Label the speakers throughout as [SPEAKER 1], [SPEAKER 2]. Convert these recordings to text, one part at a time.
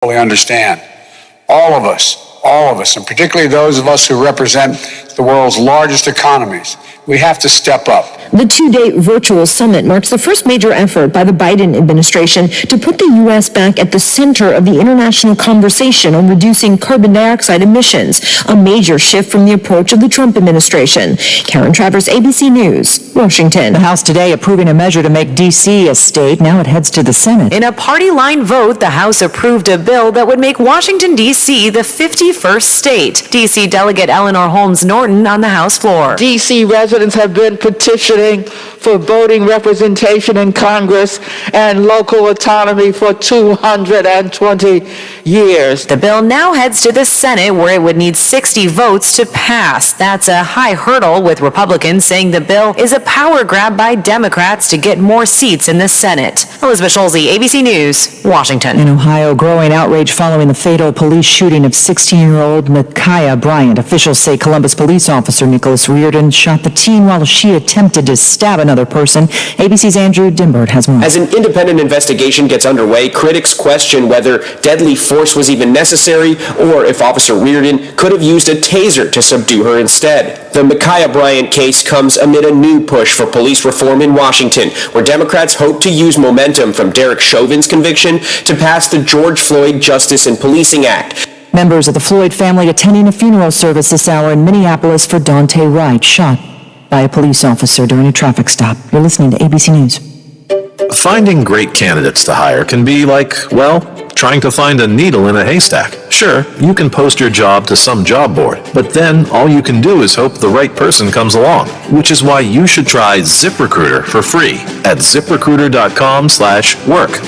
[SPEAKER 1] fully understand. All of us, and particularly those of us who represent the world's largest economies, we have to step up.
[SPEAKER 2] The two-day virtual summit marks the first major effort by the Biden administration to put the U.S. back at the center of the international conversation on reducing carbon dioxide emissions, a major shift from the approach of the Trump administration. Karen Travers, ABC News, Washington.
[SPEAKER 3] The House today approving a measure to make D.C. a state. Now it heads to the Senate.
[SPEAKER 4] In a party-line vote, the House approved a bill that would make Washington, D.C. the 51st state. D.C. Delegate Eleanor Holmes Norton on the House floor.
[SPEAKER 5] D.C. residents have been petitioning for voting representation in Congress and local autonomy for 220 years.
[SPEAKER 4] The bill now heads to the Senate, where it would need 60 votes to pass. That's a high hurdle, with Republicans saying the bill is a power grab by Democrats to get more seats in the Senate. Elizabeth Schulze, ABC News, Washington.
[SPEAKER 3] In Ohio, growing outrage following the fatal police shooting of 16-year-old Micaiah Bryant. Officials say Columbus police officer Nicholas Reardon shot the teen while she attempted to stab another person. ABC's Andrew Dimbert has more.
[SPEAKER 6] As an independent investigation gets underway, critics question whether deadly force was even necessary or if Officer Reardon could have used a taser to subdue her instead. The Micaiah Bryant case comes amid a new push for police reform in Washington, where Democrats hope to use momentum from Derek Chauvin's conviction to pass the George Floyd Justice in Policing Act.
[SPEAKER 3] Members of the Floyd family attending a funeral service this hour in Minneapolis for Daunte Wright, shot by a police officer during a traffic stop. You're listening to ABC News.
[SPEAKER 7] Finding great candidates to hire can be like, well, trying to find a needle in a haystack. Sure, you can post your job to some job board, but then all you can do is hope the right person comes along, which is why you should try ZipRecruiter for free at ZipRecruiter.com/work.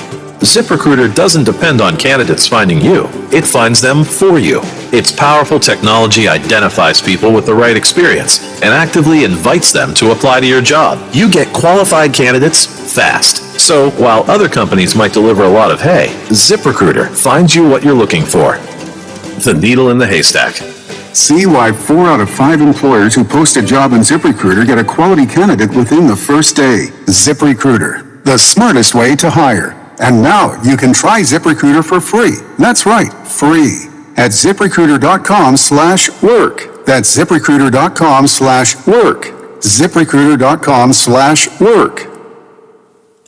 [SPEAKER 7] ZipRecruiter doesn't depend on candidates finding you. It finds them for you. Its powerful technology identifies people with the right experience and actively invites them to apply to your job. You get qualified candidates fast. So while other companies might deliver a lot of hay, ZipRecruiter finds you what you're looking for. The needle in the haystack.
[SPEAKER 8] See why 4 out of 5 employers who post a job in ZipRecruiter get a quality candidate within the first day. ZipRecruiter, the smartest way to hire. And now you can try ZipRecruiter for free. That's right, free. At ZipRecruiter.com/work. That's ZipRecruiter.com/work. ZipRecruiter.com/work.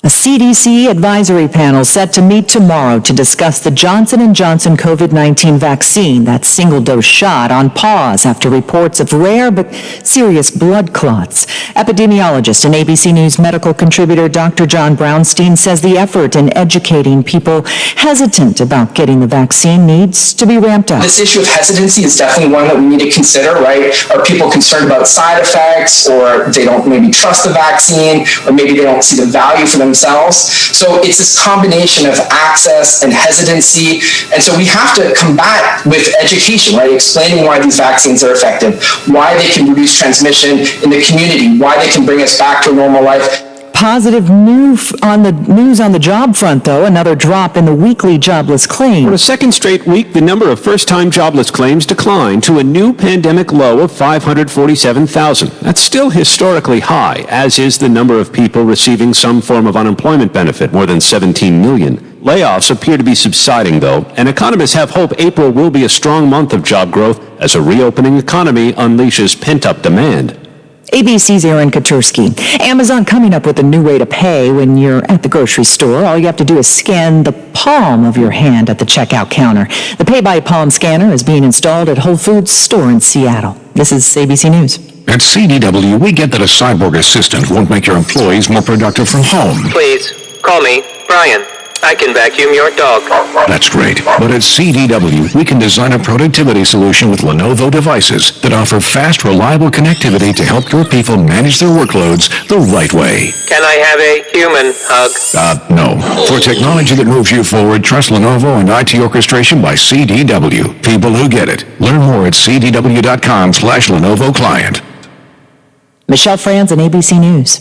[SPEAKER 3] A CDC advisory panel set to meet tomorrow to discuss the Johnson & Johnson COVID-19 vaccine, that single-dose shot, on pause after reports of rare but serious blood clots. Epidemiologist and ABC News medical contributor Dr. John Brownstein says the effort in educating people hesitant about getting the vaccine needs to be ramped up.
[SPEAKER 9] This issue of hesitancy is definitely one that we need to consider, right? Are people concerned about side effects, or they don't maybe trust the vaccine, or maybe they don't see the value for themselves? So it's this combination of access and hesitancy. And so we have to combat with education, right? Explaining why these vaccines are effective, why they can reduce transmission in the community, why they can bring us back to a normal life.
[SPEAKER 3] Positive news on the job front, though. Another drop in the weekly jobless claims.
[SPEAKER 10] For a second straight week, the number of first-time jobless claims declined to a new pandemic low of 547,000. That's still historically high, as is the number of people receiving some form of unemployment benefit, more than 17 million. Layoffs appear to be subsiding, though, and economists have hope April will be a strong month of job growth as a reopening economy unleashes pent-up demand.
[SPEAKER 3] ABC's Aaron Katursky. Amazon coming up with a new way to pay when you're at the grocery store. All you have to do is scan the palm of your hand at the checkout counter. The Pay by Palm scanner is being installed at Whole Foods store in Seattle. This is ABC News.
[SPEAKER 11] At CDW, we get that a cyborg assistant won't make your employees more productive from home.
[SPEAKER 12] Please, call me Brian. I can vacuum your dog.
[SPEAKER 11] That's great. But at CDW, we can design a productivity solution with Lenovo devices that offer fast, reliable connectivity to help your people manage their workloads the right way.
[SPEAKER 12] Can I have a human hug?
[SPEAKER 11] No. For technology that moves you forward, trust Lenovo and IT orchestration by CDW. People who get it. Learn more at cdw.com/Lenovo client.
[SPEAKER 3] Michelle Franz and ABC News.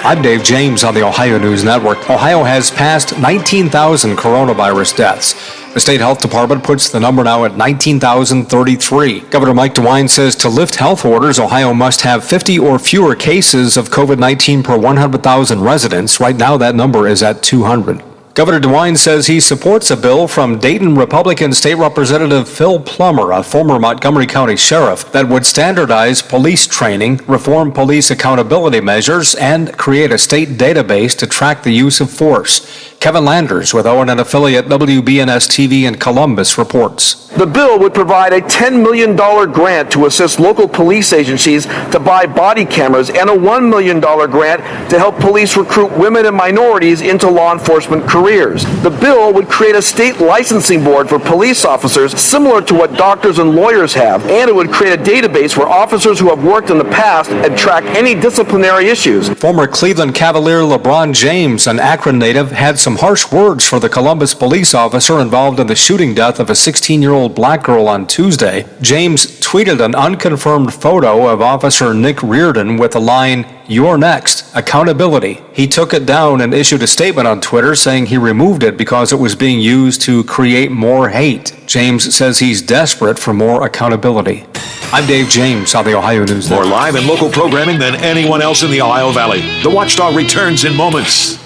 [SPEAKER 13] I'm Dave James on the Ohio News Network. Ohio has passed 19,000 coronavirus deaths. The state health department puts the number now at 19,033. Governor Mike DeWine says to lift health orders, Ohio must have 50 or fewer cases of COVID-19 per 100,000 residents. Right now, that number is at 200. Governor DeWine says he supports a bill from Dayton Republican State Representative Phil Plummer, a former Montgomery County sheriff, that would standardize police training, reform police accountability measures, and create a state database to track the use of force. Kevin Landers with ONN affiliate WBNS-TV in Columbus reports.
[SPEAKER 14] The bill would provide a $10 million grant to assist local police agencies to buy body cameras and a $1 million grant to help police recruit women and minorities into law enforcement careers. The bill would create a state licensing board for police officers similar to what doctors and lawyers have, and it would create a database where officers who have worked in the past and track any disciplinary issues.
[SPEAKER 13] Former Cleveland Cavalier LeBron James, an Akron native, had some harsh words for the Columbus police officer involved in the shooting death of a 16-year-old black girl on Tuesday. James tweeted an unconfirmed photo of Officer Nick Reardon with the line, "You're next, accountability." He took it down and issued a statement on Twitter saying he removed it because it was being used to create more hate. James says he's desperate for more accountability. I'm Dave James on the Ohio News
[SPEAKER 7] More
[SPEAKER 13] Network.
[SPEAKER 7] live and local programming than anyone else in the Ohio Valley. The Watchdog returns in moments.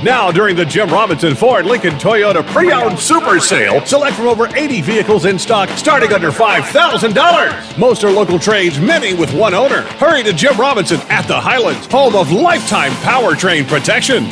[SPEAKER 15] Now, during the Jim Robinson Ford Lincoln Toyota Pre-Owned Super Sale, select from over 80 vehicles in stock starting under $5,000. Most are local trades, many with one owner. Hurry to Jim Robinson at the Highlands, home of lifetime powertrain protection.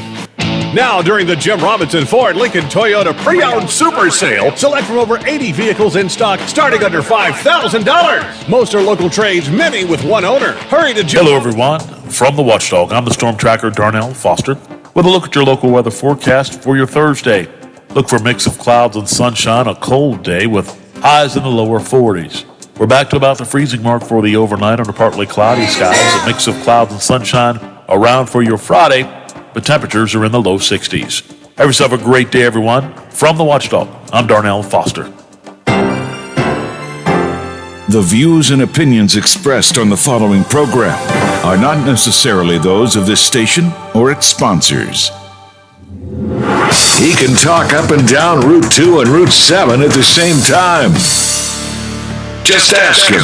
[SPEAKER 15] Now, during the Jim Robinson Ford Lincoln Toyota Pre-Owned Super Sale, select from over 80 vehicles in stock starting under $5,000. Most are local trades, many with one owner. Hurry to Jim.
[SPEAKER 16] Hello, everyone. From the Watchdog, I'm the Storm Tracker Darnell Foster with a look at your local weather forecast for your Thursday. Look for a mix of clouds and sunshine, a cold day with highs in the lower 40s. We're back to about the freezing mark for the overnight under partly cloudy skies, a mix of clouds and sunshine around for your Friday, but temperatures are in the low 60s. Have yourself a great day, everyone. From the Watchdog, I'm Darnell Foster.
[SPEAKER 11] The views and opinions expressed on the following program are not necessarily those of this station or its sponsors. He can talk up and down Route 2 and Route 7 at the same time. Just ask him.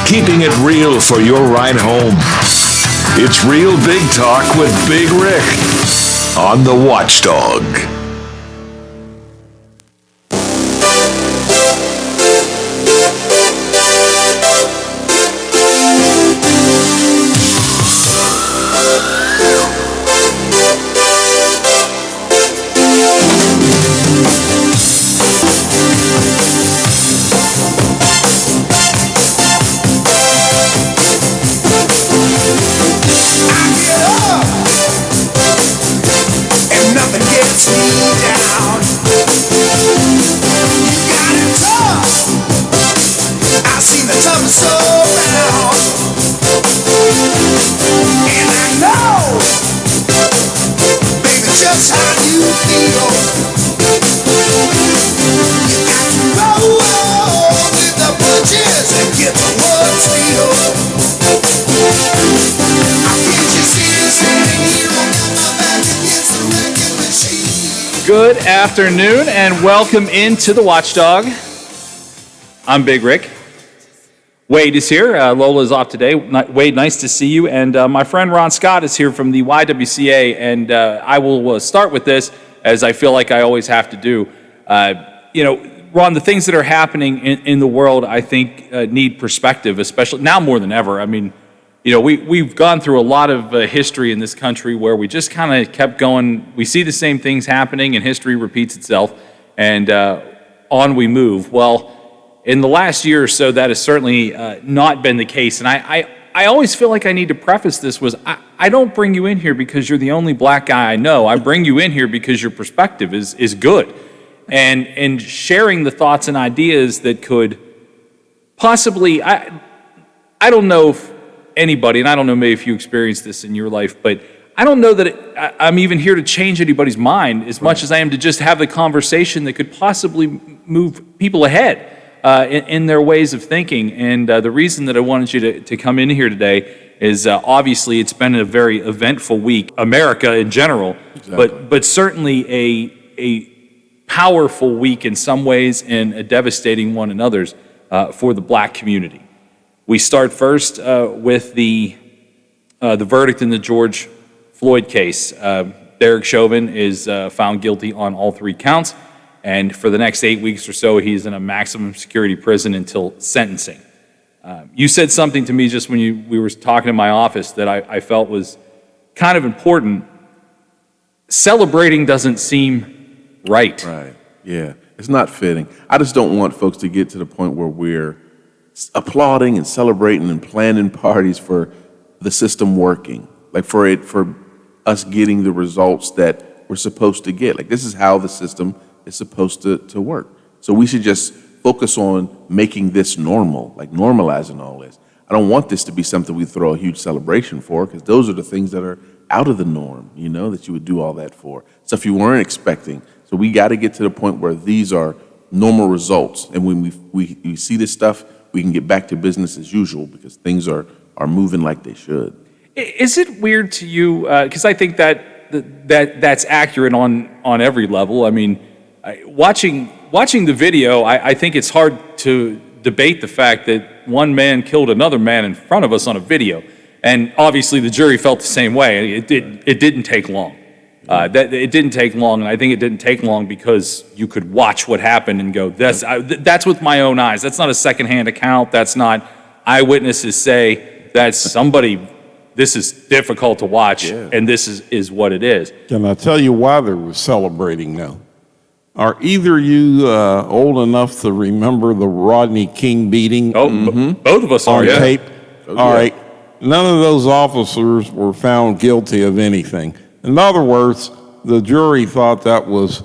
[SPEAKER 11] Keeping it real for your ride home. It's Real Big Talk with Big Rick on the Watchdog.
[SPEAKER 17] Good afternoon and welcome into the Watchdog. I'm Big Rick. Wade is here. Lola is off today. Wade, nice to see you. And my friend Ron Scott is here from the YWCA. And I will start with this, as I feel like I always have to do. Ron, the things that are happening in the world, I think, need perspective, especially now more than ever. I mean, we've gone through a lot of history in this country where we just kind of kept going. We see the same things happening and history repeats itself, and on we move. Well, in the last year or so, that has certainly not been the case. And I always feel like I need to preface this was I don't bring you in here because you're the only black guy I know. I bring you in here because your perspective is good. And sharing the thoughts and ideas that could possibly, I don't know if anybody, and I don't know maybe if you experienced this in your life, but I don't know that I'm even here to change anybody's mind as much as I am to just have the conversation that could possibly move people ahead in their ways of thinking. And the reason that I wanted you to come in here today is obviously it's been a very eventful week, America in general, but certainly a powerful week in some ways and a devastating one in others for the black community. We start first with the verdict in the George Floyd case. Derek Chauvin is found guilty on all 3 counts, and for the next 8 weeks or so, he's in a maximum security prison until sentencing. You said something to me just when we were talking in my office that I felt was kind of important. Celebrating doesn't seem right.
[SPEAKER 18] Right, yeah. It's not fitting. I just don't want folks to get to the point where we're applauding and celebrating and planning parties for the system working, like for us getting the results that we're supposed to get. Like, this is how the system is supposed to work. So we should just focus on making this normal, like normalizing all this. I don't want this to be something we throw a huge celebration for, because those are the things that are out of the norm, you know, that you would do all that for. Stuff you weren't expecting. So we got to get to the point where these are normal results. And when we see this stuff, we can get back to business as usual, because things are moving like they should.
[SPEAKER 17] Is it weird to you, because I think that's accurate on every level. I mean, watching the video, I think it's hard to debate the fact that one man killed another man in front of us on a video. And obviously the jury felt the same way. It didn't take long. It didn't take long, and I think it didn't take long because you could watch what happened and go, that's with my own eyes. That's not a secondhand account. That's not eyewitnesses say. That's somebody, this is difficult to watch, and this is what it is.
[SPEAKER 19] Can I tell you why they were celebrating now? Are either you old enough to remember the Rodney King beating?
[SPEAKER 17] Oh, both of us are,
[SPEAKER 19] on
[SPEAKER 17] yeah.
[SPEAKER 19] tape? All right. None of those officers were found guilty of anything. In other words, the jury thought that was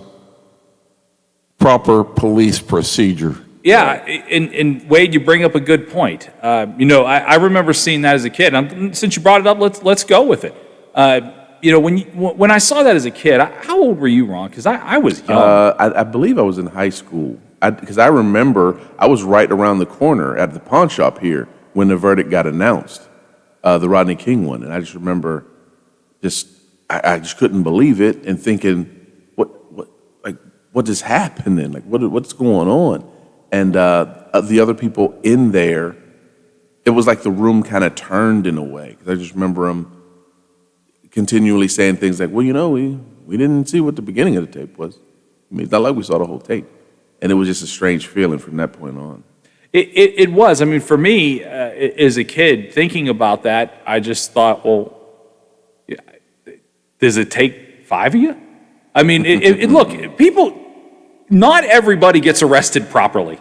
[SPEAKER 19] proper police procedure.
[SPEAKER 17] Yeah, and Wade, you bring up a good point. I remember seeing that as a kid. Since you brought it up, let's go with it. When I saw that as a kid, how old were you, Ron? Because I was young.
[SPEAKER 18] I believe I was in high school. Because I remember I was right around the corner at the pawn shop here when the verdict got announced, the Rodney King one. And I just remember I just couldn't believe it and thinking, what just happened then? Like, what's going on? And the other people in there, it was like the room kind of turned in a way. Because I just remember them continually saying things like, well, we didn't see what the beginning of the tape was. I mean, it's not like we saw the whole tape. And it was just a strange feeling from that point on.
[SPEAKER 17] It was. I mean, for me, as a kid, thinking about that, I just thought, well, does it take 5 of you? I mean, look, people, not everybody gets arrested properly.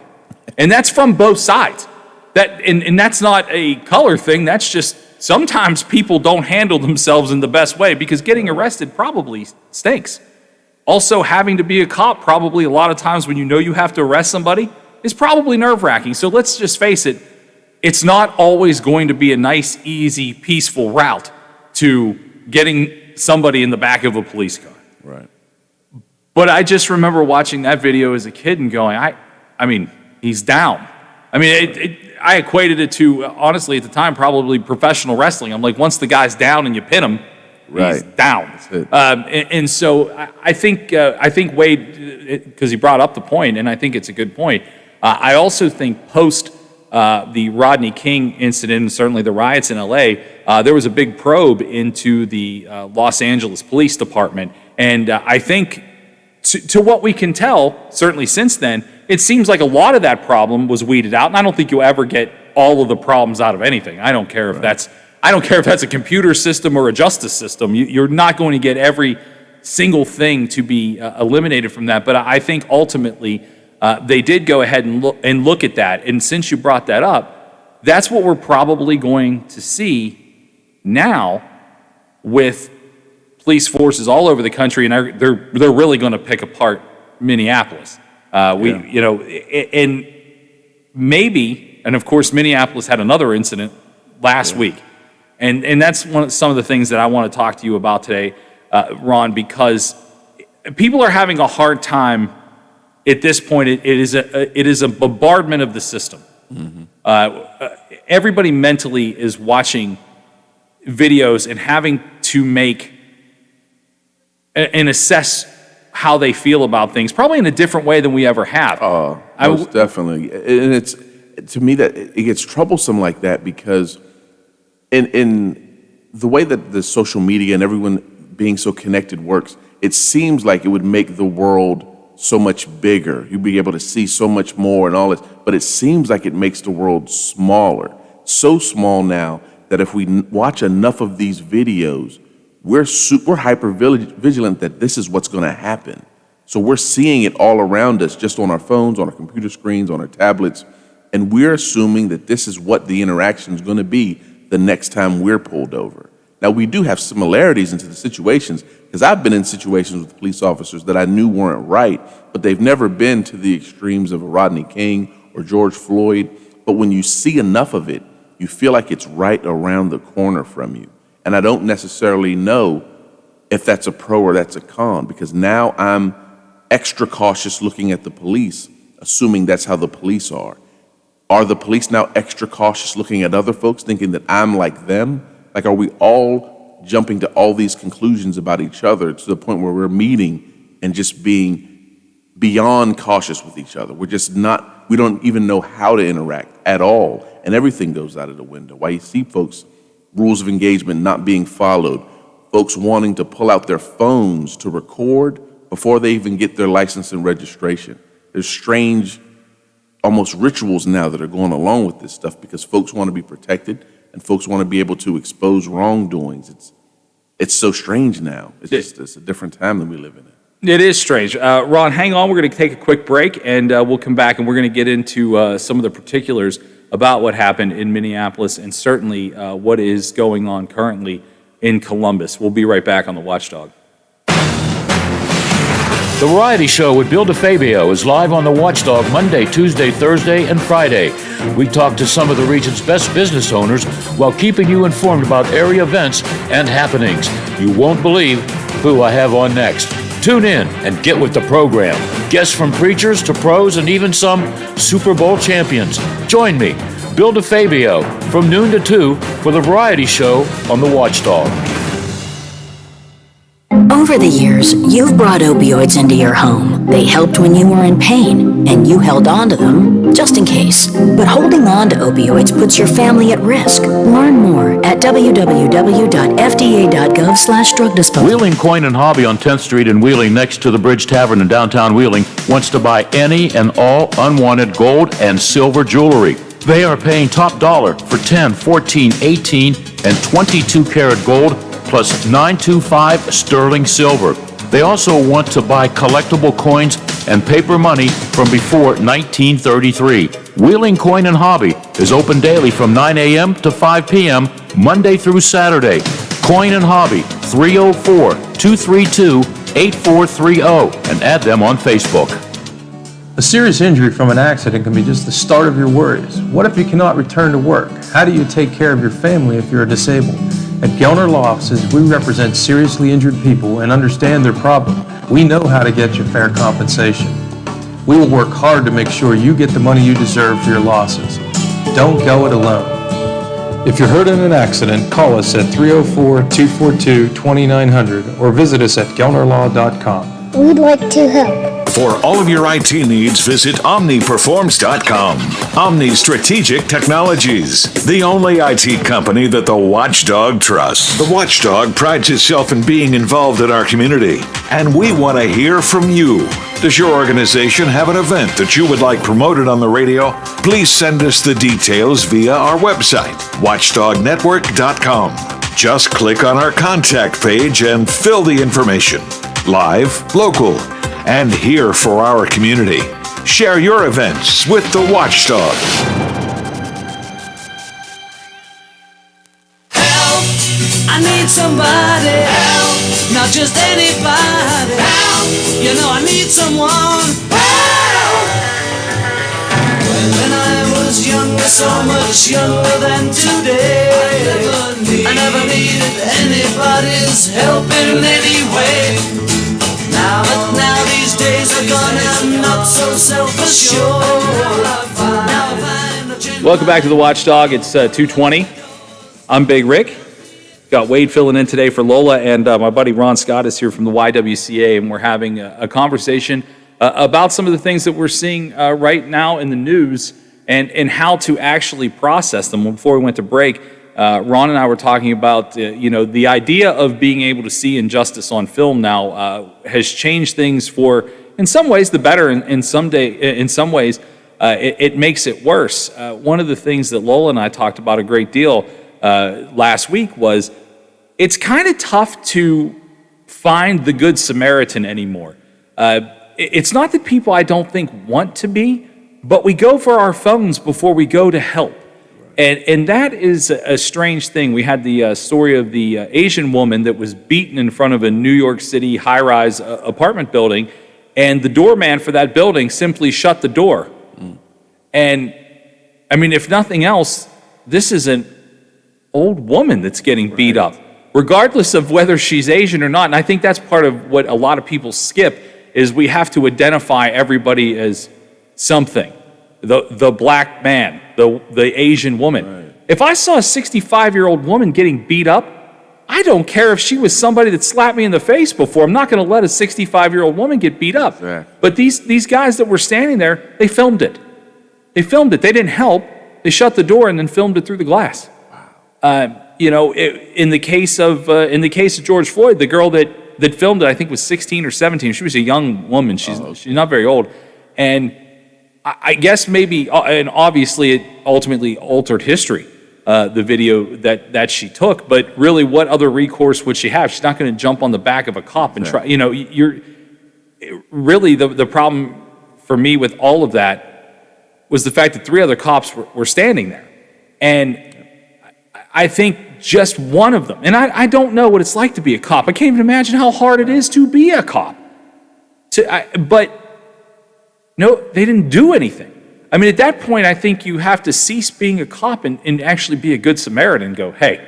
[SPEAKER 17] And that's from both sides. And that's not a color thing. That's just sometimes people don't handle themselves in the best way, because getting arrested probably stinks. Also, having to be a cop probably a lot of times when you know you have to arrest somebody is probably nerve-wracking. So let's just face it, it's not always going to be a nice, easy, peaceful route to getting somebody in the back of a police car.
[SPEAKER 18] Right.
[SPEAKER 17] But I just remember watching that video as a kid and going, I mean, he's down. I mean, I equated it to, honestly, at the time, probably professional wrestling. I'm like, once the guy's down and you pin him, he's down. And so I think Wade, because he brought up the point, and I think it's a good point. I also think post the Rodney King incident, and certainly the riots in LA, there was a big probe into the Los Angeles Police Department. And I think to what we can tell, certainly since then, it seems like a lot of that problem was weeded out. And I don't think you'll ever get all of the problems out of anything. I don't care if that's a computer system or a justice system. You're not going to get every single thing to be eliminated from that. But I think ultimately they did go ahead and look at that. And since you brought that up, that's what we're probably going to see now with police forces all over the country, and they're really going to pick apart Minneapolis. And maybe, and of course, Minneapolis had another incident last week. And that's some of the things that I want to talk to you about today, Ron, because people are having a hard time at this point. It is a bombardment of the system. Everybody mentally is watching videos and having to make and assess how they feel about things, probably in a different way than we ever have.
[SPEAKER 18] Most definitely. And it's, to me, that it gets troublesome like that because in the way that the social media and everyone being so connected works, it seems like it would make the world so much bigger. You'd be able to see so much more and all this, but it seems like it makes the world smaller. So small now that if we watch enough of these videos, we're hyper vigilant that this is what's going to happen. So we're seeing it all around us, just on our phones, on our computer screens, on our tablets, and we're assuming that this is what the interaction is going to be the next time we're pulled over. Now, we do have similarities into the situations, because I've been in situations with police officers that I knew weren't right, but they've never been to the extremes of Rodney King or George Floyd. But when you see enough of it, you feel like it's right around the corner from you. And I don't necessarily know if that's a pro or that's a con, because now I'm extra cautious looking at the police, assuming that's how the police are. Are the police now extra cautious looking at other folks, thinking that I'm like them? Like, are we all jumping to all these conclusions about each other to the point where we're meeting and just being beyond cautious with each other? We're just not, we don't even know how to interact at all, and everything goes out of the window. Why you see folks, rules of engagement not being followed, folks wanting to pull out their phones to record before they even get their license and registration. There's strange, almost rituals now that are going along with this stuff because folks want to be protected and folks want to be able to expose wrongdoings. It's so strange now. It's a different time than we live in.
[SPEAKER 17] It is strange. Ron, hang on. We're going to take a quick break, and we'll come back, and we're going to get into some of the particulars about what happened in Minneapolis and certainly what is going on currently in Columbus. We'll be right back on The Watchdog.
[SPEAKER 20] The Variety Show with Bill DeFabio is live on The Watchdog Monday, Tuesday, Thursday, and Friday. We talk to some of the region's best business owners while keeping you informed about area events and happenings. You won't believe who I have on next. Tune in and get with the program. Guests from preachers to pros and even some Super Bowl champions. Join me, Bill DeFabio, from noon to 2 for The Variety Show on The Watchdog.
[SPEAKER 21] Over the years, you've brought opioids into your home. They helped when you were in pain, and you held on to them just in case. But holding on to opioids puts your family at risk. Learn more at www.fda.gov/drug disposal.
[SPEAKER 20] Wheeling Coin and Hobby on 10th Street in Wheeling, next to the Bridge Tavern in downtown Wheeling, wants to buy any and all unwanted gold and silver jewelry. They are paying top dollar for 10, 14, 18, and 22 karat gold, plus 925 sterling silver. They also want to buy collectible coins and paper money from before 1933. Wheeling Coin and Hobby is open daily from 9 a.m. to 5 p.m., Monday through Saturday. Coin and Hobby, 304-232-8430, and add them on Facebook.
[SPEAKER 22] A serious injury from an accident can be just the start of your worries. What if you cannot return to work? How do you take care of your family if you're disabled? At Gelner Law Offices, we represent seriously injured people and understand their problem. We know how to get you fair compensation. We will work hard to make sure you get the money you deserve for your losses. Don't go it alone. If you're hurt in an accident, call us at 304-242-2900 or visit us at gelnerlaw.com.
[SPEAKER 23] We'd like to help.
[SPEAKER 11] For all of your IT needs, visit OmniPerforms.com. Omni Strategic Technologies, the only IT company that the Watchdog trusts. The Watchdog prides itself in being involved in our community, and we want to hear from you. Does your organization have an event that you would like promoted on the radio? Please send us the details via our website, watchdognetwork.com. Just click on our contact page and fill the information. Live, local, and here for our community. Share your events with the Watchdog.
[SPEAKER 24] Help! I need somebody. Help! Not just anybody. Help! You know I need someone. Help! When I was younger, so much younger than today, I never needed anybody's help in any way. But now these days are gone and I'm not so self-assured.
[SPEAKER 17] Welcome back to The Watchdog. It's 2:20. I'm Big Rick. Got Wade filling in today for Lola, and my buddy Ron Scott is here from the YWCA, and we're having a conversation about some of the things that we're seeing right now in the news and how to actually process them. Before we went to break, Ron and I were talking about, the idea of being able to see injustice on film now has changed things for, in some ways, the better. In some ways, it makes it worse. One of the things that Lola and I talked about a great deal last week was it's kind of tough to find the Good Samaritan anymore. It's not that people, I don't think, want to be, but we go for our phones before we go to help. And that is a strange thing. We had the story of the Asian woman that was beaten in front of a New York City high-rise apartment building, and the doorman for that building simply shut the door. And, I mean, if nothing else, this is an old woman that's getting beat up, regardless of whether she's Asian or not. And I think that's part of what a lot of people skip, is we have to identify everybody as something. The black man, the Asian woman. If I saw a 65-year-old woman getting beat up, I don't care if she was somebody that slapped me in the face before. I'm not going to let a 65-year-old woman get beat up. But these guys that were standing there, they filmed it. They filmed it. They didn't help. They shut the door and then filmed it through the glass. In the case of George Floyd, the girl that filmed it, I think was 16 or 17. She was a young woman. She's not very old. And I guess maybe, and obviously it ultimately altered history, the video that she took. But really, what other recourse would she have? She's not going to jump on the back of a cop and try. You're really the problem for me with all of that was the fact that 3 other cops were standing there. And I think just one of them, and I don't know what it's like to be a cop. I can't even imagine how hard it is to be a cop. But no, they didn't do anything. I mean, at that point, I think you have to cease being a cop and actually be a good Samaritan and go, hey,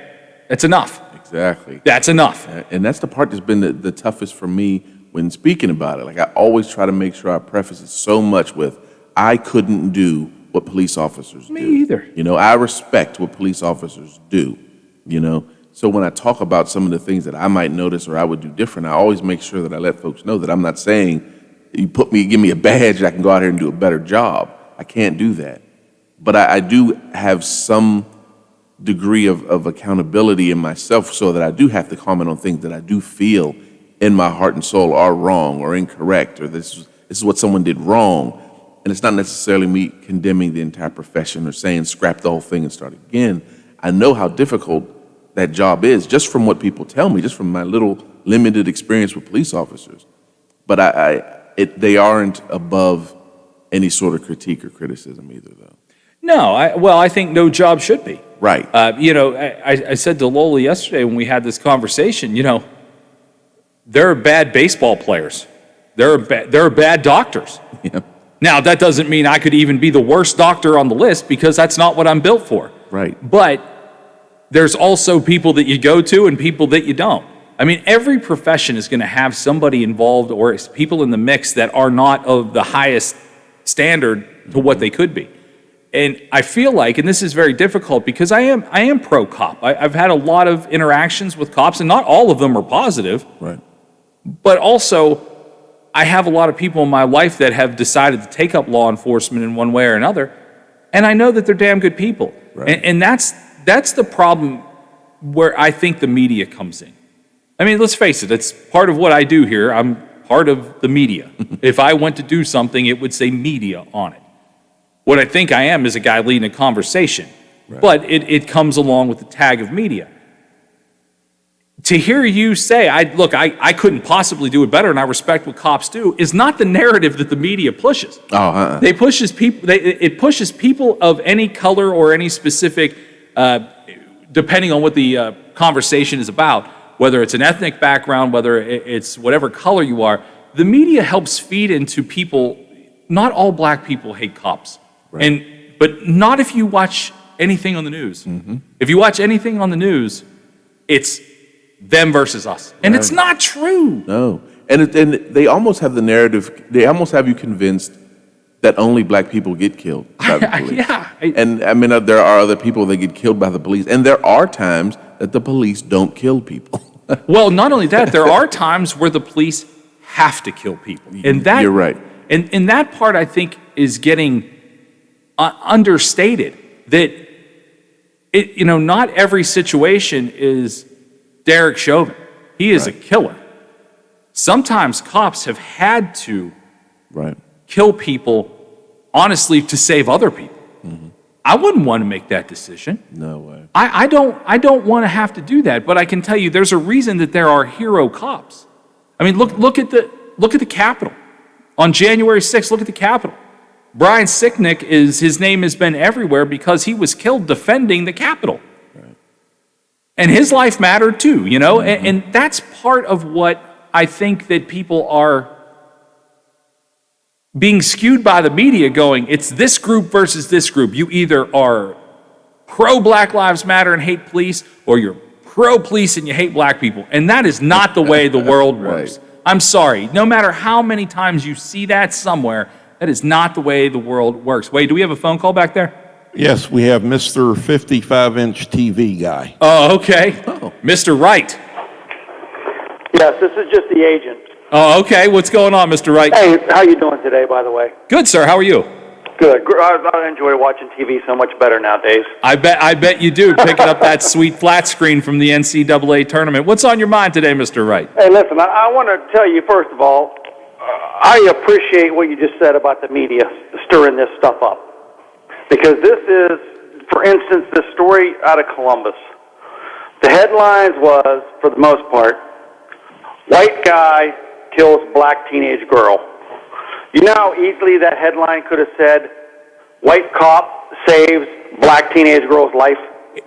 [SPEAKER 17] that's enough.
[SPEAKER 18] Exactly.
[SPEAKER 17] That's enough.
[SPEAKER 18] And that's the part that's been the toughest for me when speaking about it. Like, I always try to make sure I preface it so much with, I couldn't do what police officers do.
[SPEAKER 17] Me either.
[SPEAKER 18] I respect what police officers do, So when I talk about some of the things that I might notice or I would do different, I always make sure that I let folks know that I'm not saying, give me a badge and I can go out here and do a better job. I can't do that. But I do have some degree of accountability in myself, so that I do have to comment on things that I do feel in my heart and soul are wrong or incorrect, or this is what someone did wrong. And it's not necessarily me condemning the entire profession or saying scrap the whole thing and start again. I know how difficult that job is, just from what people tell me, just from my little limited experience with police officers. But they aren't above any sort of critique or criticism either, though.
[SPEAKER 17] No, I think no job should be.
[SPEAKER 18] Right.
[SPEAKER 17] I said to Lola yesterday when we had this conversation, there are bad baseball players. There are bad doctors.
[SPEAKER 18] Yeah.
[SPEAKER 17] Now, that doesn't mean I could even be the worst doctor on the list, because that's not what I'm built for.
[SPEAKER 18] Right.
[SPEAKER 17] But there's also people that you go to and people that you don't. I mean, every profession is going to have somebody involved or people in the mix that are not of the highest standard to what they could be. And I feel like, and this is very difficult because I am pro-cop. I've had a lot of interactions with cops, and not all of them are positive.
[SPEAKER 18] Right. But
[SPEAKER 17] also, I have a lot of people in my life that have decided to take up law enforcement in one way or another, and I know that they're damn good people. Right. And that's the problem where I think the media comes in. I mean, let's face it, it's part of what I do here. I'm part of the media. If I went to do something, it would say media on it. What I think I am is a guy leading a conversation, but it comes along with the tag of media. To hear you say, I couldn't possibly do it better, and I respect what cops do, is not the narrative that the media pushes. It pushes people of any color or any specific, depending on what the conversation is about, whether it's an ethnic background, whether it's whatever color you are. The media helps feed into people. Not all black people hate cops, but not if you watch anything on the news. Mm-hmm. If you watch anything on the news, it's them versus us. And it's not true.
[SPEAKER 18] No. And they almost have the narrative, they almost have you convinced that only black people get killed by the police.
[SPEAKER 17] Yeah.
[SPEAKER 18] And I mean, there are other people that get killed by the police, and there are times that the police don't kill people.
[SPEAKER 17] Well, not only that, there are times where the police have to kill people. And that,
[SPEAKER 18] You're right.
[SPEAKER 17] And that part, I think, is getting understated. That, not every situation is Derek Chauvin. He is a killer. Sometimes cops have had to kill people, honestly, to save other people. I wouldn't want to make that decision.
[SPEAKER 18] No way.
[SPEAKER 17] I don't want to have to do that, but I can tell you there's a reason that there are hero cops. I mean, look at the Capitol. On January 6th, look at the Capitol. Brian Sicknick, his name has been everywhere because he was killed defending the Capitol. Right. And his life mattered too, and that's part of what I think that people are being skewed by the media going, it's this group versus this group. You either are pro-Black Lives Matter and hate police, or you're pro-police and you hate black people. And that is not the way the world works. I'm sorry. No matter how many times you see that somewhere, that is not the way the world works. Wait, do we have a phone call back there?
[SPEAKER 19] Yes, we have Mr. 55-inch TV guy.
[SPEAKER 17] Oh, okay. Mr. Wright.
[SPEAKER 1] Yes, this is just the agent.
[SPEAKER 17] Oh, okay. What's going on, Mr. Wright?
[SPEAKER 1] Hey, how you doing today, by the way?
[SPEAKER 17] Good, sir. How are you?
[SPEAKER 1] Good. I enjoy watching TV so much better nowadays.
[SPEAKER 17] I bet you do, picking up that sweet flat screen from the NCAA tournament. What's on your mind today, Mr. Wright?
[SPEAKER 1] Hey, listen, I want to tell you, first of all, I appreciate what you just said about the media stirring this stuff up. Because this is, for instance, the story out of Columbus. The headlines was, for the most part, white guy kills black teenage girl. You know how easily that headline could have said, white cop saves black teenage girl's life?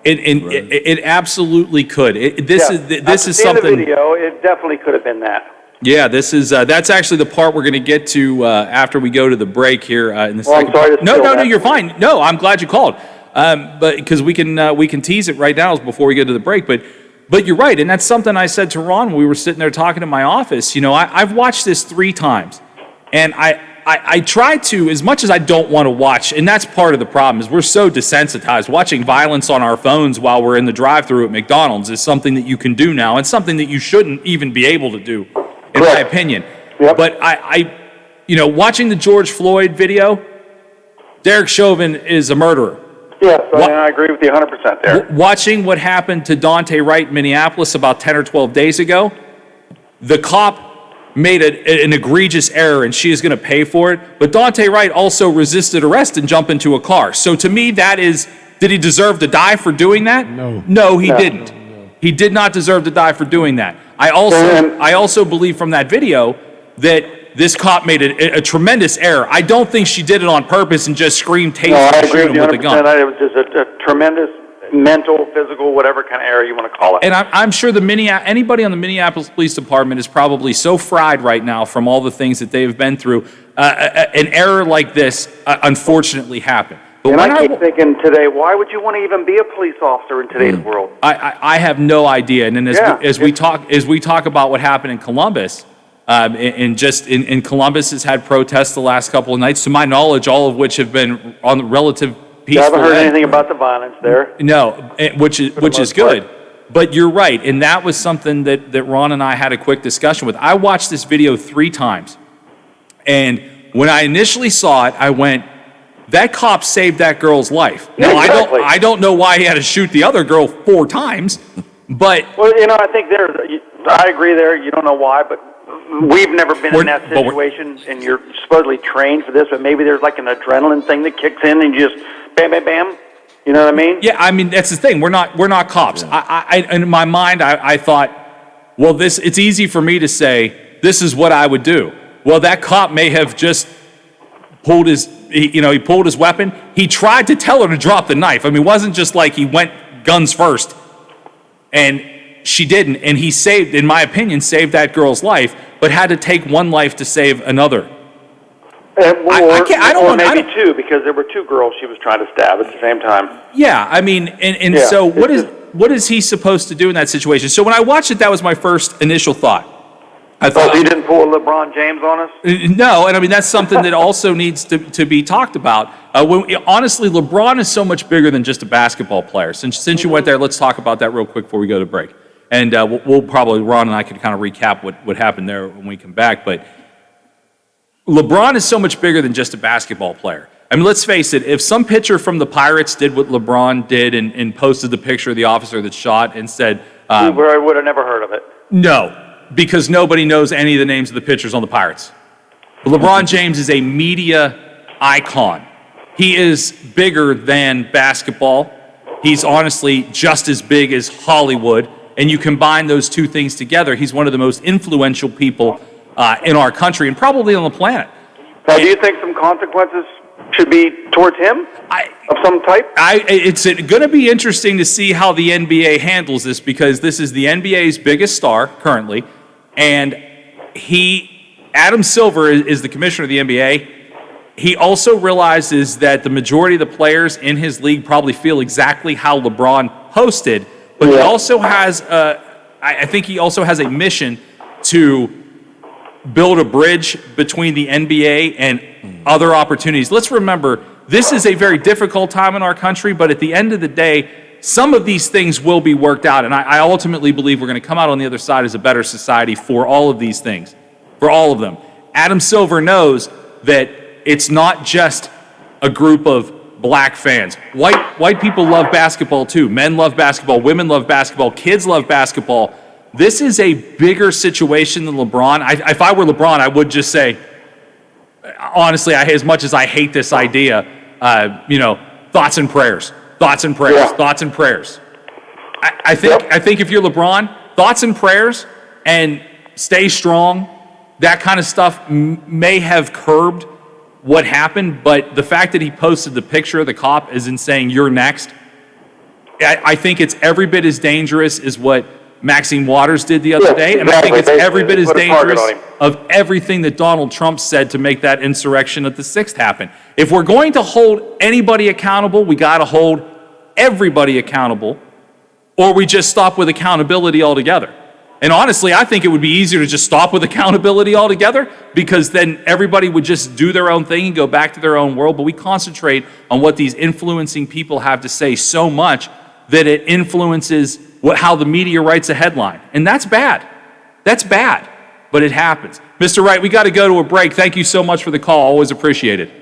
[SPEAKER 17] It absolutely could. This is something.
[SPEAKER 1] In the video, it definitely could have been that.
[SPEAKER 17] Yeah, that's actually the part we're going to get to after we go to the break here in the second.
[SPEAKER 1] I'm sorry to
[SPEAKER 17] No, you're fine. No, I'm glad you called. But because we can tease it right now before we get to the break. But you're right, and that's something I said to Ron when we were sitting there talking in my office. I've watched this 3 times, and I try to, as much as I don't want to watch, and that's part of the problem, is we're so desensitized. Watching violence on our phones while we're in the drive-thru at McDonald's is something that you can do now, and something that you shouldn't even be able to do, in my opinion.
[SPEAKER 1] Yep.
[SPEAKER 17] But I watching the George Floyd video, Derek Chauvin is a murderer.
[SPEAKER 1] Yes, I agree with you 100% there.
[SPEAKER 17] Watching what happened to Dante Wright in Minneapolis about 10 or 12 days ago, the cop made an egregious error and she is going to pay for it. But Dante Wright also resisted arrest and jumped into a car. So to me, that is, did he deserve to die for doing that? No, he didn't. He did not deserve to die for doing that. I also believe from that video that this cop made a tremendous error. I don't think she did it on purpose and just screamed taser and shoot him with a gun.
[SPEAKER 1] It was just a tremendous mental, physical, whatever kind of error you want to call it.
[SPEAKER 17] And I'm sure anybody on the Minneapolis Police Department is probably so fried right now from all the things that they've been through. An error like this, unfortunately, happened. But
[SPEAKER 1] I keep thinking today, why would you want to even be a police officer in today's world?
[SPEAKER 17] I have no idea. And then as we talk about what happened in Columbus, in Columbus has had protests the last couple of nights, to my knowledge, all of which have been on the relative peaceful
[SPEAKER 1] I haven't heard
[SPEAKER 17] end.
[SPEAKER 1] anything about the violence there.
[SPEAKER 17] No, which is good. But you're right, and that was something that Ron and I had a quick discussion with. I watched this video 3 times, and when I initially saw it, I went, that cop saved that girl's life. Now,
[SPEAKER 1] exactly.
[SPEAKER 17] I don't know why he had to shoot the other girl 4 times, but...
[SPEAKER 1] Well, I think I agree there. You don't know why, but we've never been in that situation, and you're supposedly trained for this, but maybe there's like an adrenaline thing that kicks in and you just bam, bam, bam. You know what I mean?
[SPEAKER 17] Yeah, I mean, that's the thing. We're not cops. Yeah. In my mind, I thought, well, it's easy for me to say, this is what I would do. Well, that cop may have just pulled his weapon. He tried to tell her to drop the knife. I mean, it wasn't just like he went guns first, and she didn't. And he saved, in my opinion, saved that girl's life, but had to take one life to save another.
[SPEAKER 1] Maybe 2, because there were 2 girls she was trying to stab at the same time.
[SPEAKER 17] Yeah, I mean, so what is he supposed to do in that situation? So when I watched it, that was my first initial thought.
[SPEAKER 1] He didn't pull a LeBron James on us?
[SPEAKER 17] No, and I mean, that's something that also needs to be talked about. Honestly, LeBron is so much bigger than just a basketball player. Since you went there, let's talk about that real quick before we go to break. And we'll probably, Ron and I can kind of recap what happened there when we come back. But LeBron is so much bigger than just a basketball player. I mean, let's face it, if some pitcher from the Pirates did what LeBron did and posted the picture of the officer that shot and said...
[SPEAKER 1] I would have never heard of it.
[SPEAKER 17] No, because nobody knows any of the names of the pitchers on the Pirates. LeBron James is a media icon. He is bigger than basketball. He's honestly just as big as Hollywood. And you combine those two things together, he's one of the most influential people in our country and probably on the planet.
[SPEAKER 1] Now, do you think some consequences should be towards him of some type?
[SPEAKER 17] It's going to be interesting to see how the NBA handles this, because this is the NBA's biggest star currently, and Adam Silver is the commissioner of the NBA. He also realizes that the majority of the players in his league probably feel exactly how LeBron posted, but he also has, I think he also has a mission to build a bridge between the NBA and other opportunities. Let's remember, this is a very difficult time in our country, but at the end of the day, some of these things will be worked out, and I ultimately believe we're going to come out on the other side as a better society for all of these things, for all of them. Adam Silver knows that it's not just a group of black fans. White people love basketball too. Men love basketball, women love basketball, kids love basketball. This is a bigger situation than LeBron. If I were LeBron, I would just say, honestly, as much as I hate this idea, thoughts and prayers, thoughts and prayers, thoughts and prayers. I think if you're LeBron, thoughts and prayers and stay strong, that kind of stuff may have curbed what happened, but the fact that he posted the picture of the cop as in saying, "You're next," I think it's every bit as dangerous as what Maxine Waters did the other day, and I think it's every bit as dangerous of everything that Donald Trump said to make that insurrection at the 6th happen. If we're going to hold anybody accountable, we got to hold everybody accountable, or we just stop with accountability altogether. And honestly, I think it would be easier to just stop with accountability altogether, because then everybody would just do their own thing and go back to their own world. But we concentrate on what these influencing people have to say so much that it influences how the media writes a headline. And that's bad. That's bad. But it happens. Mr. Wright, we got to go to a break. Thank you so much for the call. Always appreciate it.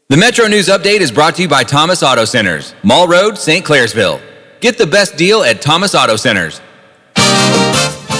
[SPEAKER 2] The Metro News Update is brought to you by Thomas Auto Centers, Mall Road, St. Clairsville. Get the best deal at Thomas Auto Centers.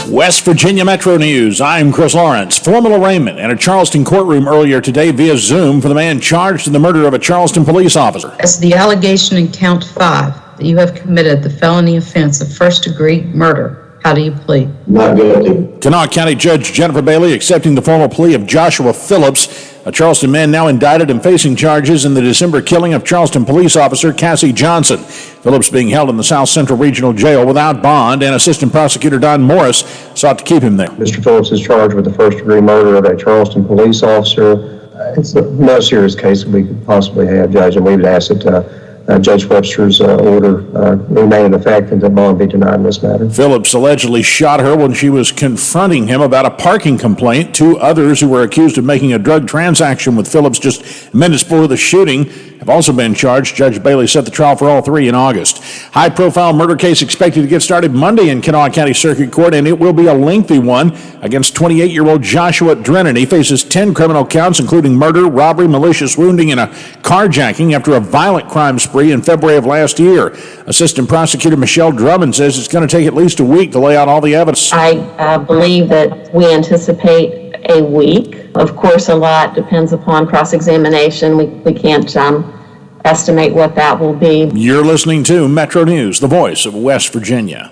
[SPEAKER 4] West Virginia Metro News. I'm Chris Lawrence. Formal arraignment in a Charleston courtroom earlier today via Zoom for the man charged in the murder of a Charleston police officer.
[SPEAKER 5] As the allegation in count 5 that you have committed the felony offense of first-degree murder, how do you plead?
[SPEAKER 4] Not guilty. Kanawha County Judge Jennifer Bailey accepting the formal plea of Joshua Phillips, a Charleston man now indicted and facing charges in the December killing of Charleston police officer Cassie Johnson. Phillips being held in the South Central Regional Jail without bond, and Assistant Prosecutor Don Morris sought to keep him there.
[SPEAKER 23] Mr. Phillips is charged with the first-degree murder of a Charleston police officer. It's the most serious case we could possibly have, Judge, and we would ask that Judge Webster's order remain in effect and that bond be denied in this matter.
[SPEAKER 4] Phillips allegedly shot her when she was confronting him about a parking complaint. 2 others who were accused of making a drug transaction with Phillips just minutes before the shooting have also been charged. Judge Bailey set the trial for all 3 in August. High-profile murder case expected to get started Monday in Kanawha County Circuit Court, and it will be a lengthy one against 28-year-old Joshua Drennan. He faces 10 criminal counts, including murder, robbery, malicious wounding, and a carjacking after a violent crime spree in February of last year. Assistant Prosecutor Michelle Drummond says it's going to take at least a week to lay out all the evidence.
[SPEAKER 25] I believe that we anticipate a week. Of course, a lot depends upon cross-examination. We can't estimate what that will be.
[SPEAKER 4] You're listening to Metro News, the voice of West Virginia.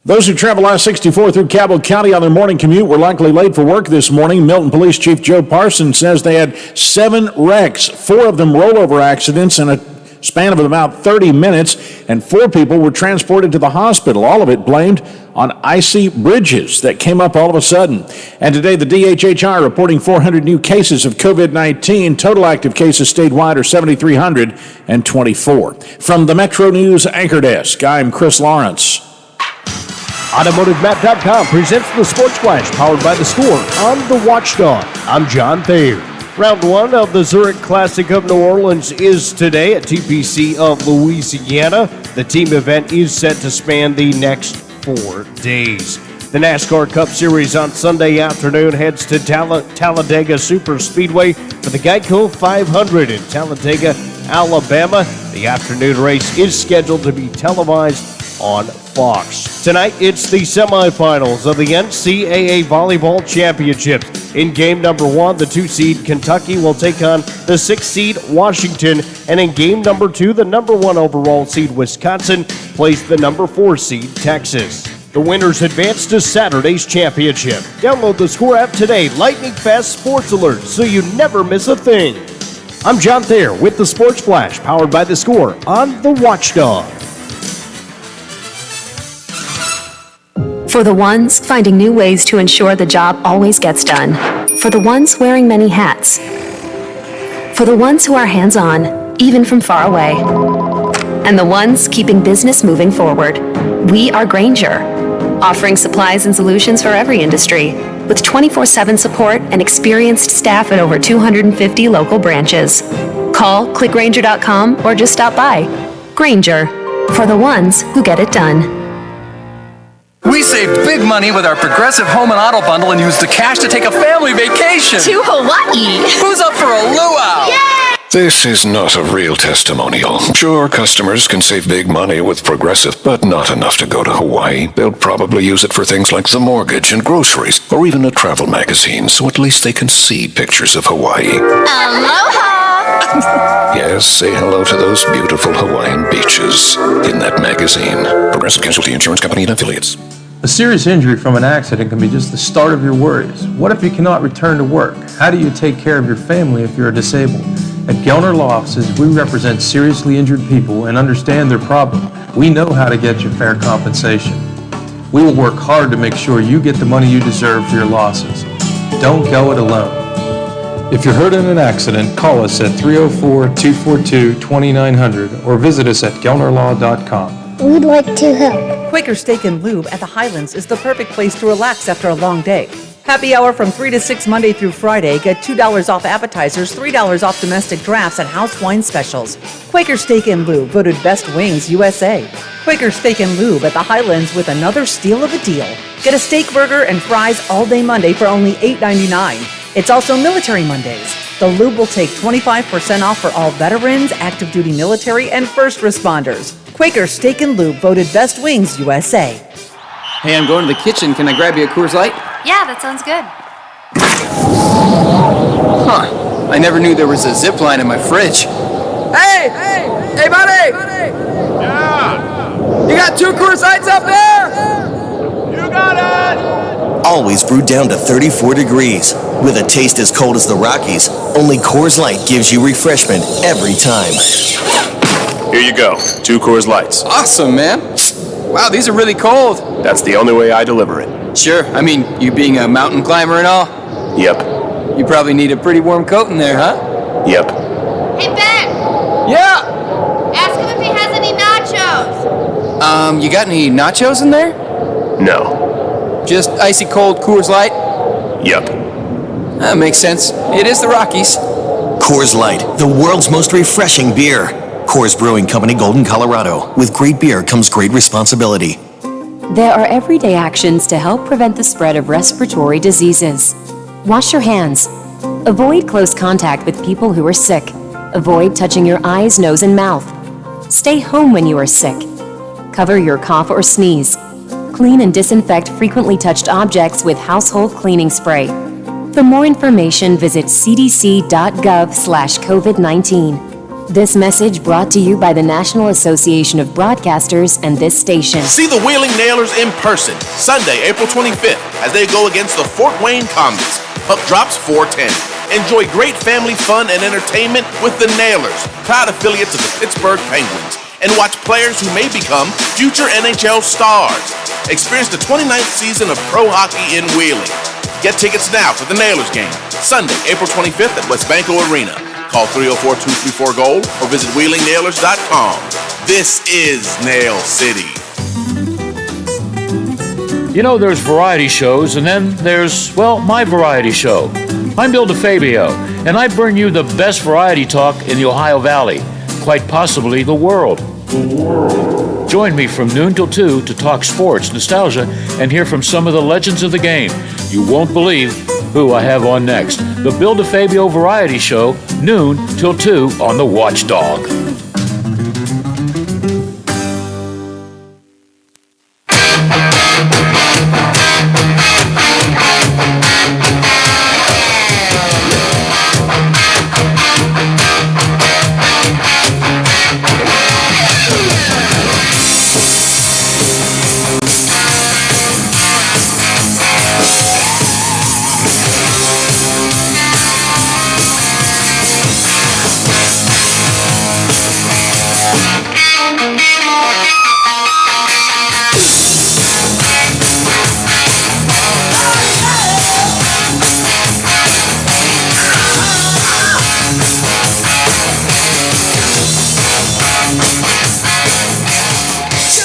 [SPEAKER 4] Those who travel I-64 through Cabell County on their morning commute were likely late for work this morning. Milton Police Chief Joe Parsons says they had 7 wrecks, 4 of them rollover accidents in a span of about 30 minutes, and 4 people were transported to the hospital, all of it blamed on icy bridges that came up all of a sudden. And today, the DHHR reporting 400 new cases of COVID-19. Total active cases statewide are 7,324. From the Metro News Anchor Desk, I'm Chris Lawrence.
[SPEAKER 6] AutomotiveMap.com presents the Sports Flash, powered by The Score on the Watchdog. I'm John Thayer. Round one of the Zurich Classic of New Orleans is today at TPC of Louisiana. The team event is set to span the next 4 days. The NASCAR Cup Series on Sunday afternoon heads to Talladega Superspeedway for the Geico 500 in Talladega, Alabama. The afternoon race is scheduled to be televised on Fox. Tonight, it's the semifinals of the NCAA Volleyball Championships. In game number 1, the 2-seed Kentucky will take on the 6-seed Washington, and in game number 2, the number 1 overall seed Wisconsin plays the number 4 seed Texas. The winners advance to Saturday's championship. Download the Score app today. Lightning fast sports alerts so you never miss a thing. I'm John Thayer with the Sports Flash, powered by The Score on the Watchdog.
[SPEAKER 8] For the ones finding new ways to ensure the job always gets done. For the ones wearing many hats. For the ones who are hands-on, even from far away. And the ones keeping business moving forward. We are Grainger, offering supplies and solutions for every industry, with 24/7 support and experienced staff at over 250 local branches. Call, clickgrainger.com, or just stop by. Grainger, for the ones who get it done.
[SPEAKER 9] We saved big money with our Progressive Home and Auto Bundle and used the cash to take a family vacation.
[SPEAKER 8] To Hawaii.
[SPEAKER 9] Who's up for a luau?
[SPEAKER 8] Yay!
[SPEAKER 10] This is not a real testimonial. Sure, customers can save big money with Progressive, but not enough to go to Hawaii. They'll probably use it for things like the mortgage and groceries, or even a travel magazine, so at least they can see pictures of Hawaii.
[SPEAKER 8] Aloha!
[SPEAKER 10] Yes, say hello to those beautiful Hawaiian beaches in that magazine. Progressive Casualty Insurance Company and Affiliates.
[SPEAKER 22] A serious injury from an accident can be just the start of your worries. What if you cannot return to work? How do you take care of your family if you're disabled? At Gelner Law Offices, we represent seriously injured people and understand their problem. We know how to get you fair compensation. We will work hard to make sure you get the money you deserve for your losses. Don't go it alone. If you're hurt in an accident, call us at 304-242-2900 or visit us at gelnerlaw.com.
[SPEAKER 12] We'd like to help.
[SPEAKER 26] Quaker Steak and Lube at the Highlands is the perfect place to relax after a long day. Happy hour from 3 to 6 Monday through Friday. Get $2 off appetizers, $3 off domestic drafts, and house wine specials. Quaker Steak and Lube, voted Best Wings USA. Quaker Steak and Lube at the Highlands with another steal of a deal. Get a steak burger and fries all day Monday for only $8.99. It's also Military Mondays. The Lube will take 25% off for all veterans, active duty military, and first responders. Quaker Steak and Lube, voted Best Wings USA.
[SPEAKER 27] Hey, I'm going to the kitchen. Can I grab you a Coors Light?
[SPEAKER 28] Yeah, that sounds good.
[SPEAKER 27] Huh. I never knew there was a zip line in my fridge. Hey! Hey, buddy! Yeah! You got 2 Coors Lights up there?
[SPEAKER 29] You got it! Always brewed down to 34 degrees. With a taste as cold as the Rockies, only Coors Light gives you refreshment every time.
[SPEAKER 30] Here you go, 2 Coors Lights.
[SPEAKER 27] Awesome, man. Wow, these are really cold.
[SPEAKER 30] That's the only way I deliver it.
[SPEAKER 27] Sure, I mean, you being a mountain climber and all.
[SPEAKER 30] Yep.
[SPEAKER 27] You probably need a pretty warm coat in there, huh?
[SPEAKER 30] Yep.
[SPEAKER 28] Hey, Ben!
[SPEAKER 27] Yeah!
[SPEAKER 28] Ask him if he has any nachos.
[SPEAKER 27] You got any nachos in there?
[SPEAKER 30] No.
[SPEAKER 27] Just icy cold Coors Light?
[SPEAKER 30] Yep.
[SPEAKER 27] That makes sense. It is the Rockies.
[SPEAKER 29] Coors Light, the world's most refreshing beer. Coors Brewing Company, Golden, Colorado. With great beer comes great responsibility.
[SPEAKER 31] There are everyday actions to help prevent the spread of respiratory diseases. Wash your hands. Avoid close contact with people who are sick. Avoid touching your eyes, nose, and mouth. Stay home when you are sick. Cover your cough or sneeze. Clean and disinfect frequently touched objects with household cleaning spray. For more information, visit cdc.gov/COVID-19. This message brought to you by the National Association of Broadcasters and this station.
[SPEAKER 32] See the Wheeling Nailers in person, Sunday, April 25th, as they go against the Fort Wayne Comets. Puck drops 4:10. Enjoy great family fun and entertainment with the Nailers, proud affiliates of the Pittsburgh Penguins, and watch players who may become future NHL stars. Experience the 29th season of pro hockey in Wheeling. Get tickets now to the Nailers game, Sunday, April 25th at Westbanco Arena. Call 304-234-GOAL or visit WheelingNailers.com. This is Nail City.
[SPEAKER 3] You know, there's variety shows, and then there's, well, my variety show. I'm Bill DeFabio, and I bring you the best variety talk in the Ohio Valley, quite possibly the world. Join me from noon till 2 to talk sports, nostalgia, and hear from some of the legends of the game. You won't believe who I have on next. The Bill DeFabio Variety Show, noon till 2 on the Watchdog.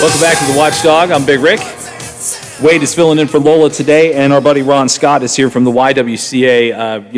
[SPEAKER 17] Welcome back to the Watchdog. I'm Big Rick. Wade is filling in for Lola today, and our buddy Ron Scott is here from the YWCA.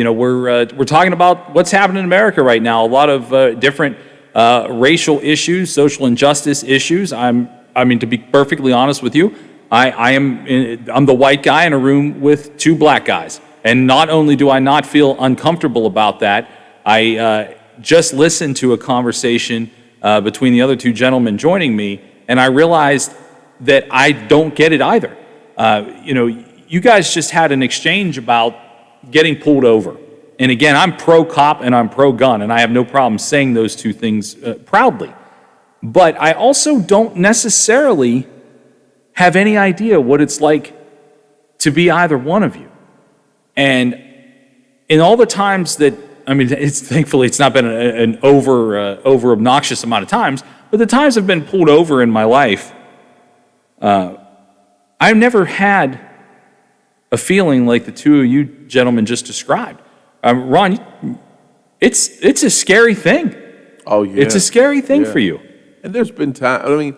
[SPEAKER 17] We're talking about what's happening in America right now. A lot of different racial issues, social injustice issues. To be perfectly honest with you, I'm the white guy in a room with two black guys, and not only do I not feel uncomfortable about that, I just listened to a conversation between the other two gentlemen joining me. And I realized that I don't get it either. You guys just had an exchange about getting pulled over. And again, I'm pro-cop and I'm pro-gun, and I have no problem saying those two things proudly. But I also don't necessarily have any idea what it's like to be either one of you. And in all the times that, thankfully it's not been an over obnoxious amount of times, but the times I've been pulled over in my life, I've never had a feeling like the two of you gentlemen just described. Ron, it's a scary thing.
[SPEAKER 7] Oh, yeah.
[SPEAKER 17] It's a scary thing for you.
[SPEAKER 7] And there's been times,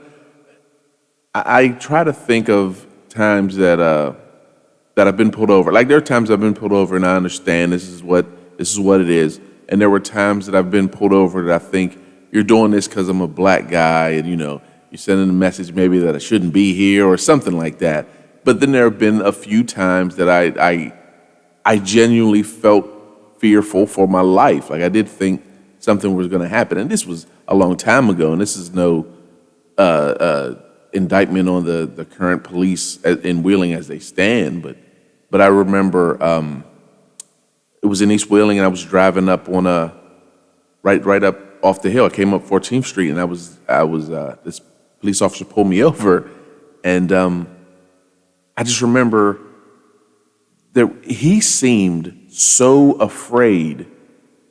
[SPEAKER 7] I try to think of times that I've been pulled over. Like, there are times I've been pulled over and I understand this is what it is. And there were times that I've been pulled over that I think, you're doing this because I'm a black guy, and you're sending a message maybe that I shouldn't be here or something like that. But then there have been a few times that I genuinely felt fearful for my life. Like, I did think something was going to happen, and this was a long time ago. And this is no indictment on the current police in Wheeling as they stand. But I remember it was in East Wheeling, and I was driving up on right up off the hill. I came up 14th Street, and I was this police officer pulled me over, and I just remember that he seemed so afraid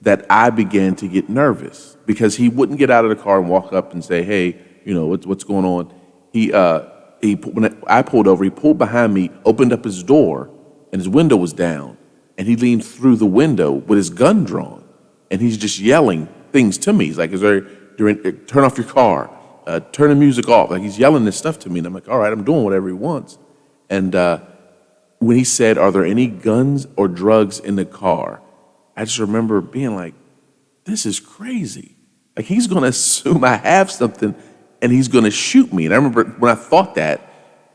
[SPEAKER 7] that I began to get nervous because he wouldn't get out of the car and walk up and say, "Hey, what's going on?" When I pulled over, he pulled behind me, opened up his door, and his window was down, and he leaned through the window with his gun drawn, and he's just yelling things to me. He's like, turn off your car, turn the music off. Like, he's yelling this stuff to me, and I'm like, all right, I'm doing whatever he wants. And when he said, are there any guns or drugs in the car? I just remember being like, this is crazy. Like, he's going to assume I have something, and he's going to shoot me. And I remember when I thought that,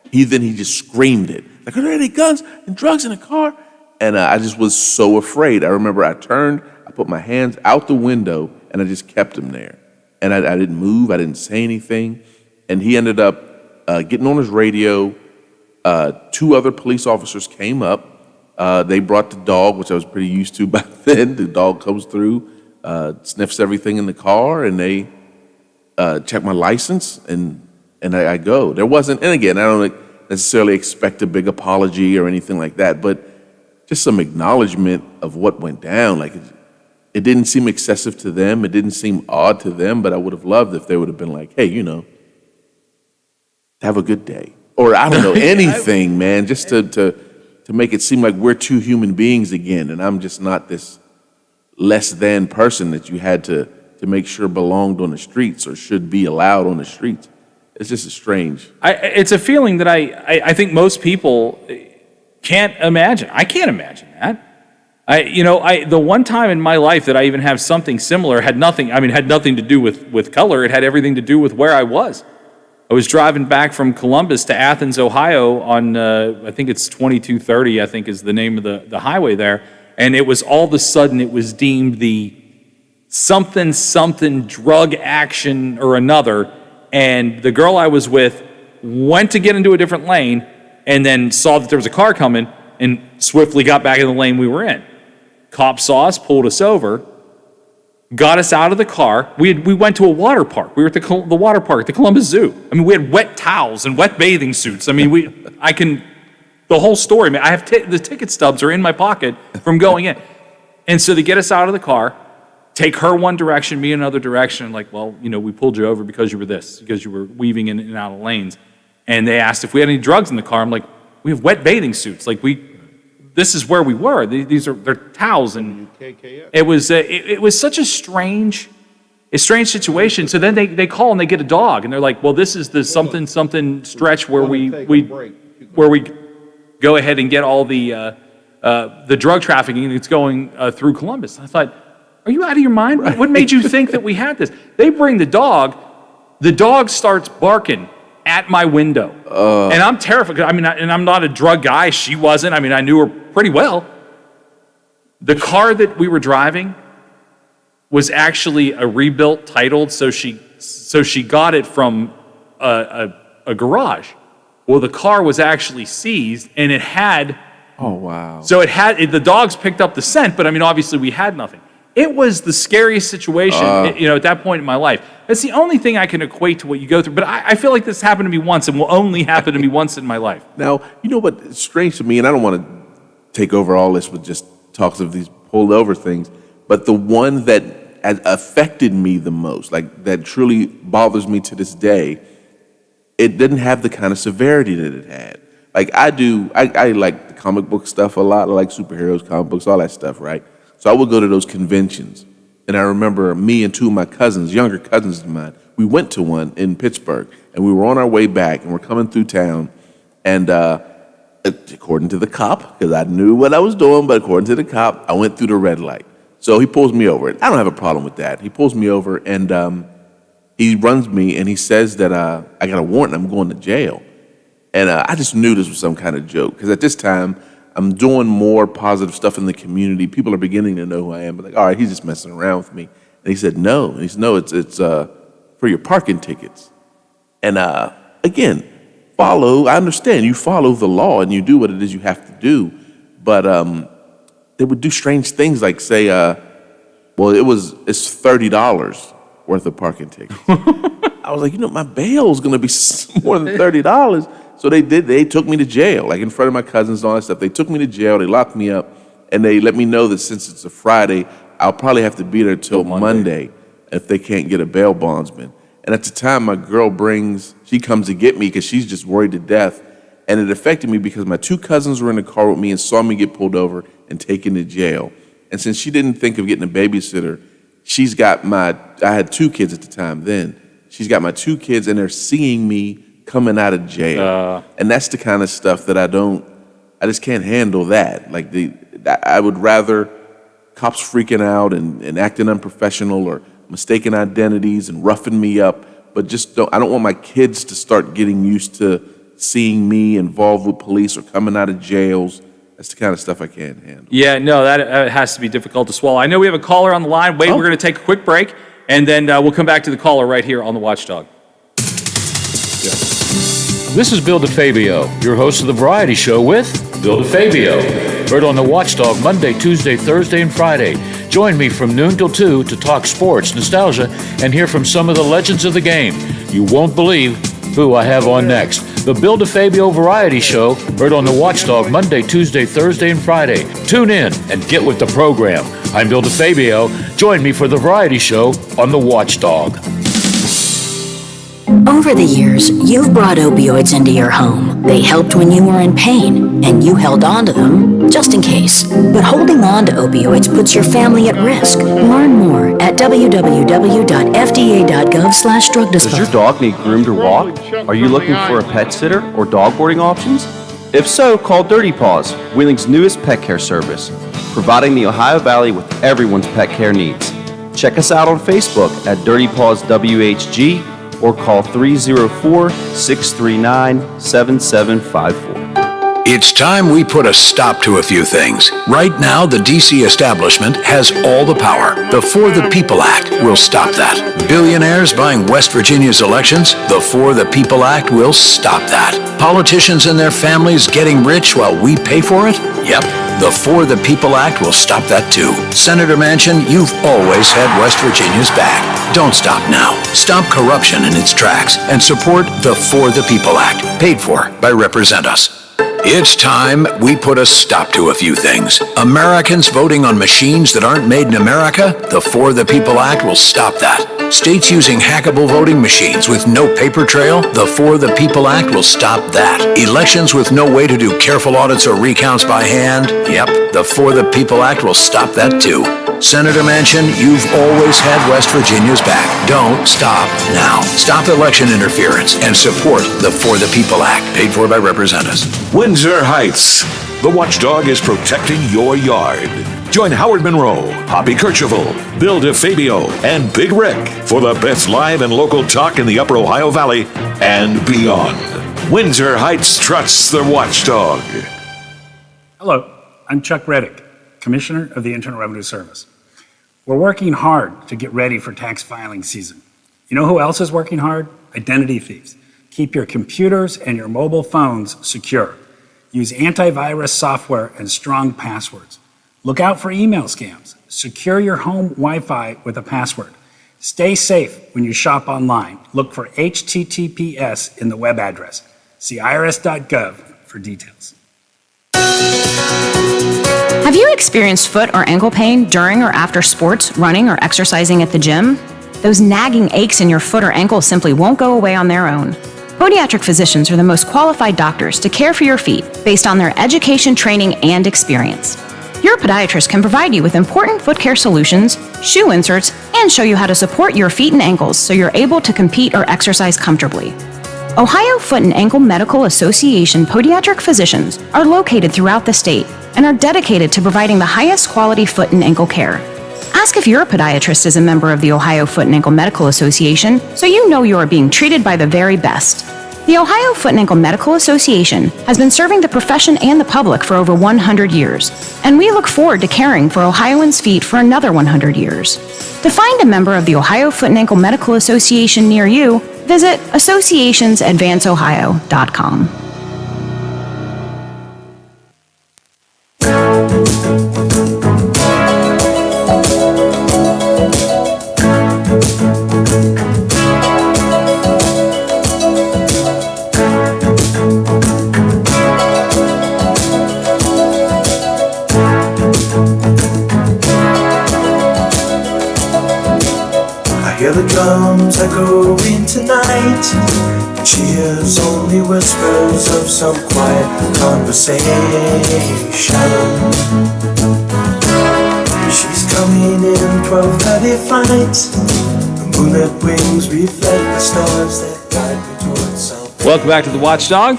[SPEAKER 7] he just screamed it. Like, are there any guns and drugs in the car? And I just was so afraid. I remember I turned, I put my hands out the window, and I just kept him there. And I didn't move, I didn't say anything. And he ended up getting on his radio. Two other police officers came up. They brought the dog, which I was pretty used to back then. The dog comes through, sniffs everything in the car, and they check my license, and I go. There wasn't, and again, I don't necessarily expect a big apology or anything like that, but just some acknowledgement of what went down. Like, it didn't seem excessive to them. It didn't seem odd to them, but I would have loved if they would have been like, hey, have a good day. Or I don't know, anything, man, just to make it seem like we're two human beings again, and I'm just not this less than person that you had to make sure belonged on the streets or should be allowed on the streets. It's just strange.
[SPEAKER 17] It's a feeling that I think most people can't imagine. I can't imagine that. The one time in my life that I even have something similar had nothing to do with color. It had everything to do with where I was. I was driving back from Columbus to Athens, Ohio on, I think it's 2230, I think is the name of the highway there. And it was all of a sudden, it was deemed the something drug action or another. And the girl I was with went to get into a different lane and then saw that there was a car coming and swiftly got back in the lane we were in. Cops saw us, pulled us over, got us out of the car. We went to a water park. We were at the water park at the Columbus Zoo. I mean, we had wet towels and wet bathing suits. I mean, the whole story. I mean, I have the ticket stubs are in my pocket from going in. And so they get us out of the car, take her one direction, me another direction. Like, well, we pulled you over because you were weaving in and out of lanes. And they asked if we had any drugs in the car. I'm like, we have wet bathing suits. Like this is where we were. They're towels, and it was such a strange situation. So then they call and they get a dog, and they're like, well, this is the something stretch where we go ahead and get all the drug trafficking that's going through Columbus. And I thought, are you out of your mind? Right. What made you think that we had this? They bring the dog starts barking at my window. And I'm terrified. And I'm not a drug guy. She wasn't. I knew her pretty well. The car that we were driving was actually a rebuilt, titled, so she got it from a garage. Well, the car was actually seized, and it had...
[SPEAKER 7] Oh, wow.
[SPEAKER 17] So the dogs picked up the scent, but obviously we had nothing. It was the scariest situation, at that point in my life. That's the only thing I can equate to what you go through. But I feel like this happened to me once and will only happen to me once in my life.
[SPEAKER 7] Now, you know what's strange to me, and I don't want to take over all this with just talks of these pulled over things, but the one that affected me the most, like that truly bothers me to this day, it didn't have the kind of severity that it had. Like I like the comic book stuff a lot. I like superheroes, comic books, all that stuff, right? So I would go to those conventions. And I remember me and two of my cousins, younger cousins of mine, we went to one in Pittsburgh, and we were on our way back, and we're coming through town, and according to the cop, because I knew what I was doing, but according to the cop, I went through the red light. So he pulls me over. I don't have a problem with that. He pulls me over, and he runs me, and he says that I got a warrant, I'm going to jail. And I just knew this was some kind of joke, because at this time, I'm doing more positive stuff in the community. People are beginning to know who I am. But like, all right, he's just messing around with me. And he said, no. And he said, no, it's for your parking tickets. And again, I understand you follow the law and you do what it is you have to do. But they would do strange things like say, it's $30 worth of parking tickets. I was like, my bail's going to be more than $30. So they took me to jail, like in front of my cousins and all that stuff. They took me to jail, they locked me up, and they let me know that since it's a Friday, I'll probably have to be there till Monday if they can't get a bail bondsman. And at the time, my girl she comes to get me because she's just worried to death. And it affected me because my two cousins were in the car with me and saw me get pulled over and taken to jail. And since she didn't think of getting a babysitter, I had two kids at the time then. She's got my two kids, and they're seeing me coming out of jail. And that's the kind of stuff that I just can't handle that. Like I would rather cops freaking out and acting unprofessional or mistaken identities and roughing me up, but I don't want my kids to start getting used to seeing me involved with police or coming out of jails. That's the kind of stuff I can't handle.
[SPEAKER 17] Yeah, no, that has to be difficult to swallow. I know we have a caller on the line. Wait, we're going to take a quick break, and then we'll come back to the caller right here on the Watchdog.
[SPEAKER 3] This is Bill DeFabio, your host of the variety show with Bill DeFabio. Heard on the Watchdog Monday, Tuesday, Thursday, and Friday. Join me from noon till 2 to talk sports, nostalgia, and hear from some of the legends of the game. You won't believe who I have on next. The Bill DeFabio Variety Show, heard on the Watchdog Monday, Tuesday, Thursday, and Friday. Tune in and get with the program. I'm Bill DeFabio. Join me for the Variety Show on the Watchdog.
[SPEAKER 1] Over the years, you've brought opioids into your home. They helped when you were in pain, and you held on to them just in case. But holding on to opioids puts your family at risk. Learn more at www.fda.gov/drug
[SPEAKER 11] Does
[SPEAKER 1] disposal.
[SPEAKER 11] your dog need groomed or walked? Are you looking for a pet sitter or dog boarding options? If so, call Dirty Paws, Wheeling's newest pet care service, providing the Ohio Valley with everyone's pet care needs. Check us out on Facebook at Dirty Paws WHG or call 304-639-7754.
[SPEAKER 10] It's time we put a stop to a few things. Right now, the D.C. establishment has all the power. The For the People Act will stop that. Billionaires buying West Virginia's elections? The For the People Act will stop that. Politicians and their families getting rich while we pay for it? Yep. The For the People Act will stop that too. Senator Manchin, you've always had West Virginia's back. Don't stop now. Stop corruption in its tracks and support the For the People Act, paid for by Represent Us. It's time we put a stop to a few things. Americans voting on machines that aren't made in America? The For the People Act will stop that. States using hackable voting machines with no paper trail? The For the People Act will stop that. Elections with no way to do careful audits or recounts by hand? Yep, the For the People Act will stop that too. Senator Manchin, you've always had West Virginia's back. Don't stop now. Stop election interference and support the For the People Act, paid for by Represent Us.
[SPEAKER 12] Windsor Heights. The Watchdog is protecting your yard. Join Howard Monroe, Hoppy Kercheval, Bill DeFabio, and Big Rick for the best live and local talk in the Upper Ohio Valley and beyond. Windsor Heights trusts the Watchdog.
[SPEAKER 13] Hello, I'm Chuck Reddick, Commissioner of the Internal Revenue Service. We're working hard to get ready for tax filing season. You know who else is working hard? Identity thieves. Keep your computers and your mobile phones secure. Use antivirus software and strong passwords. Look out for email scams. Secure your home Wi-Fi with a password. Stay safe when you shop online. Look for HTTPS in the web address. See irs.gov for details.
[SPEAKER 14] Have you experienced foot or ankle pain during or after sports, running, or exercising at the gym? Those nagging aches in your foot or ankle simply won't go away on their own. Podiatric physicians are the most qualified doctors to care for your feet based on their education, training, and experience. Your podiatrist can provide you with important foot care solutions, shoe inserts, and show you how to support your feet and ankles so you're able to compete or exercise comfortably. Ohio Foot and Ankle Medical Association podiatric physicians are located throughout the state and are dedicated to providing the highest quality foot and ankle care. Ask if your podiatrist is a member of the Ohio Foot and Ankle Medical Association so you know you are being treated by the very best. The Ohio Foot and Ankle Medical Association has been serving the profession and the public for over 100 years, and we look forward to caring for Ohioans' feet for another 100 years. To find a member of the Ohio Foot and Ankle Medical Association near you, visit associationsadvanceohio.com.
[SPEAKER 15] Hear the drums echoing tonight. Cheers, only whispers of some quiet conversation. She's coming in 12:30 flight. The moonlit wings reflect the stars that guide me towards south.
[SPEAKER 17] Welcome back to the Watchdog.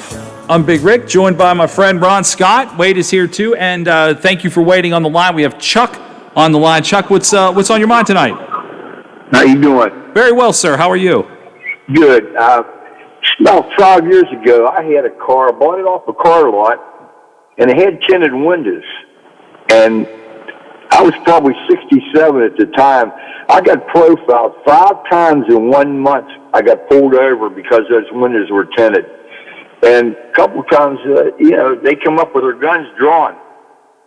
[SPEAKER 17] I'm Big Rick, joined by my friend Ron Scott. Wade is here too, and thank you for waiting on the line. We have Chuck on the line. Chuck, what's on your mind tonight?
[SPEAKER 16] How you doing?
[SPEAKER 17] Very well, sir. How are you?
[SPEAKER 16] Good. About 5 years ago, I had a car, bought it off a car lot, and it had tinted windows. And I was probably 67 at the time. I got profiled 5 times in 1 month. I got pulled over because those windows were tinted. And a couple of times, they come up with their guns drawn.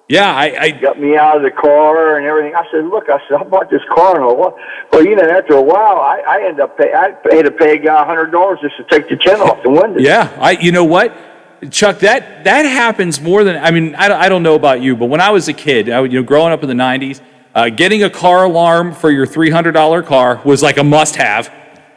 [SPEAKER 17] Yeah, I
[SPEAKER 16] got me out of the car and everything. I said, "Look," I said, "I bought this car and all." Well, after a while, I ended up I had to pay a guy $100 just to take the tint off the window.
[SPEAKER 17] Yeah, you know what, Chuck, that happens more than I don't know about you, but when I was a kid, growing up in the '90s, getting a car alarm for your $300 car was like a must-have.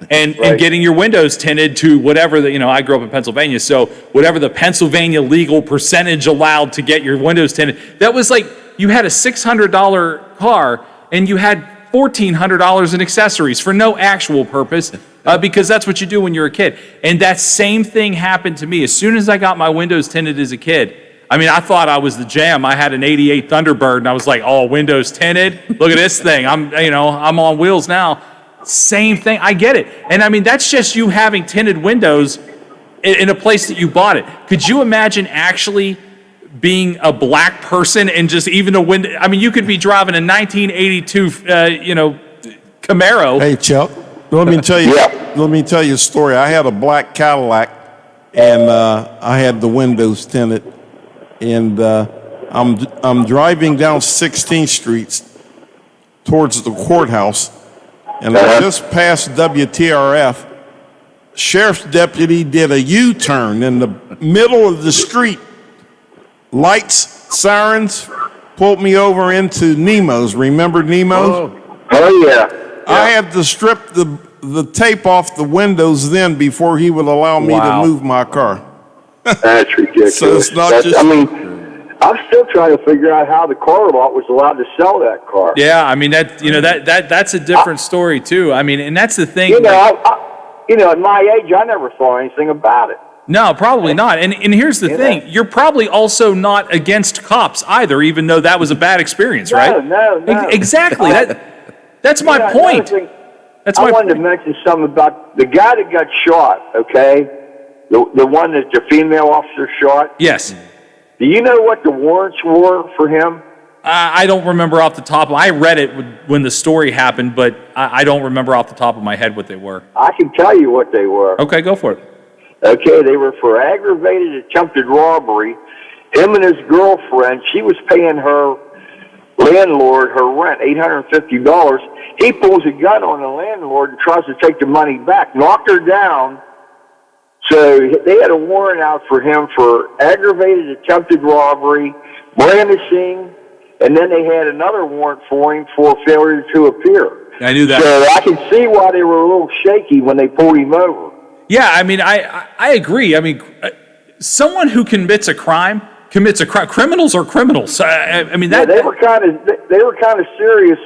[SPEAKER 17] and
[SPEAKER 16] Right.
[SPEAKER 17] getting your windows tinted to whatever the, I grew up in Pennsylvania, so whatever the Pennsylvania legal percentage allowed to get your windows tinted. That was like you had a $600 car and you had $1,400 in accessories for no actual purpose. Because that's what you do when you're a kid. And that same thing happened to me. As soon as I got my windows tinted as a kid, I thought I was the jam. I had an 88 Thunderbird and I was like, oh, windows tinted? Look at this thing. I'm on wheels now. Same thing. I get it. And that's just you having tinted windows in a place that you bought it. Could you imagine actually being a black person and just even a window? You could be driving a 1982, Camaro.
[SPEAKER 2] Hey, Chuck. Let me tell you. Let me tell you a story. I had a black Cadillac, and I had the windows tinted. And I'm driving down 16th Street towards the courthouse, and I just passed WTRF. Sheriff's deputy did a U-turn in the middle of the street. Lights, sirens, pulled me over into Nemo's. Remember Nemo's?
[SPEAKER 16] Oh yeah.
[SPEAKER 2] I had to strip the tape off the windows then before he would allow me to move my car.
[SPEAKER 16] That's ridiculous.
[SPEAKER 2] So it's not
[SPEAKER 16] I'm still trying to figure out how the car lot was allowed to sell that car.
[SPEAKER 17] Yeah, that's a different story too. And that's the thing.
[SPEAKER 16] At my age, I never saw anything about it.
[SPEAKER 17] No, probably not. And here's the thing: you're probably also not against cops either, even though that was a bad experience, right?
[SPEAKER 16] No.
[SPEAKER 17] Exactly. That's my point.
[SPEAKER 16] I wanted to mention something about the guy that got shot. Okay, the one that the female officer shot.
[SPEAKER 17] Yes.
[SPEAKER 16] Do you know what the warrants were for him?
[SPEAKER 17] I don't remember off the top. I read it when the story happened, but I don't remember off the top of my head what they were.
[SPEAKER 16] I can tell you what they were.
[SPEAKER 17] Okay, go for it.
[SPEAKER 16] Okay, they were for aggravated attempted robbery. Him and his girlfriend, she was paying her landlord her rent, $850. He pulls a gun on the landlord and tries to take the money back, knocked her down. So they had a warrant out for him for aggravated attempted robbery, brandishing, and then they had another warrant for him for failure to appear.
[SPEAKER 17] I knew that.
[SPEAKER 16] So I can see why they were a little shaky when they pulled him over.
[SPEAKER 17] Yeah, I agree. Someone who commits a crime. Criminals are criminals.
[SPEAKER 16] They were kind of serious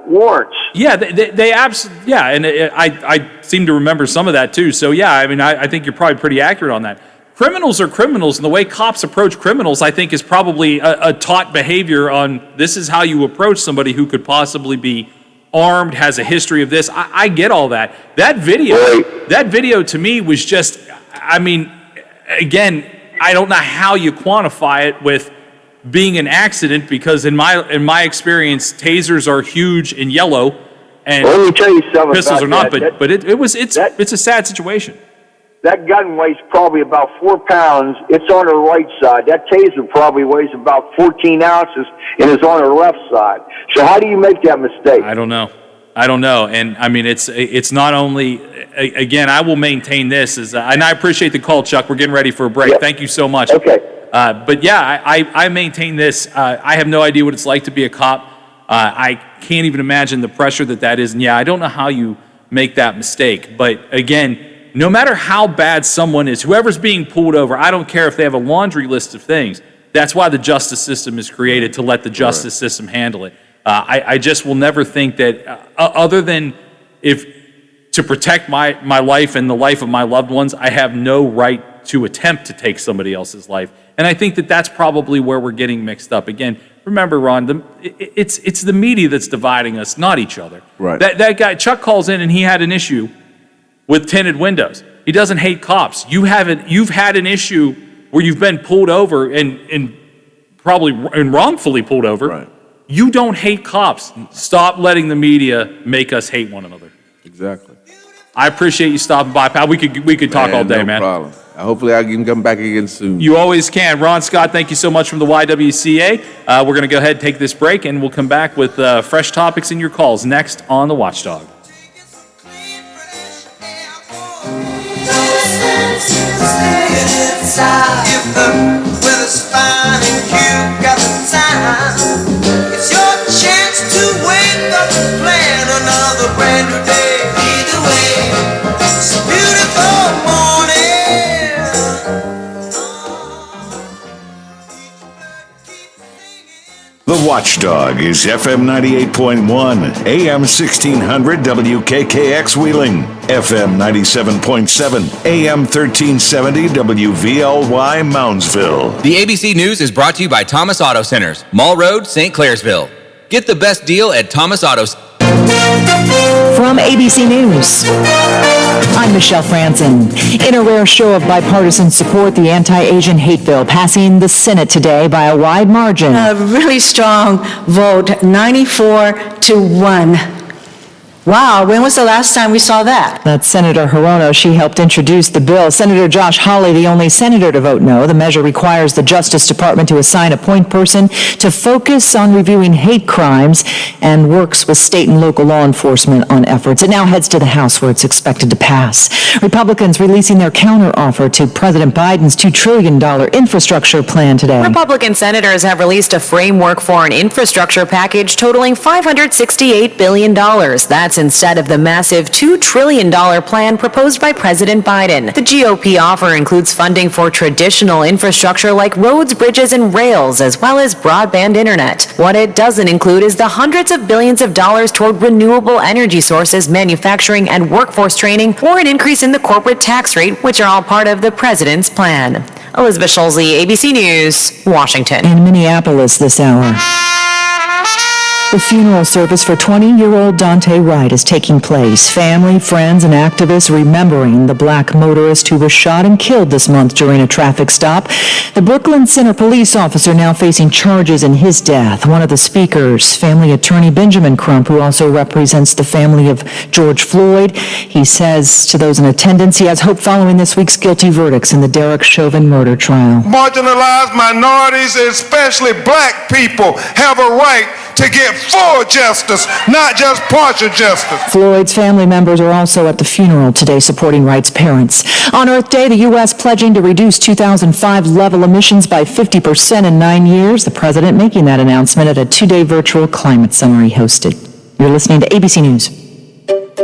[SPEAKER 16] warrants.
[SPEAKER 17] Yeah, they absolutely. Yeah, and I seem to remember some of that too. So yeah, I think you're probably pretty accurate on that. Criminals are criminals, and the way cops approach criminals, I think, is probably a taught behavior on this is how you approach somebody who could possibly be armed, has a history of this. I get all that. That video to me was just, again, I don't know how you quantify it with being an accident, because in my experience, tasers are huge and yellow, and
[SPEAKER 16] let me tell you something
[SPEAKER 17] pistols
[SPEAKER 16] about
[SPEAKER 17] are not. But it's a sad situation.
[SPEAKER 16] That gun weighs probably about 4 pounds. It's on her right side. That taser probably weighs about 14 ounces and is on her left side. So how do you make that mistake?
[SPEAKER 17] I don't know. And it's not only, again, I will maintain this and I appreciate the call, Chuck. We're getting ready for a break.
[SPEAKER 16] Yep.
[SPEAKER 17] Thank you so much.
[SPEAKER 16] Okay.
[SPEAKER 17] But yeah, I maintain this. I have no idea what it's like to be a cop. I can't even imagine the pressure that is. And yeah, I don't know how you make that mistake. But again, no matter how bad someone is, whoever's being pulled over, I don't care if they have a laundry list of things. That's why the justice system is created, to let the justice system handle it. I just will never think that, other than to protect my life and the life of my loved ones, I have no right to attempt to take somebody else's life. And I think that's probably where we're getting mixed up. Again, remember, Ron, it's the media that's dividing us, not each other.
[SPEAKER 7] Right.
[SPEAKER 17] That guy, Chuck, calls in and he had an issue with tinted windows. He doesn't hate cops. You've had an issue where you've been pulled over and wrongfully pulled over.
[SPEAKER 7] Right.
[SPEAKER 17] You don't hate cops. Stop letting the media make us hate one another.
[SPEAKER 7] Exactly.
[SPEAKER 17] I appreciate you stopping by, pal. We could talk all day, man.
[SPEAKER 7] No problem. Hopefully I can come back again soon.
[SPEAKER 17] You always can. Ron Scott, thank you so much from the YWCA. We're going to go ahead and take this break, and we'll come back with fresh topics in your calls next on The Watchdog.
[SPEAKER 15] If the weather's fine and you got the time, it's your chance to wake up and plan another brand new day. Either way,
[SPEAKER 12] The Watchdog is FM 98.1, AM 1600 WKKX Wheeling, FM 97.7, AM 1370 WVLY Moundsville.
[SPEAKER 4] The ABC News is brought to you by Thomas Auto Centers, Mall Road, St. Clairsville. Get the best deal at Thomas Auto Centers.
[SPEAKER 5] From ABC News, I'm Michelle Franzen. In a rare show of bipartisan support, the anti-Asian hate bill passing the Senate today by a wide margin.
[SPEAKER 6] A really strong vote, 94-1. Wow, when was the last time we saw that?
[SPEAKER 5] That's Senator Hirono. She helped introduce the bill. Senator Josh Hawley, the only senator to vote no. The measure requires the Justice Department to assign a point person to focus on reviewing hate crimes and works with state and local law enforcement on efforts. It now heads to the House where it's expected to pass. Republicans releasing their counteroffer to President Biden's $2 trillion infrastructure plan today.
[SPEAKER 14] Republican senators have released a framework for an infrastructure package totaling $568 billion. That's instead of the massive $2 trillion plan proposed by President Biden. The GOP offer includes funding for traditional infrastructure like roads, bridges, and rails, as well as broadband internet. What it doesn't include is the hundreds of billions of dollars toward renewable energy sources, manufacturing, and workforce training, or an increase in the corporate tax rate, which are all part of the president's plan. Elizabeth Schulze, ABC News, Washington.
[SPEAKER 5] In Minneapolis this hour. The funeral service for 20-year-old Dante Wright is taking place. Family, friends, and activists remembering the black motorist who was shot and killed this month during a traffic stop. The Brooklyn Center police officer now facing charges in his death. One of the speakers, family attorney Benjamin Crump, who also represents the family of George Floyd. He says to those in attendance he has hope following this week's guilty verdicts in the Derek Chauvin murder trial.
[SPEAKER 8] Marginalized minorities, especially black people, have a right to get full justice, not just partial justice.
[SPEAKER 5] Floyd's family members are also at the funeral today supporting Wright's parents. On Earth Day, the U.S. pledging to reduce 2005 level emissions by 50% in 9 years. The president making that announcement at a two-day virtual climate summary hosted. You're listening to ABC News.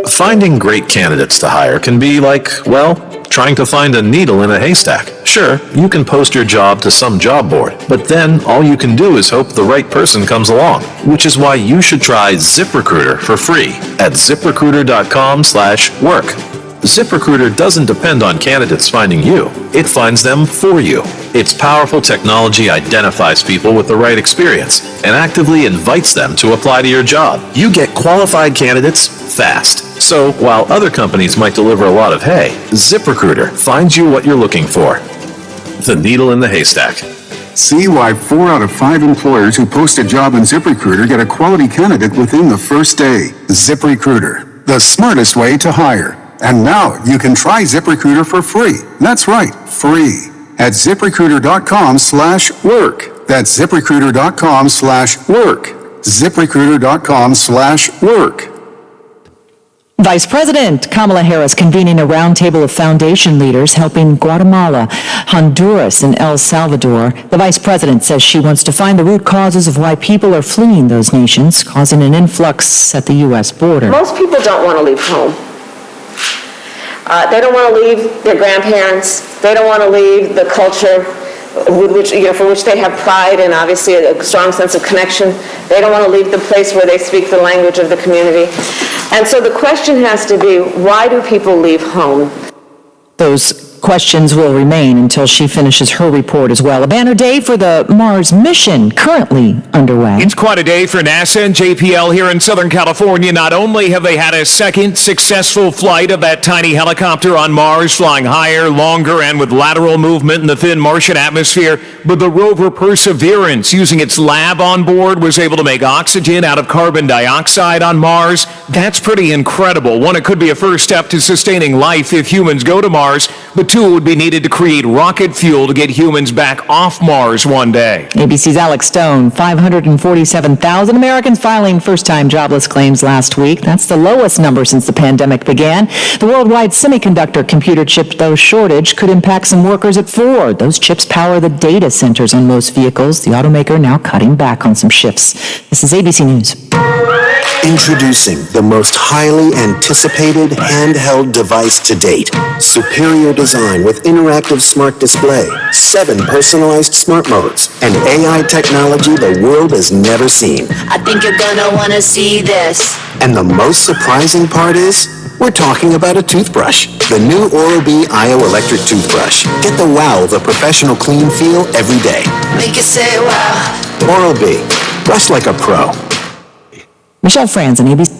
[SPEAKER 9] Finding great candidates to hire can be like, well, trying to find a needle in a haystack. Sure, you can post your job to some job board, but then all you can do is hope the right person comes along, which is why you should try ZipRecruiter for free at ZipRecruiter.com/work. ZipRecruiter doesn't depend on candidates finding you. It finds them for you. Its powerful technology identifies people with the right experience and actively invites them to apply to your job. You get qualified candidates fast. So while other companies might deliver a lot of hay, ZipRecruiter finds you what you're looking for. The needle in the haystack.
[SPEAKER 18] See why 4 out of 5 employers who post a job in ZipRecruiter get a quality candidate within the first day. ZipRecruiter, the smartest way to hire. And now you can try ZipRecruiter for free. That's right, free. At ZipRecruiter.com/work. That's ZipRecruiter.com/work. ZipRecruiter.com/work.
[SPEAKER 5] Vice President Kamala Harris convening a roundtable of foundation leaders helping Guatemala, Honduras, and El Salvador. The vice president says she wants to find the root causes of why people are fleeing those nations, causing an influx at the U.S. border.
[SPEAKER 19] Most people don't want to leave home. They don't want to leave their grandparents. They don't want to leave the culture with which, for which they have pride and obviously a strong sense of connection. They don't want to leave the place where they speak the language of the community. And so the question has to be, why do people leave home?
[SPEAKER 5] Those questions will remain until she finishes her report as well. A banner day for the Mars mission currently underway.
[SPEAKER 20] It's quite a day for NASA and JPL here in Southern California. Not only have they had a second successful flight of that tiny helicopter on Mars, flying higher, longer, and with lateral movement in the thin Martian atmosphere, but the rover Perseverance, using its lab on board, was able to make oxygen out of carbon dioxide on Mars. That's pretty incredible. One, it could be a first step to sustaining life if humans go to Mars, but two, would be needed to create rocket fuel to get humans back off Mars one day.
[SPEAKER 5] ABC's Alex Stone, 547,000 Americans filing first-time jobless claims last week. That's the lowest number since the pandemic began. The worldwide semiconductor computer chip, though, shortage could impact some workers at Ford. Those chips power the data centers on most vehicles. The automaker now cutting back on some shifts. This is ABC News.
[SPEAKER 21] Introducing the most highly anticipated handheld device to date. Superior design with interactive smart display, 7 personalized smart modes, and AI technology the world has never seen.
[SPEAKER 22] I think you're gonna wanna see this.
[SPEAKER 21] And the most surprising part is, we're talking about a toothbrush. The new Oral-B IO electric toothbrush. Get the wow of a professional clean feel every day.
[SPEAKER 22] Make it say wow.
[SPEAKER 21] Oral-B. Brush like a pro.
[SPEAKER 5] Michelle Franzen, ABC.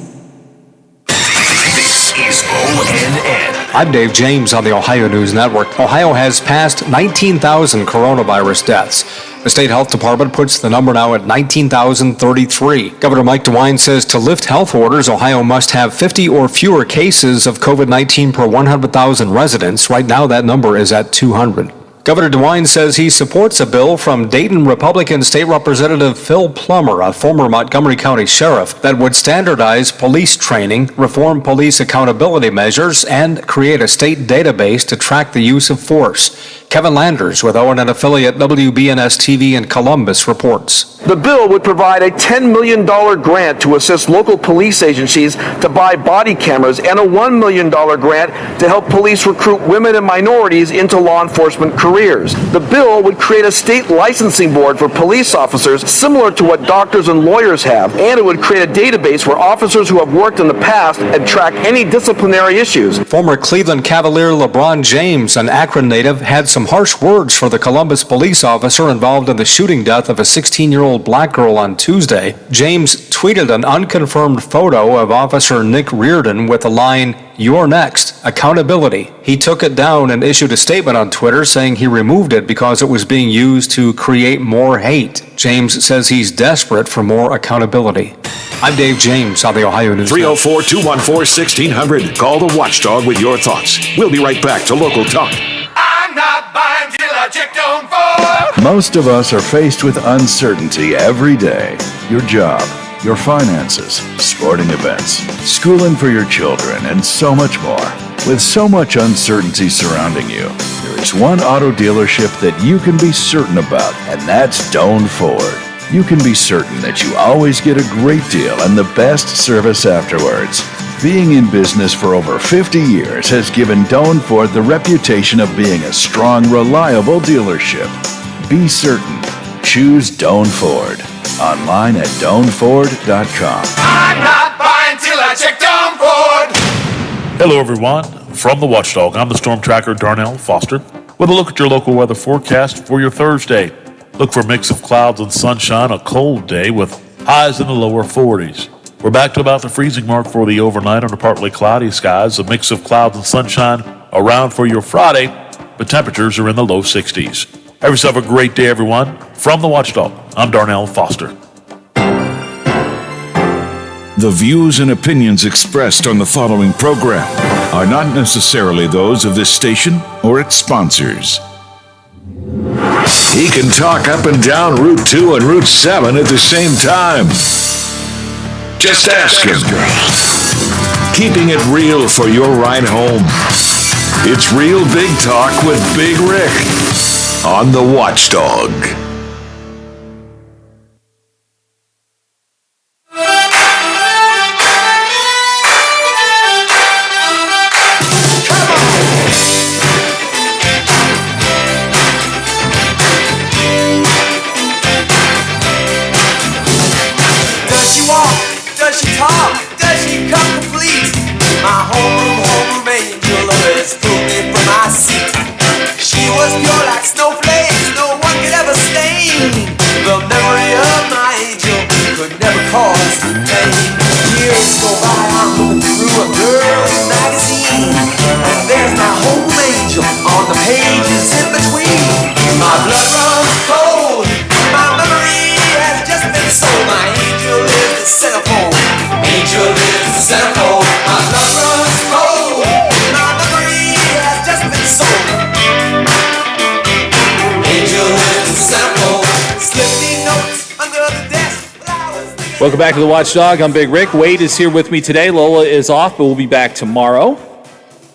[SPEAKER 12] This is ONN.
[SPEAKER 23] I'm Dave James on the Ohio News Network. Ohio has passed 19,000 coronavirus deaths. The state health department puts the number now at 19,033. Governor Mike DeWine says to lift health orders, Ohio must have 50 or fewer cases of COVID-19 per 100,000 residents. Right now, that number is at 200. Governor DeWine says he supports a bill from Dayton Republican State Representative Phil Plummer, a former Montgomery County sheriff, that would standardize police training, reform police accountability measures, and create a state database to track the use of force. Kevin Landers with ONN affiliate WBNS-TV in Columbus reports.
[SPEAKER 24] The bill would provide a $10 million grant to assist local police agencies to buy body cameras and a $1 million grant to help police recruit women and minorities into law enforcement careers. The bill would create a state licensing board for police officers similar to what doctors and lawyers have, and it would create a database where officers who have worked in the past and track any disciplinary issues.
[SPEAKER 23] Former Cleveland Cavalier LeBron James, an Akron native, had some harsh words for the Columbus police officer involved in the shooting death of a 16-year-old black girl on Tuesday. James tweeted an unconfirmed photo of Officer Nick Reardon with the line, "You're next, accountability." He took it down and issued a statement on Twitter saying he removed it because it was being used to create more hate. James says he's desperate for more accountability. I'm Dave James on the Ohio News.
[SPEAKER 12] 304-214-1600. Call the Watchdog with your thoughts. We'll be right back to Local Talk.
[SPEAKER 15] I'm not buying till I checked on Ford.
[SPEAKER 25] Most of us are faced with uncertainty every day. Your job, your finances, sporting events, schooling for your children, and so much more. With so much uncertainty surrounding you, there is one auto dealership that you can be certain about, and that's Doan Ford. You can be certain that you always get a great deal and the best service afterwards. Being in business for over 50 years has given Doan Ford the reputation of being a strong, reliable dealership. Be certain. Choose Doan Ford. Online at DoanFord.com.
[SPEAKER 15] I'm not buying till I checked on Ford.
[SPEAKER 26] Hello, everyone. From the Watchdog, I'm the Storm Tracker Darnell Foster with a look at your local weather forecast for your Thursday. Look for a mix of clouds and sunshine, a cold day with highs in the lower 40s. We're back to about the freezing mark for the overnight under partly cloudy skies, a mix of clouds and sunshine around for your Friday, but temperatures are in the low 60s. Have yourself a great day, everyone. From the Watchdog, I'm Darnell Foster.
[SPEAKER 12] The views and opinions expressed on the following program are not necessarily those of this station or its sponsors. He can talk up and down Route 2 and Route 7 at the same time. Just ask him. Keeping it real for your ride home. It's Real Big Talk with Big Rick on the Watchdog.
[SPEAKER 15] Does she walk? Does she talk? Does she come complete? My homeroom angel always pulled me from my seat. She was pure like snowflakes, no one could ever stain. The memory of my angel could never cause pain. Years go by, I'm looking through a girl's magazine, and there's my home angel on the pages in between. My blood runs cold, my memory has just been sold. My angel is the centerfold, angel is the centerfold. My blood runs cold, my memory has just been sold. Angel is the centerfold, slip me notes under the desk.
[SPEAKER 17] Welcome back to the Watchdog. I'm Big Rick. Wade is here with me today. Lola is off, but we'll be back tomorrow,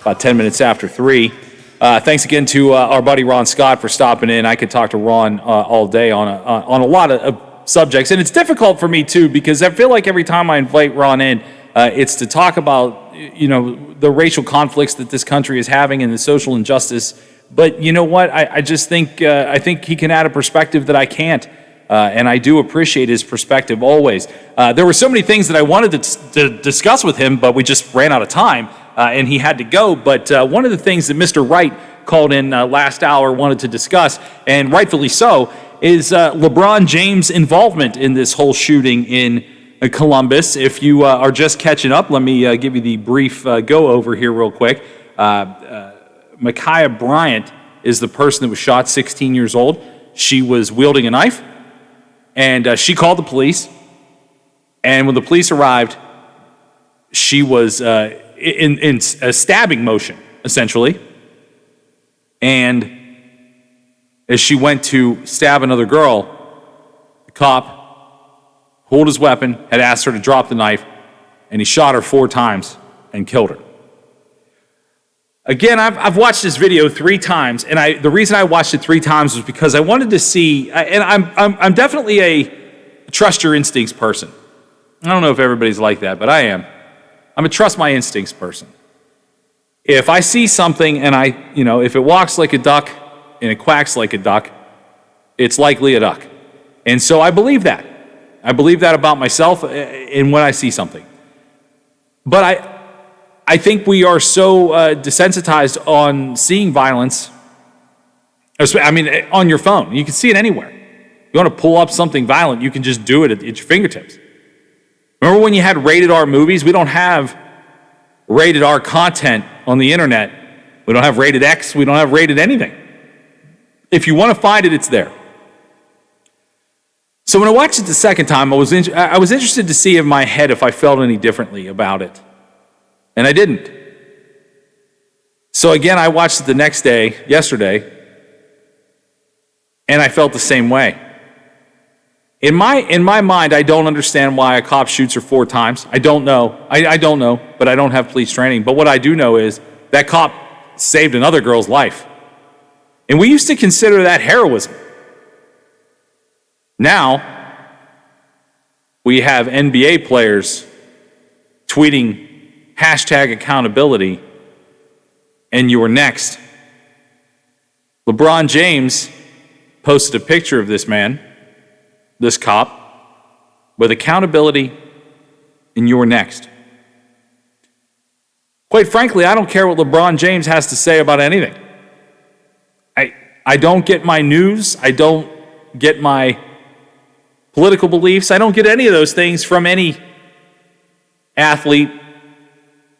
[SPEAKER 17] about 10 minutes after 3. Thanks again to our buddy Ron Scott for stopping in. I could talk to Ron all day on a lot of subjects. And it's difficult for me, too, because I feel like every time I invite Ron in, it's to talk about, the racial conflicts that this country is having and the social injustice. But you know what? I just think I think he can add a perspective that I can't. And I do appreciate his perspective always. There were so many things that I wanted to discuss with him, but we just ran out of time, and he had to go. But one of the things that Mr. Wright called in last hour wanted to discuss, and rightfully so, is LeBron James' involvement in this whole shooting in Columbus. If you are just catching up, let me give you the brief go-over here real quick. Ma'Khia Bryant is the person that was shot, 16 years old. She was wielding a knife, and she called the police. And when the police arrived, she was in a stabbing motion, essentially. And as she went to stab another girl, the cop pulled his weapon, had asked her to drop the knife, and he shot her 4 times and killed her. Again, I've watched this video 3 times, and the reason I watched it 3 times was because I wanted to see, and I'm definitely a trust your instincts person. I don't know if everybody's like that, but I am. I'm a trust my instincts person. If I see something and if it walks like a duck and it quacks like a duck, it's likely a duck. And so I believe that. I believe that about myself and when I see something. But I think we are so desensitized on seeing violence. I mean, on your phone. You can see it anywhere. You want to pull up something violent, you can just do it at your fingertips. Remember when you had rated R movies? We don't have rated R content on the internet. We don't have rated X. We don't have rated anything. If you want to find it, it's there. So when I watched it the second time, I was interested to see in my head if I felt any differently about it. And I didn't. So again, I watched it the next day, yesterday, and I felt the same way. In my mind, I don't understand why a cop shoots her 4 times. I don't know. I don't know, but I don't have police training. But what I do know is that cop saved another girl's life. And we used to consider that heroism. Now, we have NBA players tweeting #accountability and you're next. LeBron James posted a picture of this man, this cop, with accountability and you're next. Quite frankly, I don't care what LeBron James has to say about anything. I don't get my news. I don't get my political beliefs. I don't get any of those things from any athlete,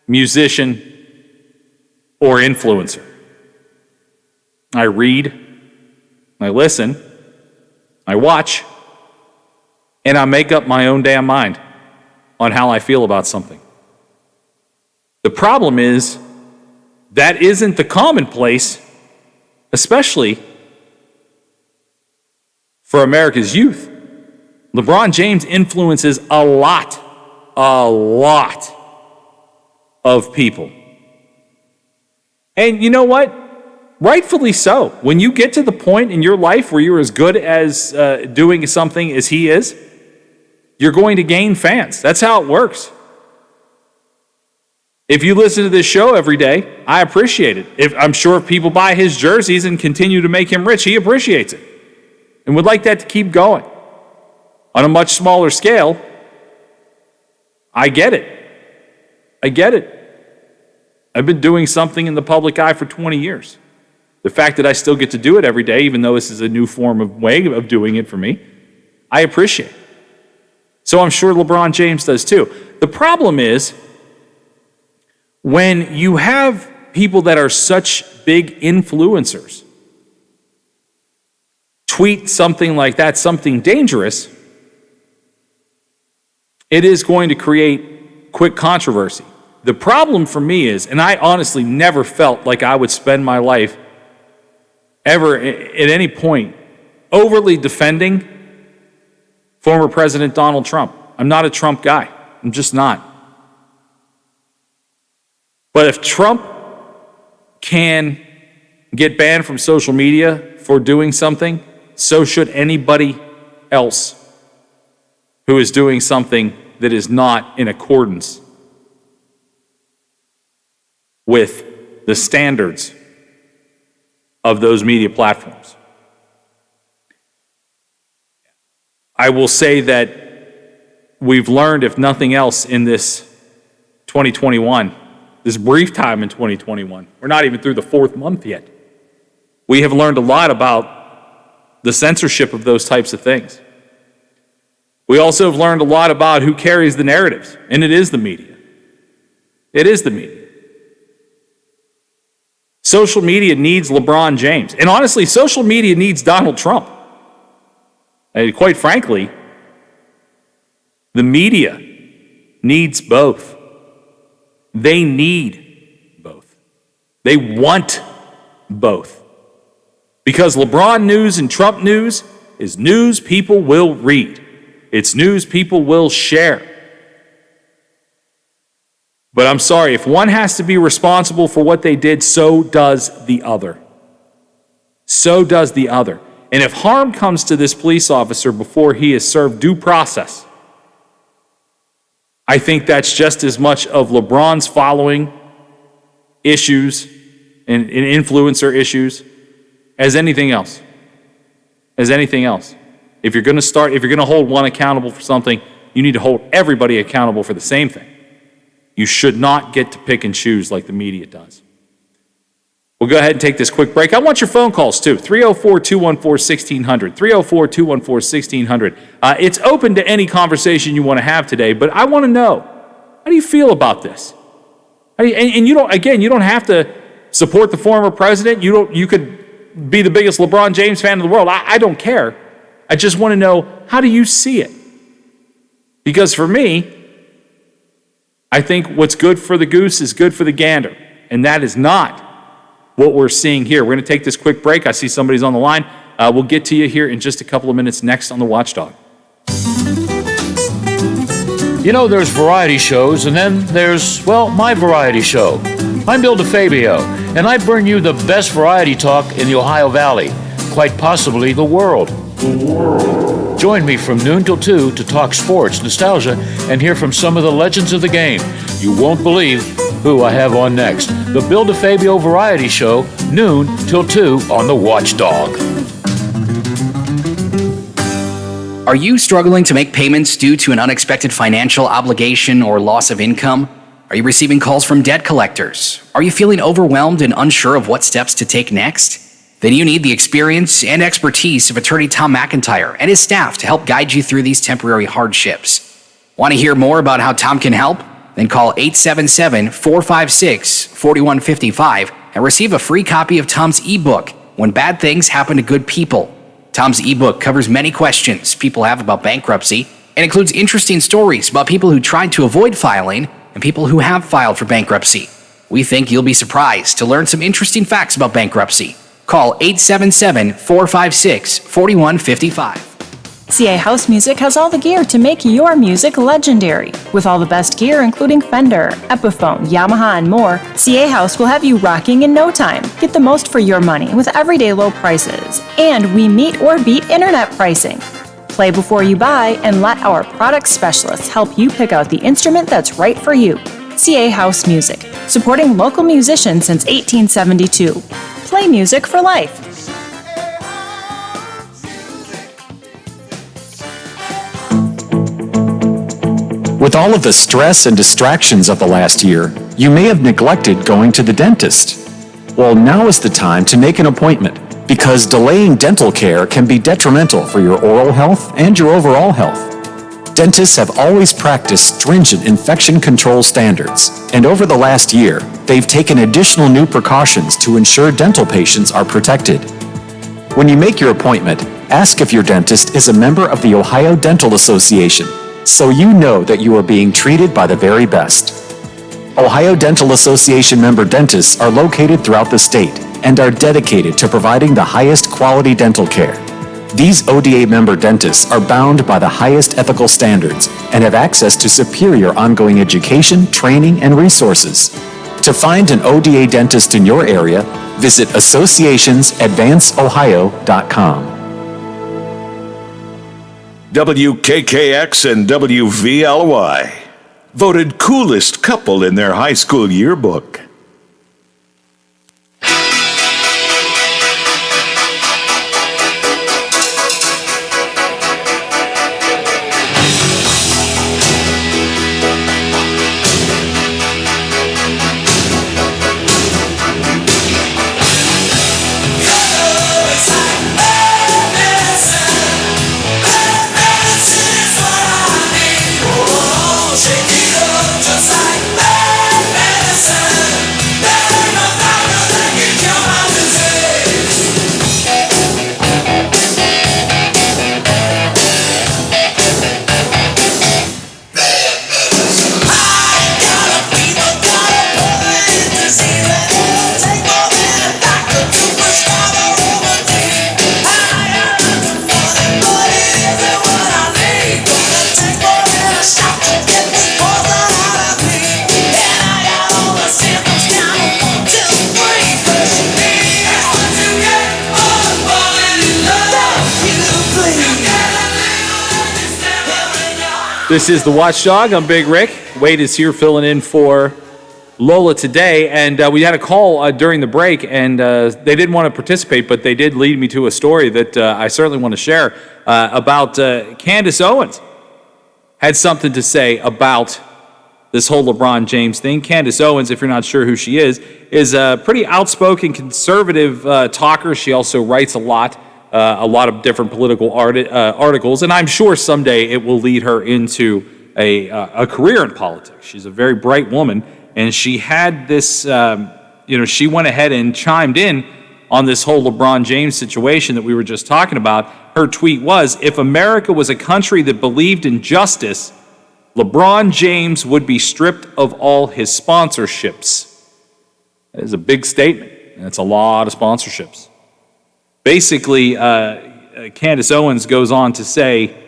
[SPEAKER 17] musician, or influencer. I read, I listen, I watch, and I make up my own damn mind on how I feel about something. The problem is that isn't the commonplace, especially for America's youth. LeBron James influences a lot of people. And you know what? Rightfully so. When you get to the point in your life where you're as good as doing something as he is, you're going to gain fans. That's how it works. If you listen to this show every day, I appreciate it. I'm sure if people buy his jerseys and continue to make him rich, he appreciates it and would like that to keep going. On a much smaller scale, I get it. I've been doing something in the public eye for 20 years. The fact that I still get to do it every day, even though this is a new way of doing it for me, I appreciate. So I'm sure LeBron James does too. The problem is, when you have people that are such big influencers tweet something like that, something dangerous, it is going to create quick controversy. The problem for me is, and I honestly never felt like I would spend my life ever at any point overly defending former President Donald Trump. I'm not a Trump guy. I'm just not. But if Trump can get banned from social media for doing something, so should anybody else who is doing something that is not in accordance with the standards of those media platforms. I will say that we've learned, if nothing else, in this 2021, this brief time in 2021, we're not even through the 4th month yet. We have learned a lot about the censorship of those types of things. We also have learned a lot about who carries the narratives, and it is the media. It is the media. Social media needs LeBron James. And honestly, social media needs Donald Trump. And quite frankly, the media needs both. They need both. They want both. Because LeBron news and Trump news is news people will read. It's news people will share. But I'm sorry, if one has to be responsible for what they did, so does the other. So does the other. And if harm comes to this police officer before he has served due process, I think that's just as much of LeBron's following issues and influencer issues as anything else. As anything else. If you're going to hold one accountable for something, you need to hold everybody accountable for the same thing. You should not get to pick and choose like the media does. We'll go ahead and take this quick break. I want your phone calls too. 304-214-1600. 304-214-1600. It's open to any conversation you want to have today, but I want to know, how do you feel about this? And you don't have to support the former president. You could be the biggest LeBron James fan in the world. I don't care. I just want to know, how do you see it? Because for me, I think what's good for the goose is good for the gander. And that is not what we're seeing here. We're going to take this quick break. I see somebody's on the line. We'll get to you here in just a couple of minutes next on The Watchdog.
[SPEAKER 1] You know, there's variety shows, and then there's, well, my variety show. I'm Bill DeFabio, and I bring you the best variety talk in the Ohio Valley, quite possibly the world. Join me from noon till 2 to talk sports, nostalgia, and hear from some of the legends of the game. You won't believe who I have on next. The Bill DeFabio Variety Show, noon till 2 on The Watchdog.
[SPEAKER 2] Are you struggling to make payments due to an unexpected financial obligation or loss of income? Are you receiving calls from debt collectors? Are you feeling overwhelmed and unsure of what steps to take next? Then you need the experience and expertise of attorney Tom McIntyre and his staff to help guide you through these temporary hardships. Want to hear more about how Tom can help? Then call 877-456-4155 and receive a free copy of Tom's ebook, When Bad Things Happen to Good People. Tom's ebook covers many questions people have about bankruptcy and includes interesting stories about people who tried to avoid filing and people who have filed for bankruptcy. We think you'll be surprised to learn some interesting facts about bankruptcy. Call 877-456-4155.
[SPEAKER 14] CA House Music has all the gear to make your music legendary. With all the best gear, including Fender, Epiphone, Yamaha, and more, CA House will have you rocking in no time. Get the most for your money with everyday low prices. And we meet or beat internet pricing. Play before you buy and let our product specialists help you pick out the instrument that's right for you. CA House Music, supporting local musicians since 1872. Play music for life.
[SPEAKER 20] With all of the stress and distractions of the last year, you may have neglected going to the dentist. Well, now is the time to make an appointment, because delaying dental care can be detrimental for your oral health and your overall health. Dentists have always practiced stringent infection control standards, and over the last year, they've taken additional new precautions to ensure dental patients are protected. When you make your appointment, ask if your dentist is a member of the Ohio Dental Association, so you know that you are being treated by the very best. Ohio Dental Association member dentists are located throughout the state and are dedicated to providing the highest quality dental care. These ODA member dentists are bound by the highest ethical standards and have access to superior ongoing education, training, and resources. To find an ODA dentist in your area, visit associationsadvanceohio.com.
[SPEAKER 12] WKKX and WVLY. Voted coolest couple in their high school yearbook.
[SPEAKER 17] This is the Watchdog. I'm Big Rick. Wade is here filling in for Lola today, and we had a call during the break, and they didn't want to participate, but they did lead me to a story that I certainly want to share about Candace Owens. Had something to say about this whole LeBron James thing. Candace Owens, if you're not sure who she is a pretty outspoken conservative talker. She also writes a lot of different political articles, and I'm sure someday it will lead her into a career in politics. She's a very bright woman, and she had this, she went ahead and chimed in on this whole LeBron James situation that we were just talking about. Her tweet was, if America was a country that believed in justice, LeBron James would be stripped of all his sponsorships. That is a big statement, and it's a lot of sponsorships. Basically, Candace Owens goes on to say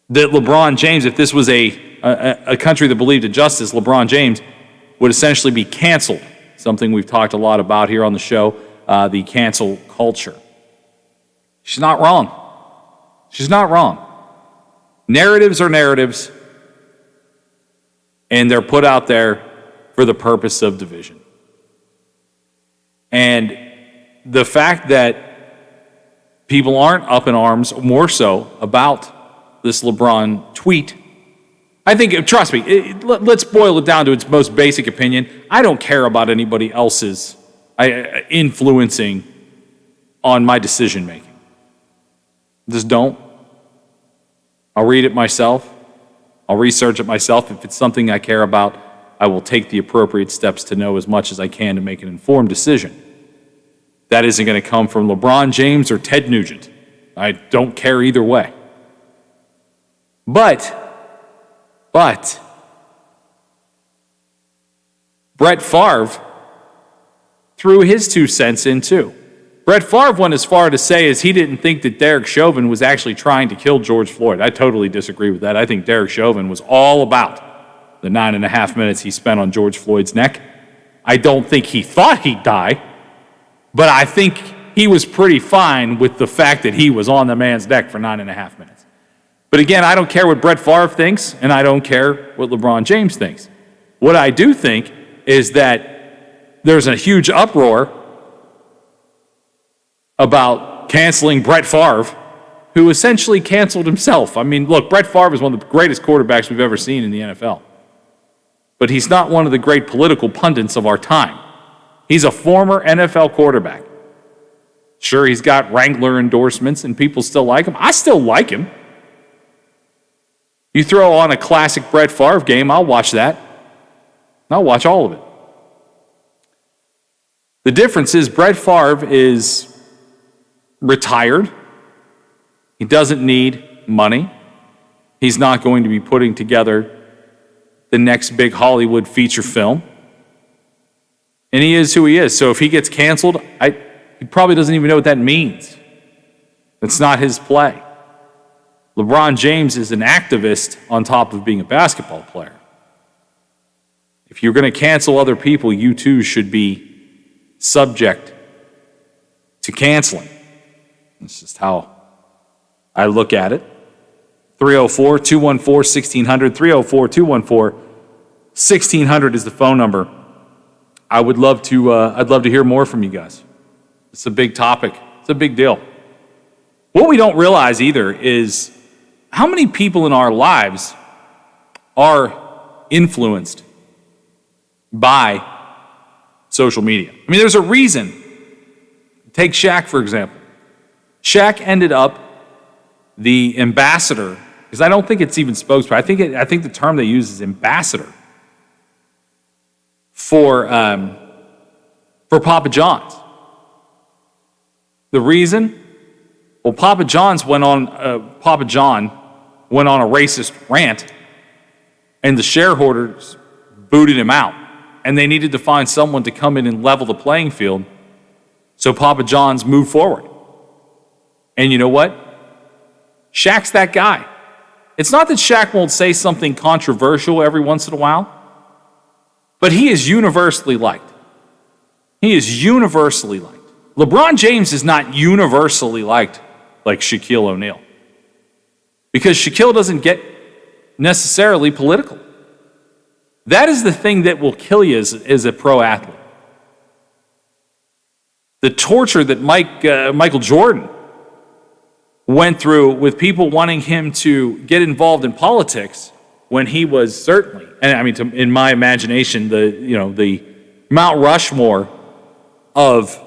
[SPEAKER 17] that LeBron James, if this was a country that believed in justice, LeBron James would essentially be canceled, something we've talked a lot about here on the show, the cancel culture. She's not wrong. She's not wrong. Narratives are narratives, and they're put out there for the purpose of division. And the fact that people aren't up in arms more so about this LeBron tweet, I think, trust me, let's boil it down to its most basic opinion. I don't care about anybody else's influencing on my decision making. Just don't. I'll read it myself. I'll research it myself. If it's something I care about, I will take the appropriate steps to know as much as I can to make an informed decision. That isn't going to come from LeBron James or Ted Nugent. I don't care either way. But Brett Favre threw his 2 cents in too. Brett Favre went as far to say as he didn't think that Derek Chauvin was actually trying to kill George Floyd. I totally disagree with that. I think Derek Chauvin was all about the 9.5 minutes he spent on George Floyd's neck. I don't think he thought he'd die, but I think he was pretty fine with the fact that he was on the man's neck for 9.5 minutes. But again, I don't care what Brett Favre thinks, and I don't care what LeBron James thinks. What I do think is that there's a huge uproar about canceling Brett Favre, who essentially canceled himself. I mean, look, Brett Favre is one of the greatest quarterbacks we've ever seen in the NFL. But he's not one of the great political pundits of our time. He's a former NFL quarterback. Sure, he's got Wrangler endorsements and people still like him. I still like him. You throw on a classic Brett Favre game, I'll watch that. I'll watch all of it. The difference is Brett Favre is retired. He doesn't need money. He's not going to be putting together the next big Hollywood feature film. And he is who he is. So if he gets canceled, he probably doesn't even know what that means. That's not his play. LeBron James is an activist on top of being a basketball player. If you're going to cancel other people, you too should be subject to canceling. That's just how I look at it. 304-214-1600. 304-214-1600 is the phone number. I'd love to hear more from you guys. It's a big topic. It's a big deal. What we don't realize either is how many people in our lives are influenced by social media. I mean, there's a reason. Take Shaq, for example. Shaq ended up the ambassador, because I don't think it's even spokesperson. I think the term they use is ambassador for Papa John's. The reason? Well, Papa John went on a racist rant, and the shareholders booted him out, and they needed to find someone to come in and level the playing field. So Papa John's moved forward. And you know what? Shaq's that guy. It's not that Shaq won't say something controversial every once in a while, but he is universally liked. He is universally liked. LeBron James is not universally liked like Shaquille O'Neal, because Shaquille doesn't get necessarily political. That is the thing that will kill you as a pro athlete. The torture that Michael Jordan went through with people wanting him to get involved in politics when he was certainly, and I mean, in my imagination, the Mount Rushmore of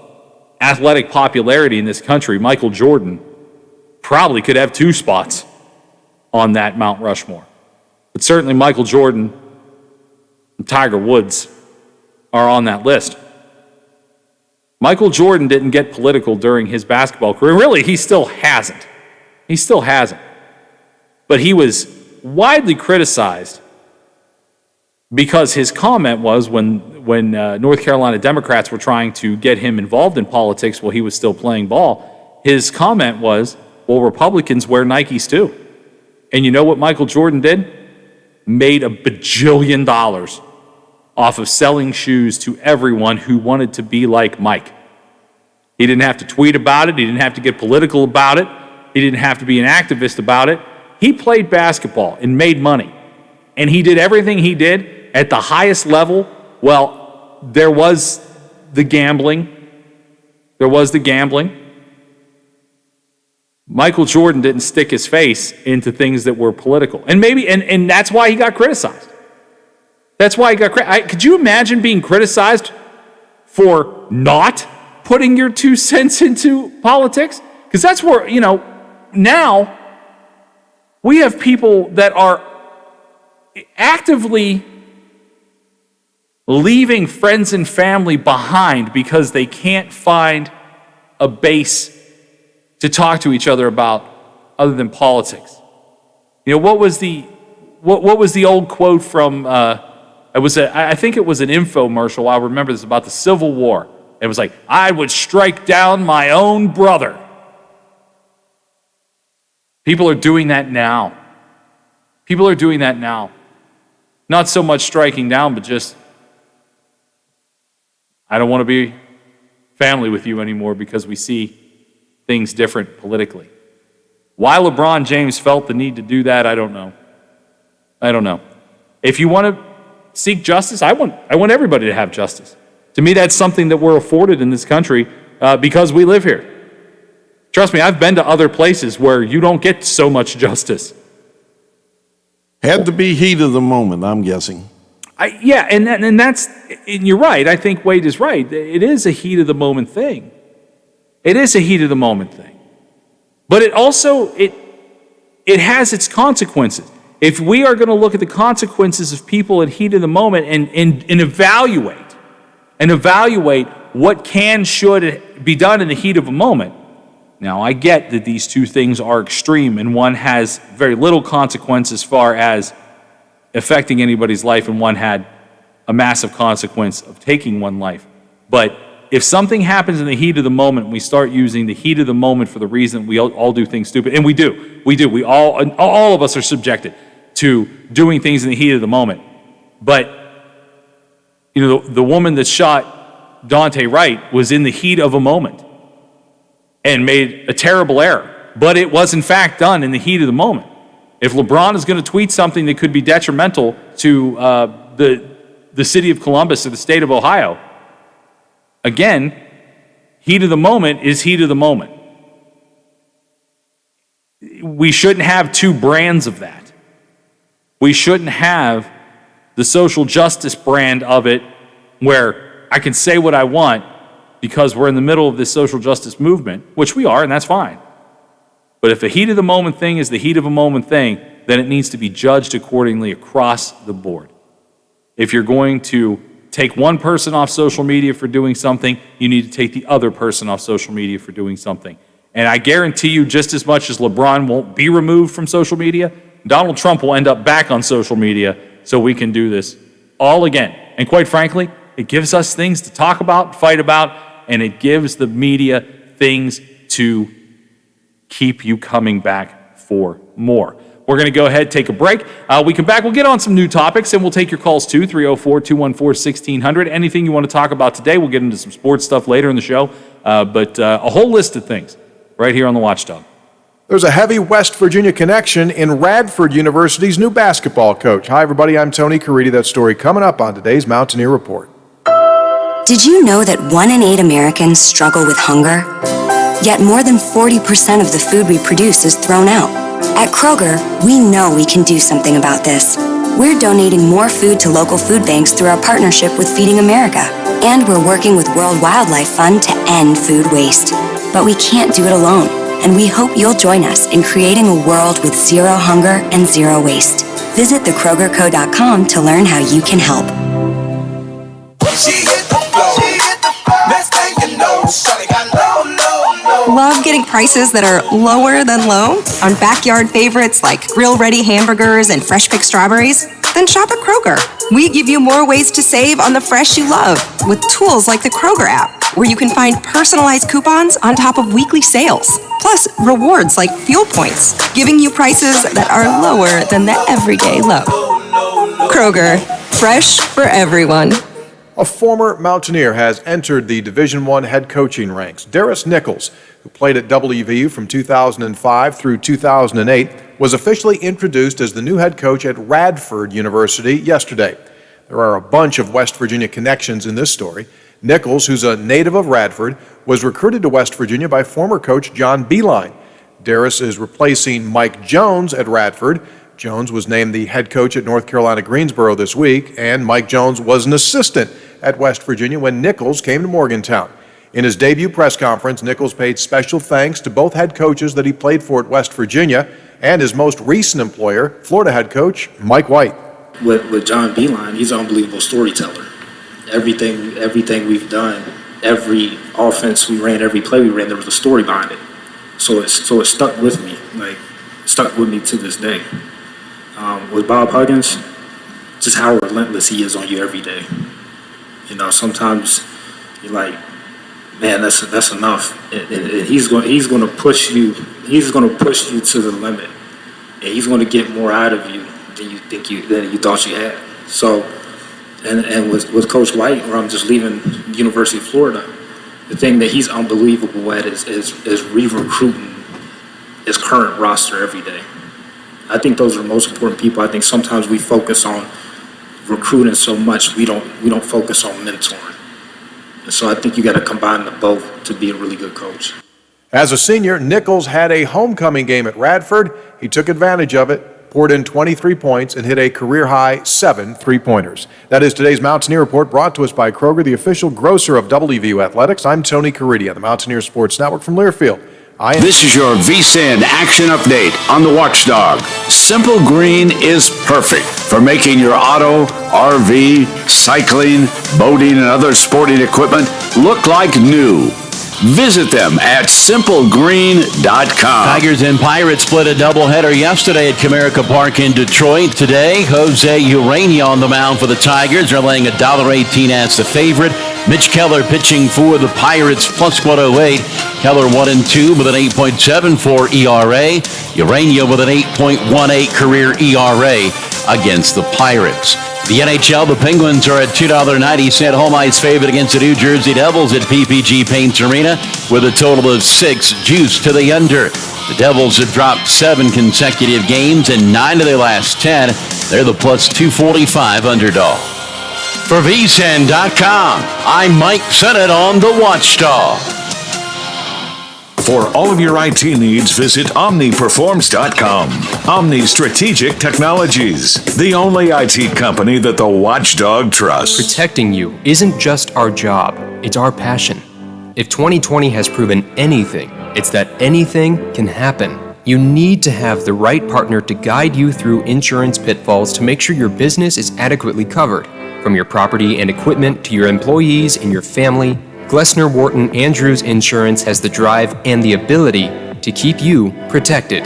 [SPEAKER 17] athletic popularity in this country, Michael Jordan probably could have 2 spots on that Mount Rushmore. But certainly Michael Jordan and Tiger Woods are on that list. Michael Jordan didn't get political during his basketball career. Really, he still hasn't. He still hasn't. But he was widely criticized because his comment was when North Carolina Democrats were trying to get him involved in politics while he was still playing ball, his comment was, well, Republicans wear Nikes too. And you know what Michael Jordan did? Made $1 bajillion off of selling shoes to everyone who wanted to be like Mike. He didn't have to tweet about it. He didn't have to get political about it. He didn't have to be an activist about it. He played basketball and made money. And he did everything he did at the highest level. Well, there was the gambling. Michael Jordan didn't stick his face into things that were political. And and that's why he got criticized. Could you imagine being criticized for not putting your 2 cents into politics? Because that's where, now we have people that are actively leaving friends and family behind because they can't find a base to talk to each other about other than politics. What was the old quote from I think it was an infomercial. I remember this, about the Civil War. It was like, I would strike down my own brother. People are doing that now. Not so much striking down, but just, I don't want to be family with you anymore because we see things different politically. Why LeBron James felt the need to do that, I don't know. If you want to seek justice, I want everybody to have justice. To me, that's something that we're afforded in this country because we live here. Trust me, I've been to other places where you don't get so much justice.
[SPEAKER 3] Had to be heat of the moment, I'm guessing.
[SPEAKER 17] And you're right. I think Wade is right. It is a heat of the moment thing. But it also, it has its consequences. If we are going to look at the consequences of people at heat of the moment and evaluate what should be done in the heat of a moment. Now, I get that these two things are extreme, and one has very little consequence as far as affecting anybody's life, and one had a massive consequence of taking one life. But if something happens in the heat of the moment, and we start using the heat of the moment for the reason we all do things stupid, and we do. We all of us are subjected to doing things in the heat of the moment. But, the woman that shot Dante Wright was in the heat of a moment and made a terrible error. But it was, in fact, done in the heat of the moment. If LeBron is going to tweet something that could be detrimental to the city of Columbus or the state of Ohio, again, heat of the moment is heat of the moment. We shouldn't have two brands of that. We shouldn't have the social justice brand of it where I can say what I want because we're in the middle of this social justice movement, which we are, and that's fine. But if a heat of the moment thing is the heat of a moment thing, then it needs to be judged accordingly across the board. If you're going to take one person off social media for doing something, you need to take the other person off social media for doing something. And I guarantee you, just as much as LeBron won't be removed from social media, Donald Trump will end up back on social media so we can do this all again. And quite frankly, it gives us things to talk about, fight about, and it gives the media things to keep you coming back for more. We're going to go ahead, take a break. We come back, we'll get on some new topics, and we'll take your calls too, 304-214-1600. Anything you want to talk about today, we'll get into some sports stuff later in the show, but a whole list of things right here on the Watchdog.
[SPEAKER 4] There's a heavy West Virginia connection in Radford University's new basketball coach. Hi, everybody. I'm Tony Caridi. That story coming up on today's Mountaineer Report.
[SPEAKER 7] Did you know that 1 in 8 Americans struggle with hunger? Yet more than 40% of the food we produce is thrown out. At Kroger, we know we can do something about this. We're donating more food to local food banks through our partnership with Feeding America. And we're working with World Wildlife Fund to end food waste. But we can't do it alone, and we hope you'll join us in creating a world with zero hunger and zero waste. Visit thekrogerco.com to learn how you can help.
[SPEAKER 10] Love getting prices that are lower than low on backyard favorites like grill-ready hamburgers and fresh-picked strawberries? Then shop at Kroger. We give you more ways to save on the fresh you love with tools like the Kroger app, where you can find personalized coupons on top of weekly sales, plus rewards like fuel points, giving you prices that are lower than the everyday low. Kroger, fresh for everyone.
[SPEAKER 4] A former Mountaineer has entered the Division I head coaching ranks. Darius Nichols, who played at WVU from 2005 through 2008, was officially introduced as the new head coach at Radford University yesterday. There are a bunch of West Virginia connections in this story. Nichols, who's a native of Radford, was recruited to West Virginia by former coach John Beeline. Darius is replacing Mike Jones at Radford. Jones was named the head coach at North Carolina Greensboro this week, and Mike Jones was an assistant at West Virginia when Nichols came to Morgantown. In his debut press conference, Nichols paid special thanks to both head coaches that he played for at West Virginia and his most recent employer, Florida head coach Mike White.
[SPEAKER 11] With John Beeline, he's an unbelievable storyteller. Everything we've done, every offense we ran, every play we ran, there was a story behind it. So it stuck with me, stuck with me to this day. With Bob Huggins, just how relentless he is on you every day. You know, sometimes you're like, man, that's enough. And he's going to push you. He's going to push you to the limit, and he's going to get more out of you than you thought you had. So, and with Coach White, where I'm just leaving the University of Florida, the thing that he's unbelievable at is re-recruiting his current roster every day. I think those are the most important people. I think sometimes we focus on recruiting so much we don't focus on mentoring. And so I think you got to combine the both to be a really good coach.
[SPEAKER 4] As a senior, Nichols had a homecoming game at Radford. He took advantage of it, poured in 23 points, and hit a career-high 7 three-pointers. That is today's Mountaineer Report, brought to us by Kroger, the official grocer of WVU Athletics. I'm Tony Caridi on the Mountaineer Sports Network from Learfield.
[SPEAKER 13] This is your VSIN action update on the Watchdog. Simple Green is perfect for making your auto, RV, cycling, boating, and other sporting equipment look like new. Visit them at simplegreen.com.
[SPEAKER 16] Tigers and Pirates split a doubleheader yesterday at Comerica Park in Detroit. Today, Jose Urania on the mound for the Tigers. They're laying $1.18 as the favorite. Mitch Keller pitching for the Pirates, plus 108. Keller 1-2 with an 8.74 ERA. Urania with an 8.18 career ERA against the Pirates. The NHL, the Penguins are at $2.90 home ice favorite against the New Jersey Devils at PPG Paints Arena with a total of 6 juice to the under. The Devils have dropped 7 consecutive games and 9 of their last 10. They're the plus 245 underdog. For vsin.com, I'm Mike Sennett on The Watchdog.
[SPEAKER 12] For all of your IT needs, visit OmniPerforms.com. Omni Strategic Technologies, the only IT company that the Watchdog trusts.
[SPEAKER 6] Protecting you isn't just our job, it's our passion. If 2020 has proven anything, it's that anything can happen. You need to have the right partner to guide you through insurance pitfalls to make sure your business is adequately covered. From your property and equipment to your employees and your family, Glessner Wharton Andrews Insurance has the drive and the ability to keep you protected.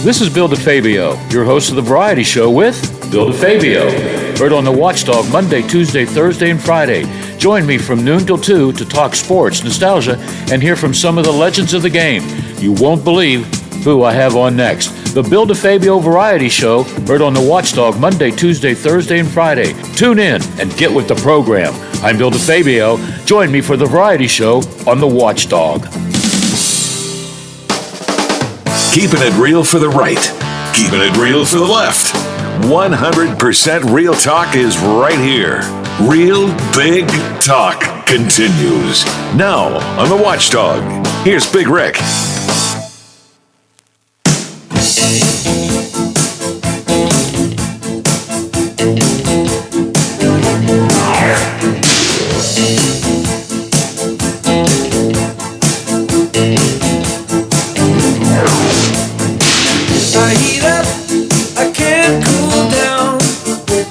[SPEAKER 1] This is Bill DeFabio, your host of the Variety Show with Bill DeFabio. Heard on the Watchdog Monday, Tuesday, Thursday, and Friday. Join me from noon till 2 to talk sports, nostalgia, and hear from some of the legends of the game. You won't believe who I have on next. The Bill DeFabio Variety Show, heard on the Watchdog Monday, Tuesday, Thursday, and Friday. Tune in and get with the program. I'm Bill DeFabio. Join me for the Variety Show on the Watchdog.
[SPEAKER 12] Keeping it real for the right, keeping it real for the left. 100% real talk is right here. Real Big Talk continues. Now on the Watchdog, here's Big Rick.
[SPEAKER 15] I heat up, I can't cool down.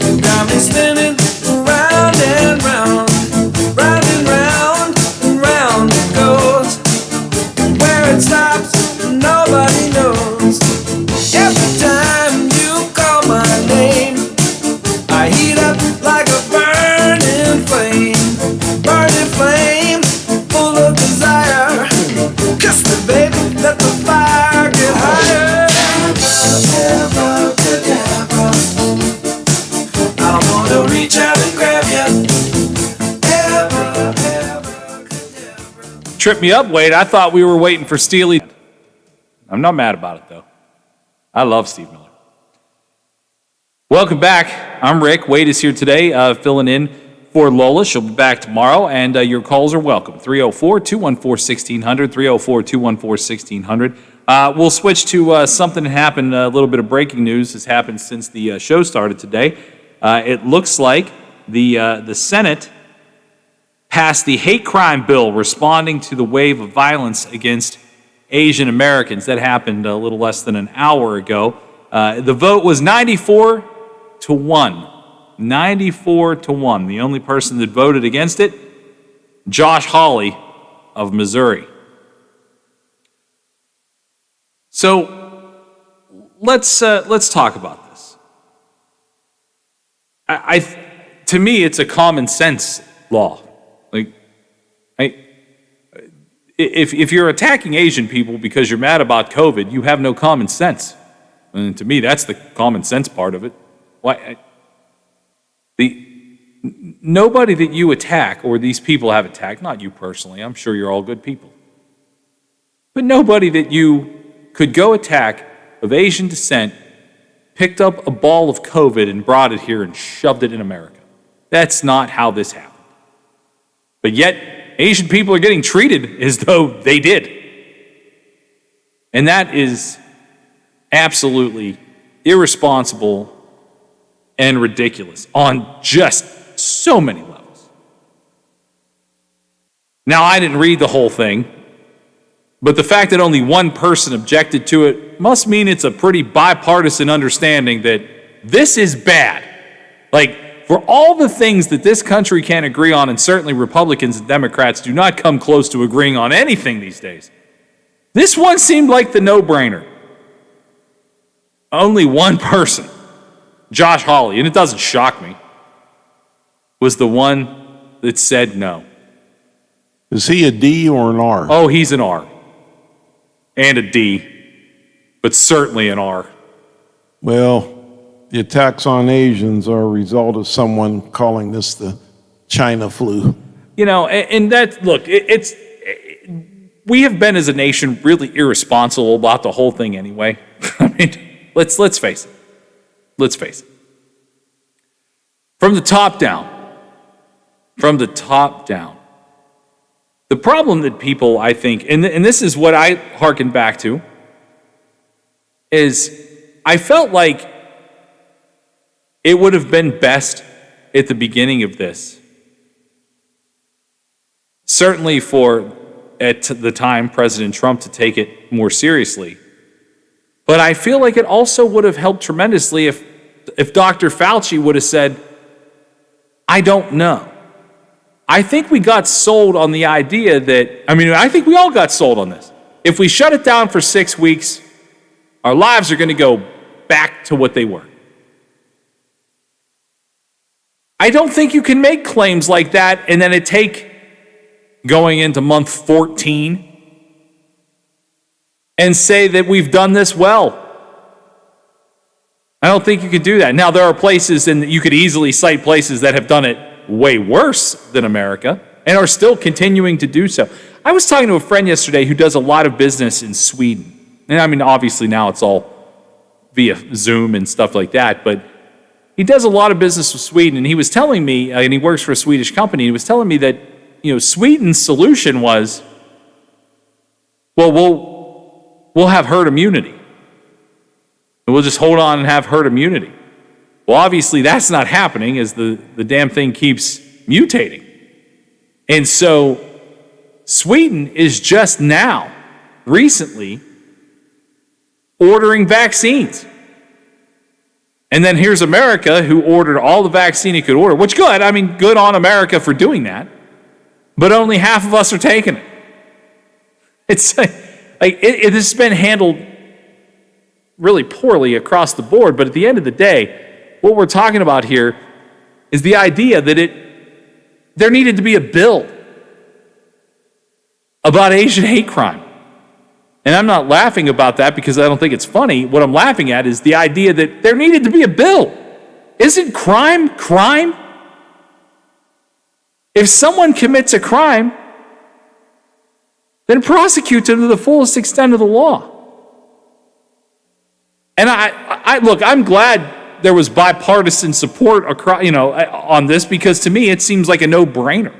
[SPEAKER 15] You got me spinning round and round, round and round and round it goes. Where it stops, nobody knows. Every time you call my name, I heat up like a burning flame, full of desire. Kiss me, baby, let the fire get higher. I wanna reach out and grab you.
[SPEAKER 17] Tripped me up, Wade. I thought we were waiting for Steely. I'm not mad about it, though. I love Steve Miller. Welcome back. I'm Rick. Wade is here today, filling in for Lola. She'll be back tomorrow, and your calls are welcome. 304-214-1600, 304-214-1600. We'll switch to something that happened, a little bit of breaking news has happened since the show started today. It looks like the Senate passed the hate crime bill responding to the wave of violence against Asian Americans. That happened a little less than an hour ago. The vote was 94-1. 94-1. The only person that voted against it, Josh Hawley of Missouri. So let's talk about this. To me, it's a common sense law. If you're attacking Asian people because you're mad about COVID, you have no common sense. And to me, that's the common sense part of it. Nobody that you attack, or these people have attacked, not you personally, I'm sure you're all good people, but nobody that you could go attack of Asian descent picked up a ball of COVID and brought it here and shoved it in America. That's not how this happened. But yet, Asian people are getting treated as though they did. And that is absolutely irresponsible and ridiculous on just so many levels. Now, I didn't read the whole thing, but the fact that only one person objected to it must mean it's a pretty bipartisan understanding that this is bad. For all the things that this country can agree on, and certainly Republicans and Democrats do not come close to agreeing on anything these days, this one seemed like the no-brainer. Only one person, Josh Hawley, and it doesn't shock me, was the one that said no.
[SPEAKER 3] Is he a D or an R?
[SPEAKER 17] Oh, he's an R. And a D, but certainly an R.
[SPEAKER 3] Well, the attacks on Asians are a result of someone calling this the China flu.
[SPEAKER 17] You know, and that, look, we have been as a nation really irresponsible about the whole thing anyway. I mean, let's face it. Let's face it. From the top down, the problem that people, I think, and this is what I hearken back to, is I felt like it would have been best at the beginning of this, certainly for, at the time, President Trump to take it more seriously. But I feel like it also would have helped tremendously if Dr. Fauci would have said, I don't know. I think we got sold on the idea that, I think we all got sold on this. If we shut it down for 6 weeks, our lives are going to go back to what they were. I don't think you can make claims like that and then it take going into month 14 and say that we've done this well. I don't think you could do that. Now, there are places, and you could easily cite places that have done it way worse than America and are still continuing to do so. I was talking to a friend yesterday who does a lot of business in Sweden. And obviously now it's all via Zoom and stuff like that, but he does a lot of business with Sweden, and he was telling me, and he works for a Swedish company, he was telling me that, Sweden's solution was, well, we'll have herd immunity. And we'll just hold on and have herd immunity. Well, obviously that's not happening as the damn thing keeps mutating. And so Sweden is just now, recently, ordering vaccines. And then here's America, who ordered all the vaccine it could order, which good. Good on America for doing that. But only half of us are taking it. It's it has been handled really poorly across the board. But at the end of the day, what we're talking about here is the idea that there needed to be a bill about Asian hate crime. And I'm not laughing about that because I don't think it's funny. What I'm laughing at is the idea that there needed to be a bill. Isn't crime crime? If someone commits a crime, then prosecute them to the fullest extent of the law. And look, I'm glad there was bipartisan support across, on this, because to me it seems like a no-brainer.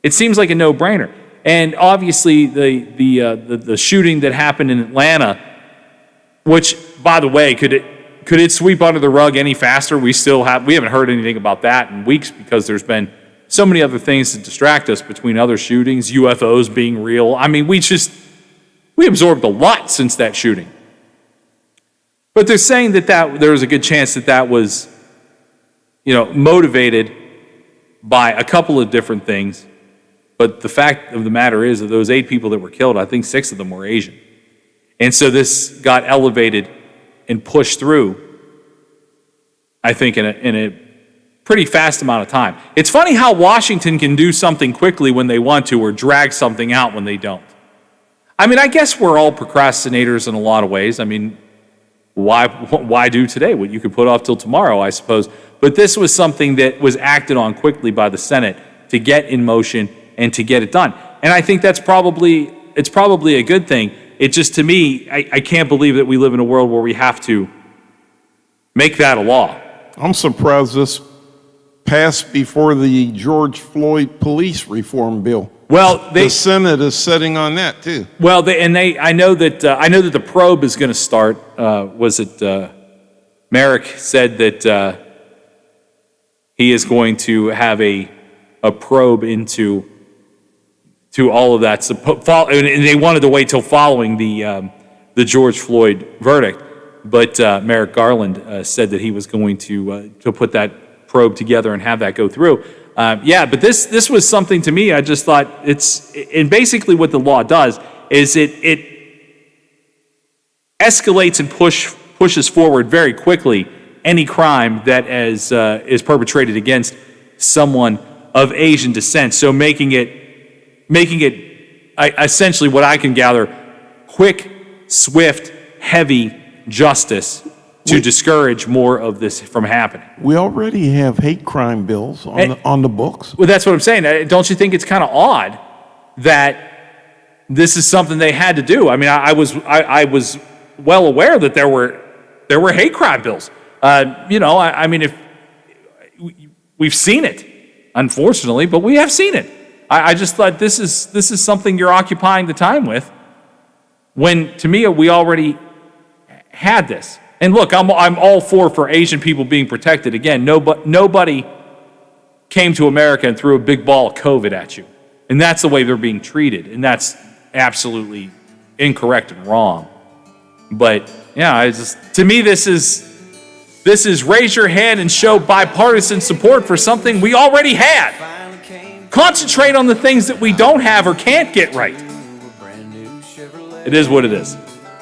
[SPEAKER 17] It seems like a no-brainer. And obviously the shooting that happened in Atlanta, which, by the way, could it sweep under the rug any faster? We haven't heard anything about that in weeks because there's been so many other things that distract us between other shootings, UFOs being real. We absorbed a lot since that shooting. But they're saying that there was a good chance that was, motivated by a couple of different things. But the fact of the matter is that those 8 people that were killed, I think 6 of them were Asian. And so this got elevated and pushed through, I think, in a pretty fast amount of time. It's funny how Washington can do something quickly when they want to or drag something out when they don't. I guess we're all procrastinators in a lot of ways. Why do today what you could put off till tomorrow, I suppose. But this was something that was acted on quickly by the Senate to get in motion and to get it done. And I think it's probably a good thing. It just, to me, I can't believe that we live in a world where we have to make that a law.
[SPEAKER 3] I'm surprised this passed before the George Floyd police reform bill.
[SPEAKER 17] Well,
[SPEAKER 3] the Senate is sitting on that too.
[SPEAKER 17] Well, I know that the probe is going to start. Merrick said that he is going to have a probe into all of that. And they wanted to wait till following the George Floyd verdict, but Merrick Garland said that he was going to put that probe together and have that go through. But this was something, to me, I just thought and basically what the law does is it escalates and pushes forward very quickly any crime that is perpetrated against someone of Asian descent. So making it essentially, what I can gather, quick, swift, heavy justice to discourage more of this from happening.
[SPEAKER 3] We already have hate crime bills on the books.
[SPEAKER 17] Well, that's what I'm saying. Don't you think it's kind of odd that this is something they had to do? I mean, I was well aware that there were hate crime bills. I mean, if we've seen it, unfortunately, but we have seen it. I just thought this is something you're occupying the time with, when to me we already had this. And look, I'm all for Asian people being protected. Again, nobody came to America and threw a big ball of COVID at you, and that's the way they're being treated, and that's absolutely incorrect and wrong. But yeah, to me this is raise your hand and show bipartisan support for something we already had. Concentrate on the things that we don't have or can't get right. It is what it is.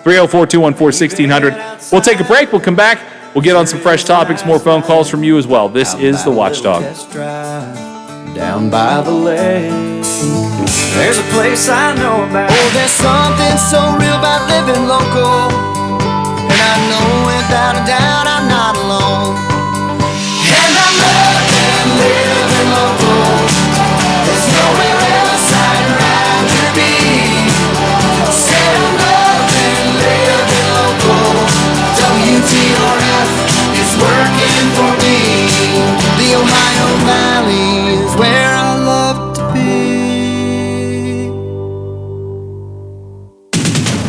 [SPEAKER 17] 304-214-1600. We'll take a break. We'll come back. We'll get on some fresh topics, more phone calls from you as well. This is The Watchdog.
[SPEAKER 15] Down by the lake, there's a place I know about. Oh, there's something so real about living local, and I know without a doubt I'm not alone. And I love living local. There's nowhere else I'd rather be. Said I'm loving living local. WTRF is working for me. The Ohio Valley is where I love to be.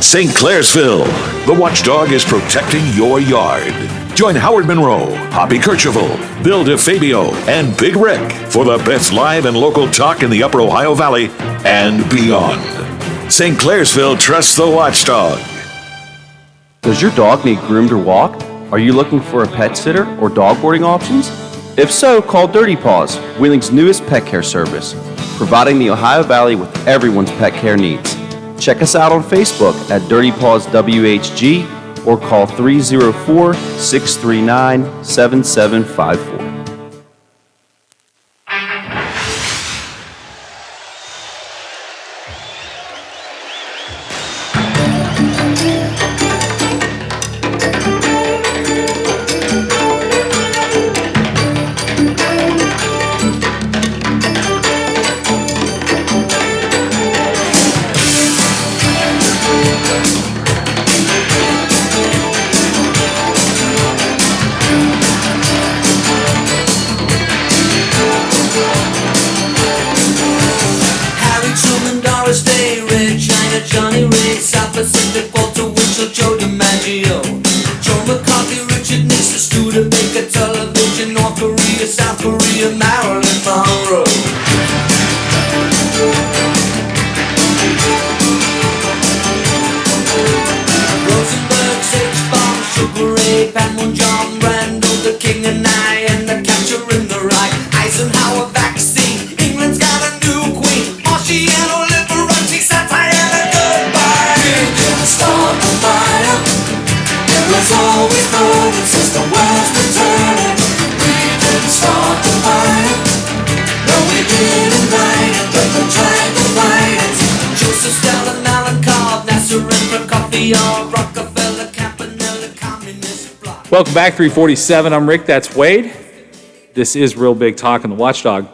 [SPEAKER 12] St. Clairsville, the Watchdog is protecting your yard. Join Howard Monroe, Hoppy Kercheval, Bill DeFabio, and Big Rick for the best live and local talk in the Upper Ohio Valley and beyond. St. Clairsville trusts the Watchdog.
[SPEAKER 8] Does your dog need groomed or walked? Are you looking for a pet sitter or dog boarding options? If so, call Dirty Paws, Wheeling's newest pet care service, providing the Ohio Valley with everyone's pet care needs. Check us out on Facebook at Dirty Paws WHG or call 304-639-7754.
[SPEAKER 17] Welcome back, 347. I'm Rick, that's Wade. This is Real Big Talk on the Watchdog.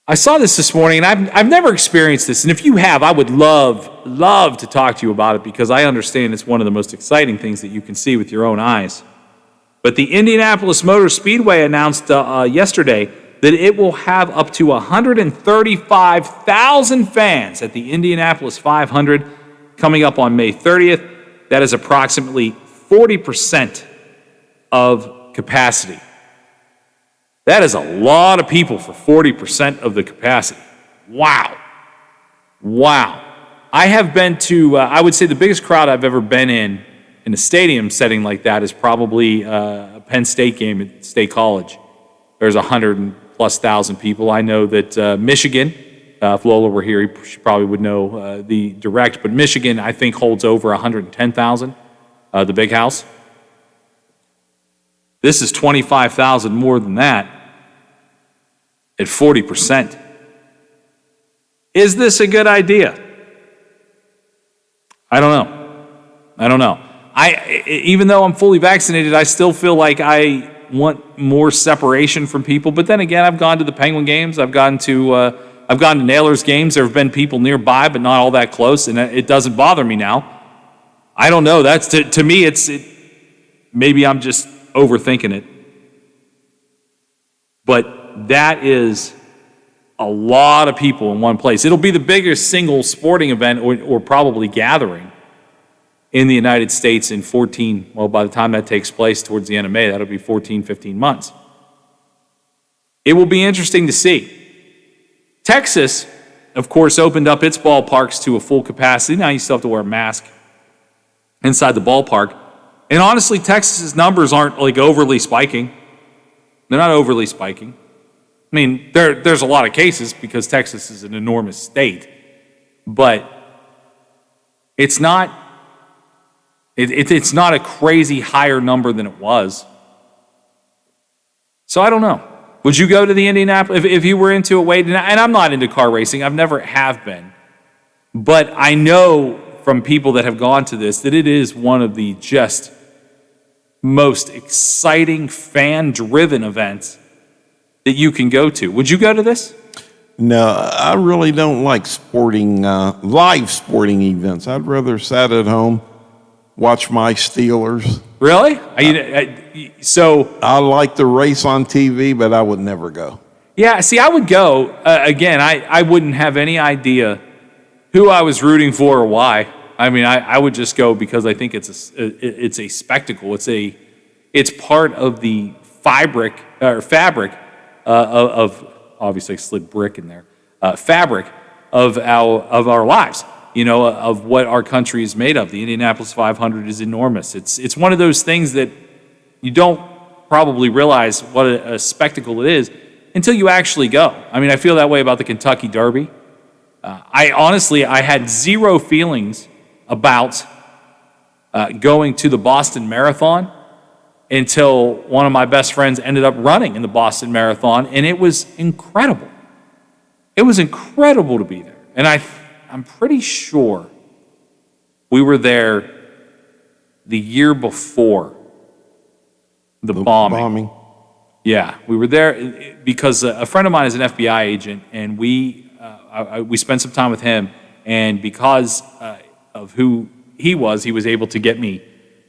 [SPEAKER 17] I saw this morning, and I've never experienced this, and if you have, I would love to talk to you about it because I understand it's one of the most exciting things that you can see with your own eyes. But the Indianapolis Motor Speedway announced yesterday that it will have up to 135,000 fans at the Indianapolis 500 coming up on May 30th. That is approximately 40% of capacity. That is a lot of people for 40% of the capacity. Wow. I have been to, I would say the biggest crowd I've ever been in a stadium setting like that is probably a Penn State game at State College. There's 100,000+ people. I know that Michigan, if Lola were here, she probably would know the direct, but Michigan, I think, holds over 110,000, the big house. This is 25,000 more than that at 40%. Is this a good idea? I don't know. even though I'm fully vaccinated, I still feel like I want more separation from people. But then again, I've gone to the Penguin games. I've gone to Nailers games. There have been people nearby, but not all that close, and it doesn't bother me now. I don't know. That's to me. Maybe I'm just overthinking it, but that is a lot of people in one place. It'll be the biggest single sporting event or probably gathering in the United States in 14, well, by the time that takes place towards the end of May, that'll be 14, 15 months. It will be interesting to see. Texas, of course, opened up its ballparks to a full capacity. Now you still have to wear a mask inside the ballpark. And honestly, Texas's numbers aren't like overly spiking. They're not overly spiking. I mean, there's a lot of cases because Texas is an enormous state, but it's not a crazy higher number than it was. So I don't know. Would you go to the Indianapolis if you were into it, Wade? And I'm not into car racing. I've never have been. But I know from people that have gone to this that it is one of the just most exciting fan-driven events that you can go to. Would you go to this?
[SPEAKER 3] No, I really don't like sporting, live sporting events. I'd rather sat at home, watch my Steelers.
[SPEAKER 17] Really? So
[SPEAKER 3] I like the race on TV, but I would never go.
[SPEAKER 17] Yeah, see, I would go. Again, I wouldn't have any idea who I was rooting for or why. I mean, I would just go because I think it's a spectacle. It's part of the fabric of obviously I slid brick in there. Fabric of our lives. You know, of what our country is made of. The Indianapolis 500 is enormous. It's one of those things that you don't probably realize what a spectacle it is until you actually go. I mean, I feel that way about the Kentucky Derby. I had zero feelings about going to the Boston Marathon until one of my best friends ended up running in the Boston Marathon, and it was incredible. It was incredible to be there. And I'm pretty sure we were there the year before the bombing. Yeah, we were there because a friend of mine is an FBI agent, and we spent some time with him, and because of who he was able to get me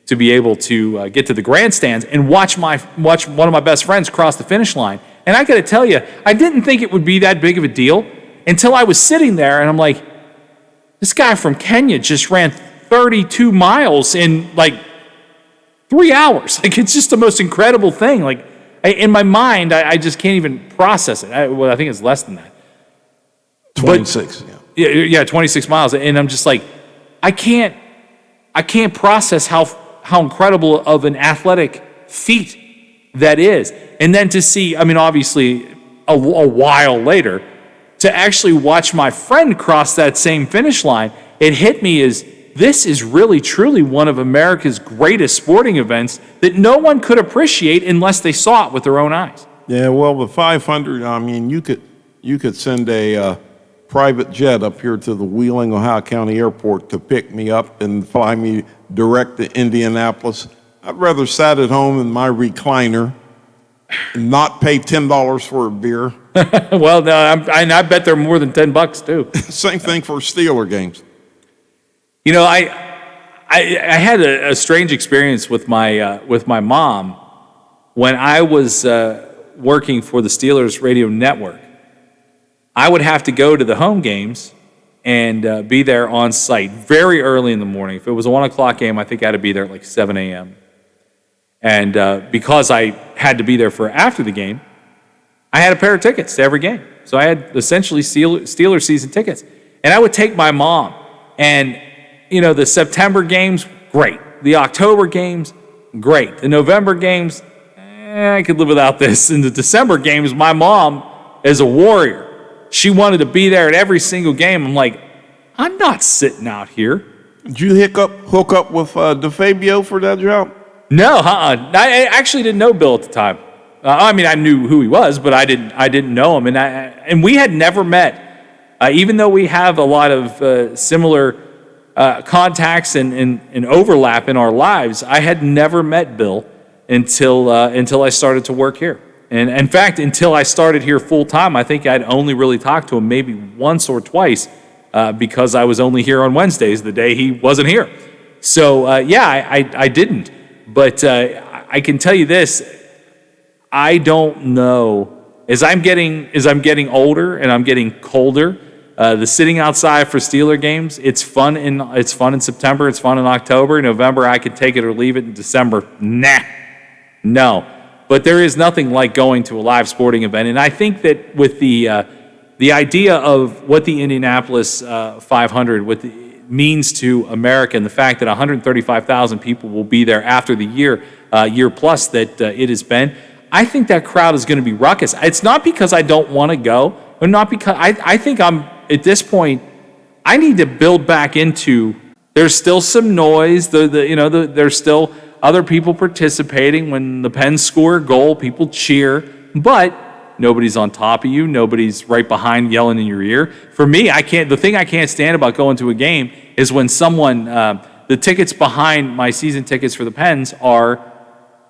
[SPEAKER 17] to be able to get to the grandstands and watch one of my best friends cross the finish line. And I got to tell you, I didn't think it would be that big of a deal until I was sitting there, and I'm like, this guy from Kenya just ran 32 miles in like 3 hours. Like, it's just the most incredible thing. Like, in my mind, I just can't even process it. I think it's less than that.
[SPEAKER 3] 26,
[SPEAKER 17] yeah, 26 miles. And I'm just like, I can't process how incredible of an athletic feat that is. And then to see, I mean, obviously, a while later, to actually watch my friend cross that same finish line, it hit me as this is really, truly one of America's greatest sporting events that no one could appreciate unless they saw it with their own eyes.
[SPEAKER 3] Yeah, well, the 500, I mean, you could send a private jet up here to the Wheeling, Ohio County Airport to pick me up and fly me direct to Indianapolis. I'd rather sat at home in my recliner and not pay $10 for a beer.
[SPEAKER 17] Well, no, I bet they're more than $10 too.
[SPEAKER 3] Same thing for Steeler games.
[SPEAKER 17] You know, I had a strange experience with my mom when I was working for the Steelers radio network. I would have to go to the home games and be there on site very early in the morning. If it was a 1 o'clock game, I think I had to be there at like 7 a.m. And because I had to be there for after the game, I had a pair of tickets to every game. So I had essentially Steelers season tickets. And I would take my mom. And, you know, the September games, great. The October games, great. The November games, I could live without this. In the December games, my mom is a warrior. She wanted to be there at every single game. I'm like, I'm not sitting out here.
[SPEAKER 3] Did you hook up with DeFabio for that job?
[SPEAKER 17] No, I actually didn't know Bill at the time. I mean, I knew who he was, but I didn't know him, and we had never met. Even though we have a lot of similar contacts and overlap in our lives, I had never met Bill until I started to work here. And in fact, until I started here full time, I think I'd only really talked to him maybe once or twice because I was only here on Wednesdays, the day he wasn't here. So I didn't. But I can tell you this: I don't know. As I'm getting older and I'm getting colder, the sitting outside for Steeler games, it's fun in September, it's fun in October, November. I could take it or leave it. In December, no. But there is nothing like going to a live sporting event, and I think that with the idea of what the Indianapolis 500 means to America, and the fact that 135,000 people will be there after the year plus that it has been, I think that crowd is going to be ruckus. It's not because I don't want to go, or not because I think I'm at this point. I need to build back into. There's still some noise. There's still other people participating. When the Pens score a goal, people cheer, but nobody's on top of you. Nobody's right behind yelling in your ear. For me, the thing I can't stand about going to a game is when someone, the tickets behind my season tickets for the Pens are,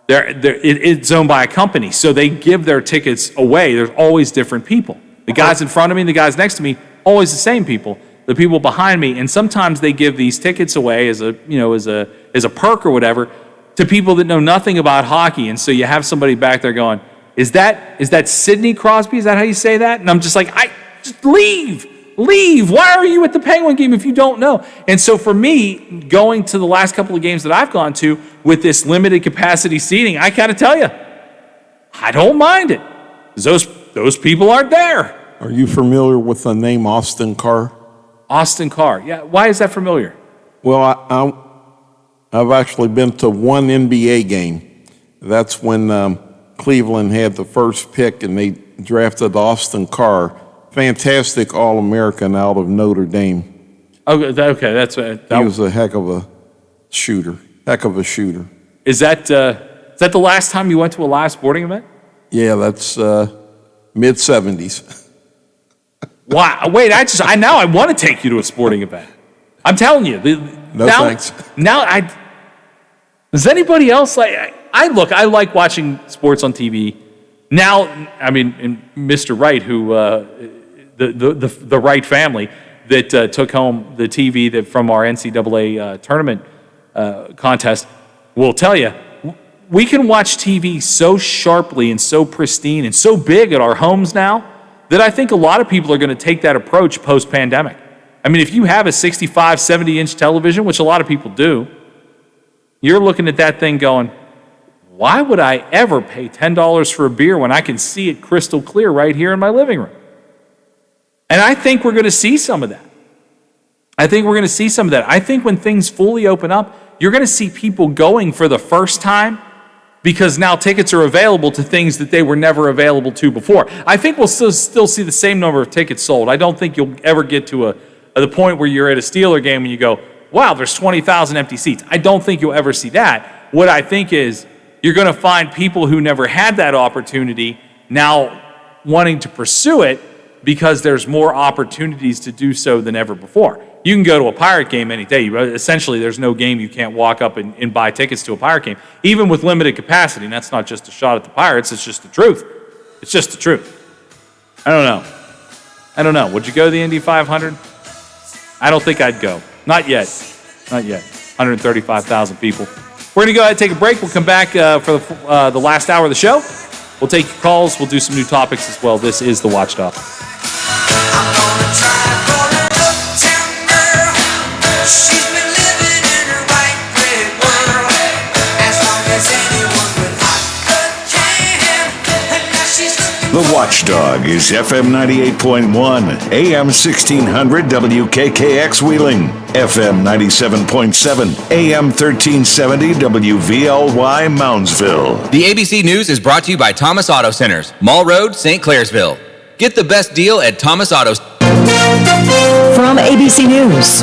[SPEAKER 17] it's owned by a company, so they give their tickets away. There's always different people. The guys in front of me, the guys next to me, always the same people. The people behind me, and sometimes they give these tickets away as a perk or whatever to people that know nothing about hockey. And so you have somebody back there going, "Is that Sidney Crosby? Is that how you say that?" And I'm just like, just leave. Why are you at the Penguin game if you don't know? And so for me, going to the last couple of games that I've gone to with this limited capacity seating, I gotta tell you, I don't mind it. Those people aren't there.
[SPEAKER 3] Are you familiar with the name Austin Carr?
[SPEAKER 17] Austin Carr. Yeah. Why is that familiar?
[SPEAKER 3] Well, I've actually been to one NBA game. That's when Cleveland had the first pick and they drafted Austin Carr. Fantastic All-American out of Notre Dame.
[SPEAKER 17] Okay,
[SPEAKER 3] he was a heck of a shooter.
[SPEAKER 17] Is that the last time you went to a live sporting event?
[SPEAKER 3] Yeah, that's mid-'70s.
[SPEAKER 17] Wow! Wait, I want to take you to a sporting event. I'm telling you.
[SPEAKER 3] Thanks.
[SPEAKER 17] Does anybody else like? I like watching sports on TV. Now, I mean, and Mr. Wright, who the Wright family that took home the TV from our NCAA tournament contest, will tell you, we can watch TV so sharply and so pristine and so big at our homes now that I think a lot of people are going to take that approach post-pandemic. I mean, if you have a 65, 70-inch television, which a lot of people do, you're looking at that thing going, why would I ever pay $10 for a beer when I can see it crystal clear right here in my living room? And I think we're going to see some of that. I think when things fully open up, you're going to see people going for the first time because now tickets are available to things that they were never available to before. I think we'll still see the same number of tickets sold. I don't think you'll ever get to the point where you're at a Steeler game and you go, wow, there's 20,000 empty seats. I don't think you'll ever see that. What I think is you're going to find people who never had that opportunity now wanting to pursue it because there's more opportunities to do so than ever before. You can go to a Pirate game any day. Essentially, there's no game you can't walk up and buy tickets to a Pirate game, even with limited capacity. And that's not just a shot at the Pirates. It's just the truth. I don't know. Would you go to the Indy 500? I don't think I'd go. Not yet. 135,000 people. We're going to go ahead and take a break. We'll come back for the last hour of the show. We'll take your calls. We'll do some new topics as well. This is The Watchdog.
[SPEAKER 12] The Watchdog is FM 98.1, AM 1600 WKKX Wheeling, FM 97.7, AM 1370 WVLY Moundsville.
[SPEAKER 5] The ABC News is brought to you by Thomas Auto Centers, Mall Road, St. Clairsville. Get the best deal at Thomas Auto.
[SPEAKER 9] From ABC News,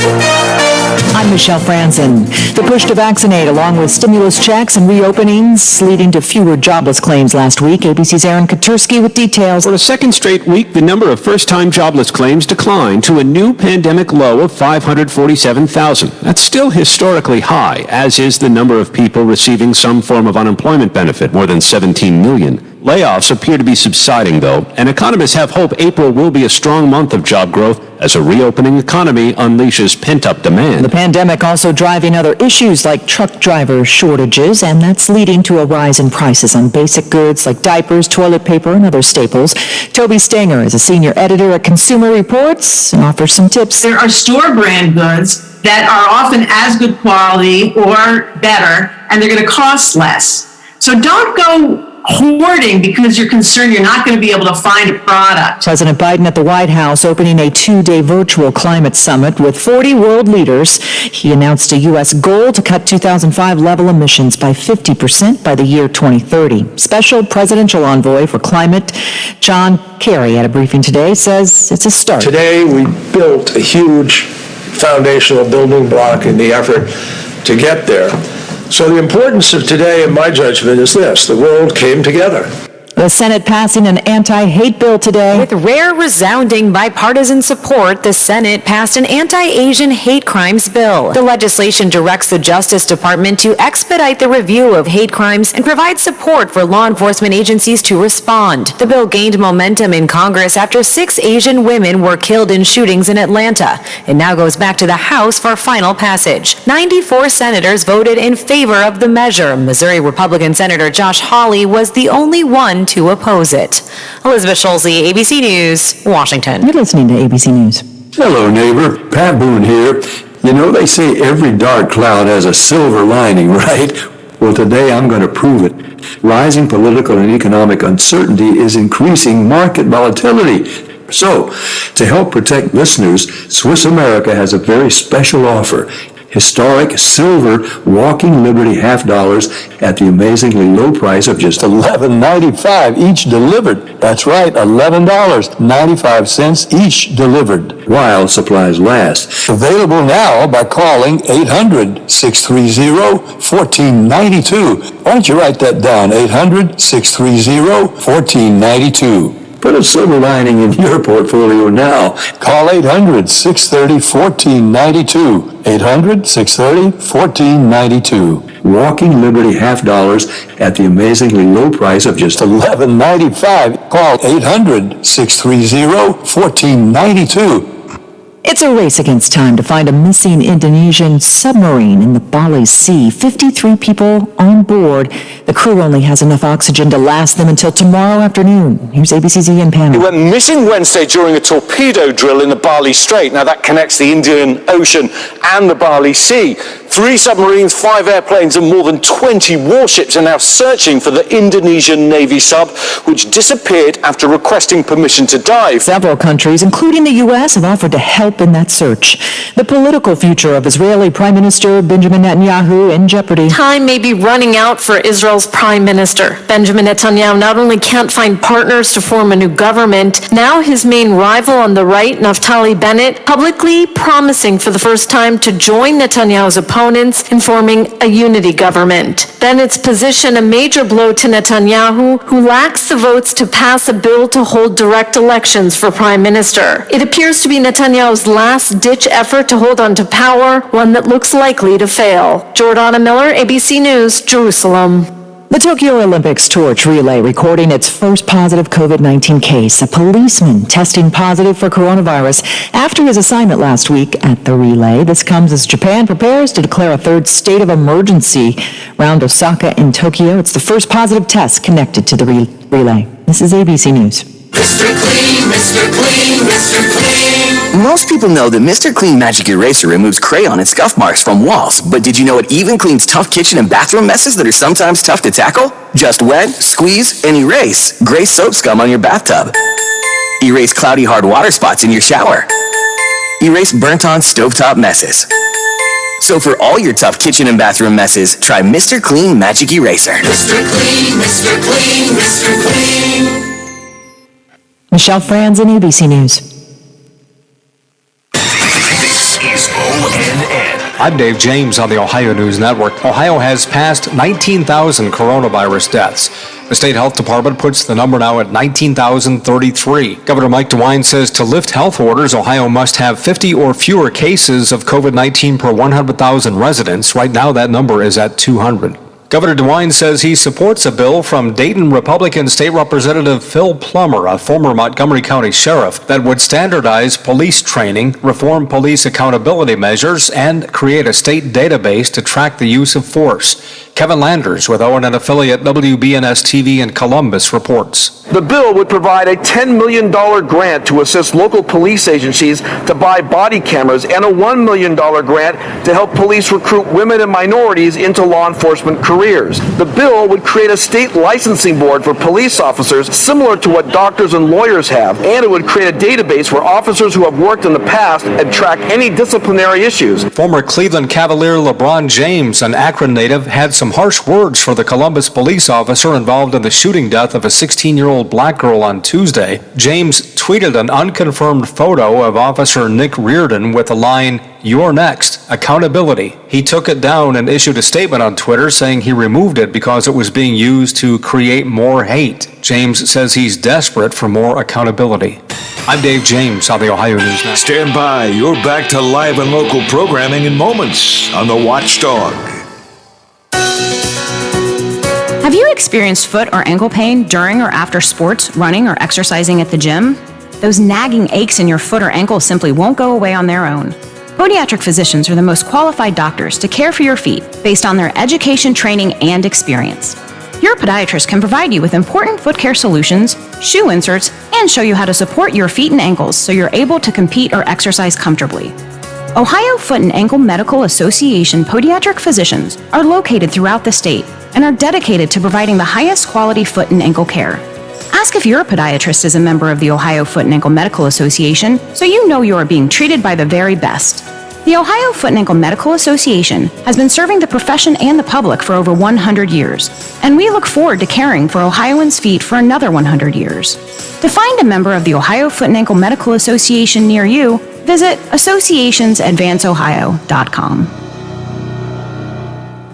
[SPEAKER 9] I'm Michelle Franzen. The push to vaccinate, along with stimulus checks and reopenings, leading to fewer jobless claims last week. ABC's Aaron Katursky with details.
[SPEAKER 18] For the second straight week, the number of first-time jobless claims declined to a new pandemic low of 547,000. That's still historically high, as is the number of people receiving some form of unemployment benefit, more than 17 million. Layoffs appear to be subsiding, though, and economists have hope April will be a strong month of job growth as a reopening economy unleashes pent-up demand.
[SPEAKER 9] The pandemic also driving other issues like truck driver shortages, and that's leading to a rise in prices on basic goods like diapers, toilet paper, and other staples. Toby Stanger is a senior editor at Consumer Reports and offers some tips.
[SPEAKER 19] There are store brand goods that are often as good quality or better, and they're going to cost less. So don't go hoarding because you're concerned you're not going to be able to find a product.
[SPEAKER 9] President Biden at the White House opening a 2-day virtual climate summit with 40 world leaders. He announced a U.S. goal to cut 2005 level emissions by 50% by the year 2030. Special presidential envoy for climate, John Kerry, at a briefing today, says it's a start.
[SPEAKER 21] Today we built a huge foundational building block in the effort to get there. So the importance of today, in my judgment, is this: the world came together.
[SPEAKER 9] The Senate passing an anti-hate bill today.
[SPEAKER 14] With rare, resounding bipartisan support, the Senate passed an anti-Asian hate crimes bill. The legislation directs the Justice Department to expedite the review of hate crimes and provide support for law enforcement agencies to respond. The bill gained momentum in Congress after 6 Asian women were killed in shootings in Atlanta. It now goes back to the House for final passage. 94 senators voted in favor of the measure. Missouri Republican Senator Josh Hawley was the only one to oppose it. Elizabeth Schulze, ABC News, Washington.
[SPEAKER 9] You're listening to ABC News.
[SPEAKER 22] Hello, neighbor. Pat Boone here. You know, they say every dark cloud has a silver lining, right? Well, today I'm going to prove it. Rising political and economic uncertainty is increasing market volatility. So, to help protect listeners, Swiss America has a very special offer. Historic silver Walking Liberty half dollars at the amazingly low price of just $11.95 each delivered. That's right, $11.95 each delivered, while supplies last. Available now by calling 800-630-1492. Why don't you write that down, 800-630-1492. Put a silver lining in your portfolio now. Call 800-630-1492. 800-630-1492. Walking Liberty half dollars at the amazingly low price of just $11.95. Call 800-630-1492.
[SPEAKER 9] It's a race against time to find a missing Indonesian submarine in the Bali Sea. 53 people on board. The crew only has enough oxygen to last them until tomorrow afternoon. Here's ABC's Ian
[SPEAKER 24] He
[SPEAKER 9] Pannell.
[SPEAKER 24] went missing Wednesday during a torpedo drill in the Bali Strait. Now that connects the Indian Ocean and the Bali Sea. 3 submarines, 5 airplanes and more than 20 warships are now searching for the Indonesian Navy sub, which disappeared after requesting permission to dive.
[SPEAKER 9] Several countries, including the U.S., have offered to help in that search. The political future of Israeli Prime Minister Benjamin Netanyahu in jeopardy.
[SPEAKER 27] Time may be running out for Israel's Prime Minister. Benjamin Netanyahu not only can't find partners to form a new government, now his main rival on the right, Naftali Bennett, publicly promising for the first time to join Netanyahu's opponents in forming a unity government. Bennett's position a major blow to Netanyahu, who lacks the votes to pass a bill to hold direct elections for Prime Minister. It appears to be Netanyahu's last-ditch effort to hold on to power, one that looks likely to fail. Jordana Miller, ABC News, Jerusalem.
[SPEAKER 9] The Tokyo Olympics torch relay recording its first positive COVID-19 case. A policeman testing positive for coronavirus after his assignment last week at the relay. This comes as Japan prepares to declare a third state of emergency around Osaka in Tokyo. It's the first positive test connected to the relay. This is ABC News.
[SPEAKER 28] Mr. Clean, Mr. Clean, Mr. Clean.
[SPEAKER 29] Most people know that Mr. Clean Magic Eraser removes crayon and scuff marks from walls, but did you know it even cleans tough kitchen and bathroom messes that are sometimes tough to tackle? Just wet, squeeze, and erase gray soap scum on your bathtub. Erase cloudy hard water spots in your shower. Erase burnt-on stovetop messes. So for all your tough kitchen and bathroom messes, try Mr. Clean Magic Eraser.
[SPEAKER 28] Mr. Clean, Mr. Clean, Mr. Clean.
[SPEAKER 9] Michelle Franzen, ABC News.
[SPEAKER 12] This is ONN.
[SPEAKER 2] I'm Dave James on the Ohio News Network. Ohio has passed 19,000 coronavirus deaths. The state health department puts the number now at 19,033. Governor Mike DeWine says to lift health orders, Ohio must have 50 or fewer cases of COVID-19 per 100,000 residents. Right now, that number is at 200. Governor DeWine says he supports a bill from Dayton Republican State Representative Phil Plummer, a former Montgomery County sheriff, that would standardize police training, reform police accountability measures, and create a state database to track the use of force. Kevin Landers with ONN affiliate WBNS-TV in Columbus reports.
[SPEAKER 4] The bill would provide a $10 million grant to assist local police agencies to buy body cameras and a $1 million grant to help police recruit women and minorities into law enforcement careers. The bill would create a state licensing board for police officers similar to what doctors and lawyers have, and it would create a database where officers who have worked in the past and track any disciplinary issues.
[SPEAKER 2] Former Cleveland Cavalier LeBron James, an Akron native, had some harsh words for the Columbus police officer involved in the shooting death of a 16-year-old black girl on Tuesday. James tweeted an unconfirmed photo of Officer Nick Reardon with the line, "You're next, accountability." He took it down and issued a statement on Twitter saying he removed it because it was being used to create more hate. James says he's desperate for more accountability. I'm Dave James on the Ohio News Network.
[SPEAKER 12] Stand by. You're back to live and local programming in moments on the Watchdog.
[SPEAKER 14] Have you experienced foot or ankle pain during or after sports, running, or exercising at the gym? Those nagging aches in your foot or ankle simply won't go away on their own. Podiatric physicians are the most qualified doctors to care for your feet based on their education, training, and experience. Your podiatrist can provide you with important foot care solutions, shoe inserts, and show you how to support your feet and ankles so you're able to compete or exercise comfortably. Ohio Foot and Ankle Medical Association podiatric physicians are located throughout the state and are dedicated to providing the highest quality foot and ankle care. Ask if your podiatrist is a member of the Ohio Foot and Ankle Medical Association so you know you are being treated by the very best. The Ohio Foot and Ankle Medical Association has been serving the profession and the public for over 100 years, and we look forward to caring for Ohioans' feet for another 100 years. To find a member of the Ohio Foot and Ankle Medical Association near you, visit associationsadvanceohio.com.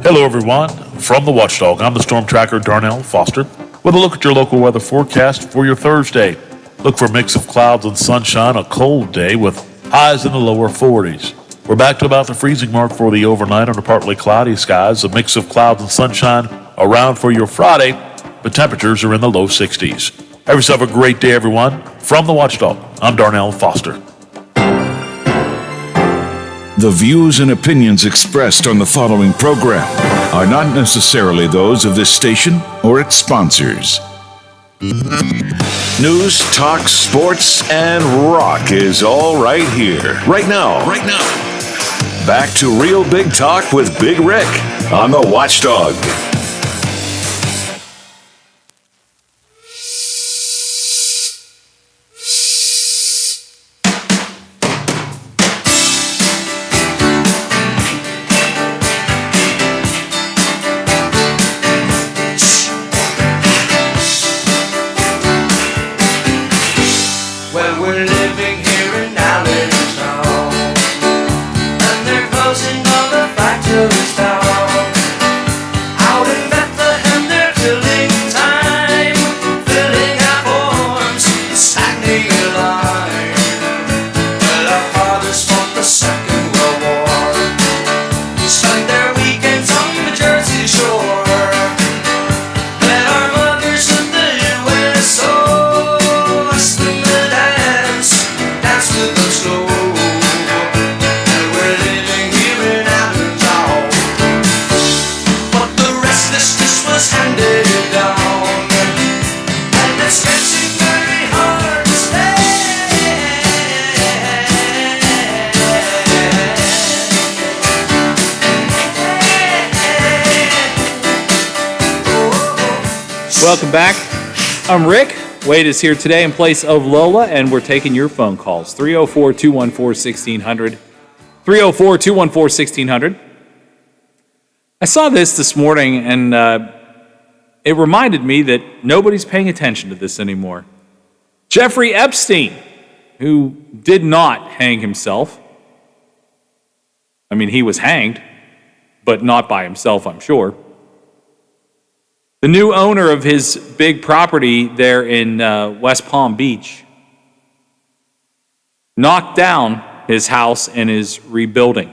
[SPEAKER 7] Hello, everyone. From the Watchdog, I'm the Storm Tracker Darnell Foster with a look at your local weather forecast for your Thursday. Look for a mix of clouds and sunshine, a cold day with highs in the lower 40s. We're back to about the freezing mark for the overnight under partly cloudy skies, a mix of clouds and sunshine around for your Friday, but temperatures are in the low 60s. Have yourself a great day, everyone. From the Watchdog, I'm Darnell Foster.
[SPEAKER 12] The views and opinions expressed on the following program are not necessarily those of this station or its sponsors. News, talk, sports, and rock is all right here. Right now. Back to Real Big Talk with Big Rick on the Watchdog.
[SPEAKER 15] Well, we're living here in Allentown, and they're closing all the factories down. Out in Bethlehem, they're killing time, filling our forms, standing in line. Well, our fathers fought the Second World War, spent their weekends on the Jersey Shore. Then our mothers in the USO asked them to dance with the slow. And we're living here in Allentown, but the restlessness was handed down, and it's getting very hard to
[SPEAKER 17] Welcome back. I'm Rick. Wade is here today in place of Lola, and we're taking your phone calls. 304-214-1600. 304-214-1600. I saw this morning, and it reminded me that nobody's paying attention to this anymore. Jeffrey Epstein, who did not hang himself, I mean, he was hanged, but not by himself, I'm sure. The new owner of his big property there in West Palm Beach knocked down his house and is rebuilding.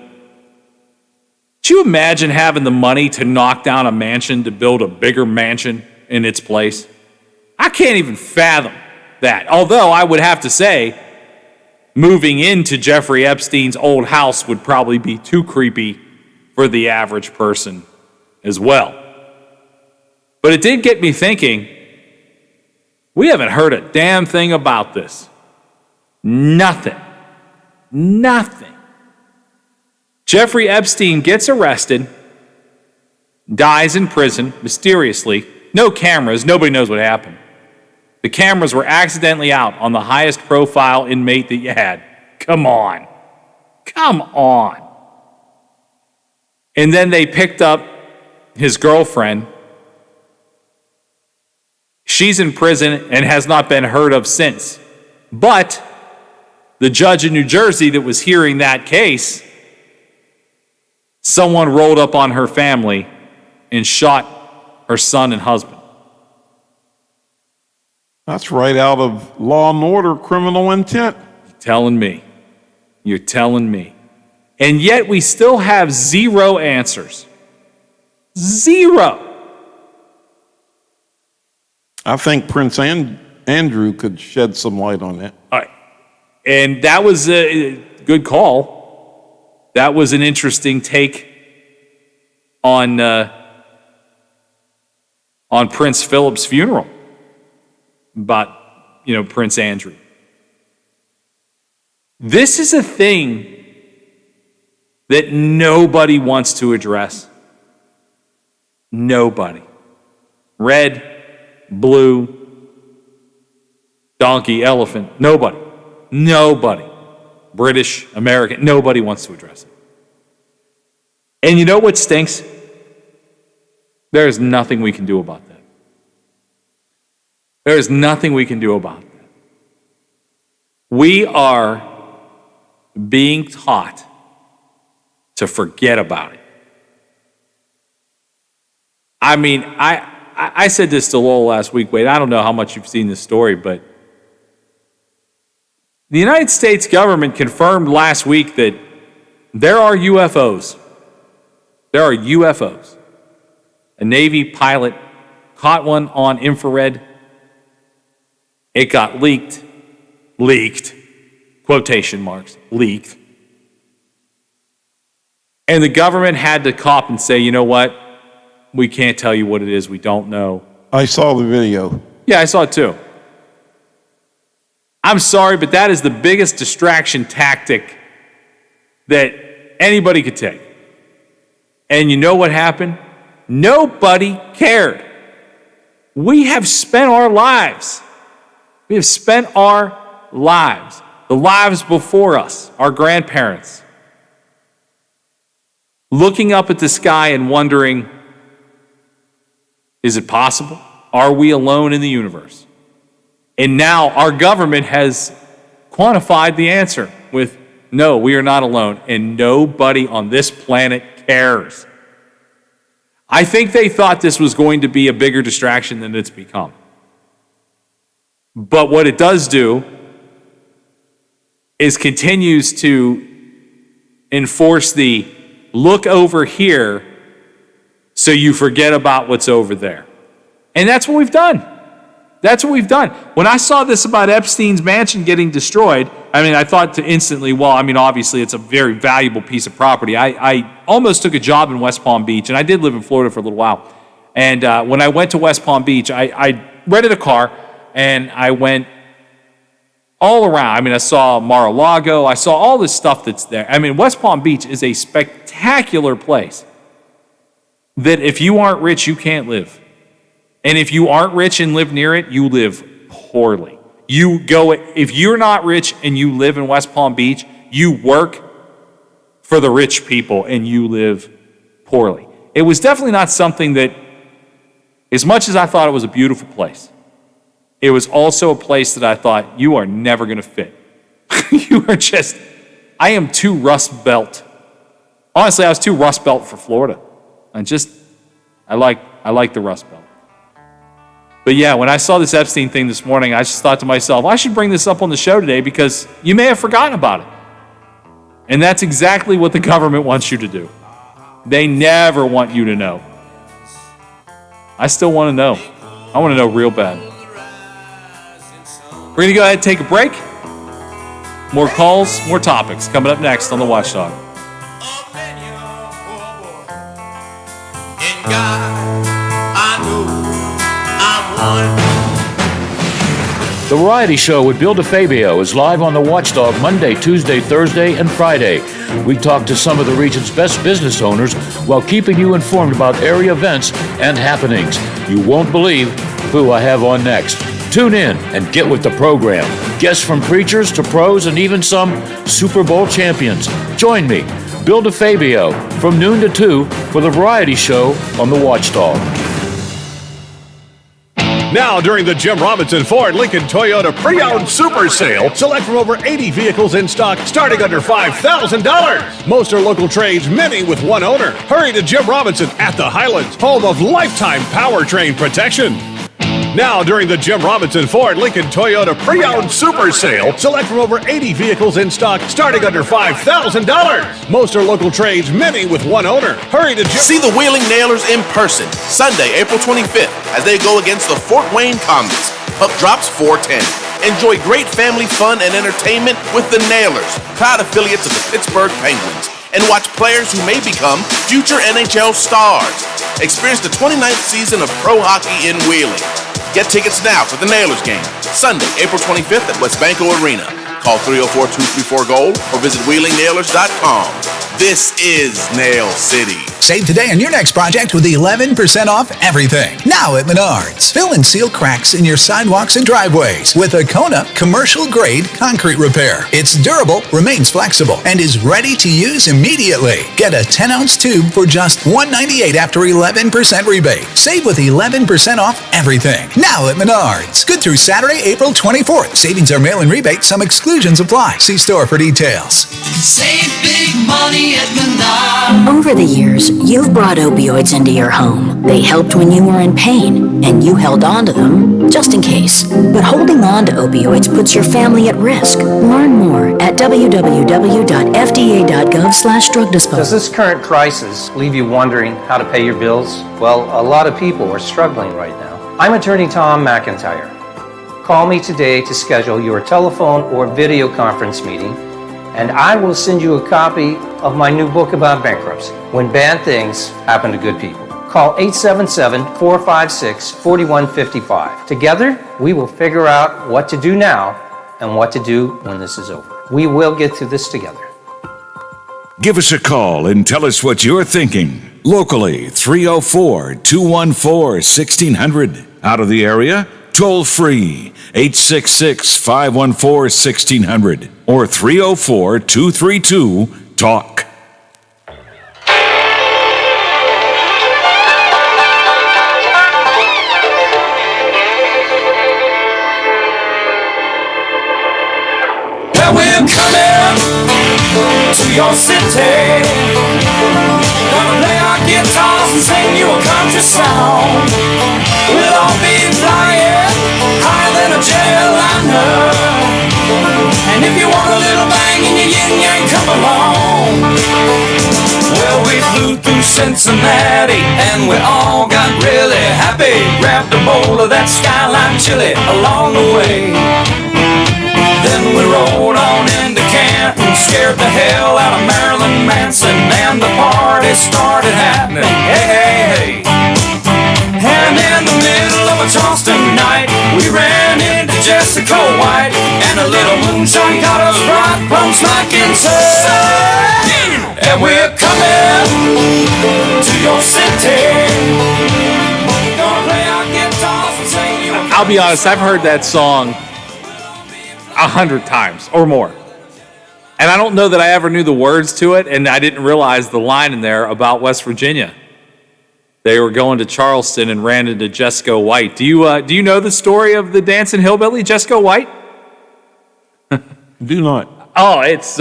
[SPEAKER 17] Could you imagine having the money to knock down a mansion to build a bigger mansion in its place? I can't even fathom that. Although I would have to say, moving into Jeffrey Epstein's old house would probably be too creepy for the average person as well. But it did get me thinking, we haven't heard a damn thing about this. Nothing. Jeffrey Epstein gets arrested, dies in prison mysteriously. No cameras, nobody knows what happened. The cameras were accidentally out on the highest profile inmate that you had. Come on. And then they picked up his girlfriend. She's in prison and has not been heard of since. But the judge in New Jersey that was hearing that case, someone rolled up on her family and shot her son and husband.
[SPEAKER 3] That's right out of Law and Order: Criminal Intent.
[SPEAKER 17] You're telling me. And yet we still have zero answers. Zero.
[SPEAKER 3] I think Prince Andrew could shed some light on that.
[SPEAKER 17] All right. And that was a good call. That was an interesting take on Prince Philip's funeral about, Prince Andrew. This is a thing that nobody wants to address. Nobody. Red, blue, donkey, elephant, nobody. British, American, nobody wants to address it. And you know what stinks? There is nothing we can do about that. We are being taught to forget about it. I mean, I said this to Lowell last week, Wade. I don't know how much you've seen this story, but the United States government confirmed last week that there are UFOs. A Navy pilot caught one on infrared. It got leaked, quotation marks, leaked. And the government had to cop and say, you know what? We can't tell you what it is. We don't know.
[SPEAKER 3] I saw the video.
[SPEAKER 17] Yeah, I saw it too. I'm sorry, but that is the biggest distraction tactic that anybody could take. And you know what happened? Nobody cared. We have spent our lives. The lives before us, our grandparents, looking up at the sky and wondering, is it possible? Are we alone in the universe? And now our government has quantified the answer with, no, we are not alone, and nobody on this planet cares. I think they thought this was going to be a bigger distraction than it's become. But what it does do is continues to enforce the look over here so you forget about what's over there. And that's what we've done. When I saw this about Epstein's mansion getting destroyed, I thought instantly, obviously it's a very valuable piece of property. I almost took a job in West Palm Beach, and I did live in Florida for a little while. And when I went to West Palm Beach, I rented a car, and I went all around. I saw Mar-a-Lago. I saw all this stuff that's there. West Palm Beach is a spectacular place that if you aren't rich, you can't live. And if you aren't rich and live near it, you live poorly. If you're not rich and you live in West Palm Beach, you work for the rich people and you live poorly. It was definitely not something that, as much as I thought it was a beautiful place, it was also a place that I thought, you are never going to fit. I am too Rust Belt Honestly, I was too Rust Belt for Florida. I like the Rust Belt. But yeah, when I saw this Epstein thing this morning, I just thought to myself, I should bring this up on the show today because you may have forgotten about it. And that's exactly what the government wants you to do. They never want you to know. I still want to know. I want to know real bad. We're going to go ahead and take a break. More calls, more topics coming up next on The Watchdog.
[SPEAKER 1] The Variety Show with Bill DeFabio is live on The Watchdog Monday, Tuesday, Thursday, and Friday. We talk to some of the region's best business owners while keeping you informed about area events and happenings. You won't believe who I have on next. Tune in and get with the program. Guests from preachers to pros and even some Super Bowl champions. Join me, Bill DeFabio, from noon to 2 for The Variety Show on The Watchdog.
[SPEAKER 6] Now, during the Jim Robinson Ford Lincoln Toyota Pre-Owned Super Sale, select from over 80 vehicles in stock starting under $5,000. Most are local trades, many with one owner. Hurry to Jim Robinson at the Highlands, home of lifetime powertrain protection. Now, during the Jim Robinson Ford Lincoln Toyota Pre-Owned Super Sale, select from over 80 vehicles in stock starting under $5,000. Most are local trades, many with one owner. Hurry to Jim.
[SPEAKER 10] See the Wheeling Nailers in person, Sunday, April 25th, as they go against the Fort Wayne Comets. Puck drops 4:10. Enjoy great family fun and entertainment with the Nailers, proud affiliates of the Pittsburgh Penguins, and watch players who may become future NHL stars. Experience the 29th season of pro hockey in Wheeling. Get tickets now for the Nailers game, Sunday, April 25th at Westbanco Arena. Call 304-234-GOAL or visit WheelingNailers.com. This is Nail City.
[SPEAKER 11] Save today on your next project with 11% off everything. Now at Menards. Fill and seal cracks in your sidewalks and driveways with a Kona commercial-grade concrete repair. It's durable, remains flexible, and is ready to use immediately. Get a 10-ounce tube for just $198 after 11% rebate. Save with 11% off everything. Now at Menards. Good through Saturday, April 24th. Savings are mail-in rebate. Some exclusions apply. See store for details.
[SPEAKER 28] Save big money at Menards.
[SPEAKER 13] Over the years, you've brought opioids into your home. They helped when you were in pain, and you held on to them just in case. But holding on to opioids puts your family at risk. Learn more at www.fda.gov/drug disposal.
[SPEAKER 16] Does this current crisis leave you wondering how to pay your bills? Well, a lot of people are struggling right now. I'm attorney Tom McIntyre. Call me today to schedule your telephone or video conference meeting, and I will send you a copy of my new book about bankruptcy, When Bad Things Happen to Good People. Call 877-456-4155. Together, we will figure out what to do now and what to do when this is over. We will get through this together.
[SPEAKER 12] Give us a call and tell us what you're thinking. Locally, 304-214-1600. Out of the area, toll free, 866-514-1600 or 304-232-TALK.
[SPEAKER 28] Well, we're coming to your city. Gonna play our guitars and sing you a country song. We'll all be flying higher than a jetliner. And if you want a little bang in your yin yang, come along. Well, we flew through Cincinnati and we all got really happy. Grabbed a bowl of that Skyline chili along the way. Then we rolled on into Canton, scared the hell out of Marilyn Manson, and the party started happening. Hey, hey, hey. And in the middle of a Charleston night, we ran into Jessica White, and a little moonshine got us right plums like insane. And we're coming to your city. Gonna play our guitars and sing you.
[SPEAKER 17] I'll be honest, I've heard that song 100 times or more. And I don't know that I ever knew the words to it, and I didn't realize the line in there about West Virginia. They were going to Charleston and ran into Jessica White. Do you know the story of the dancing hillbilly, Jessica White?
[SPEAKER 3] Do not.
[SPEAKER 17] Oh, it's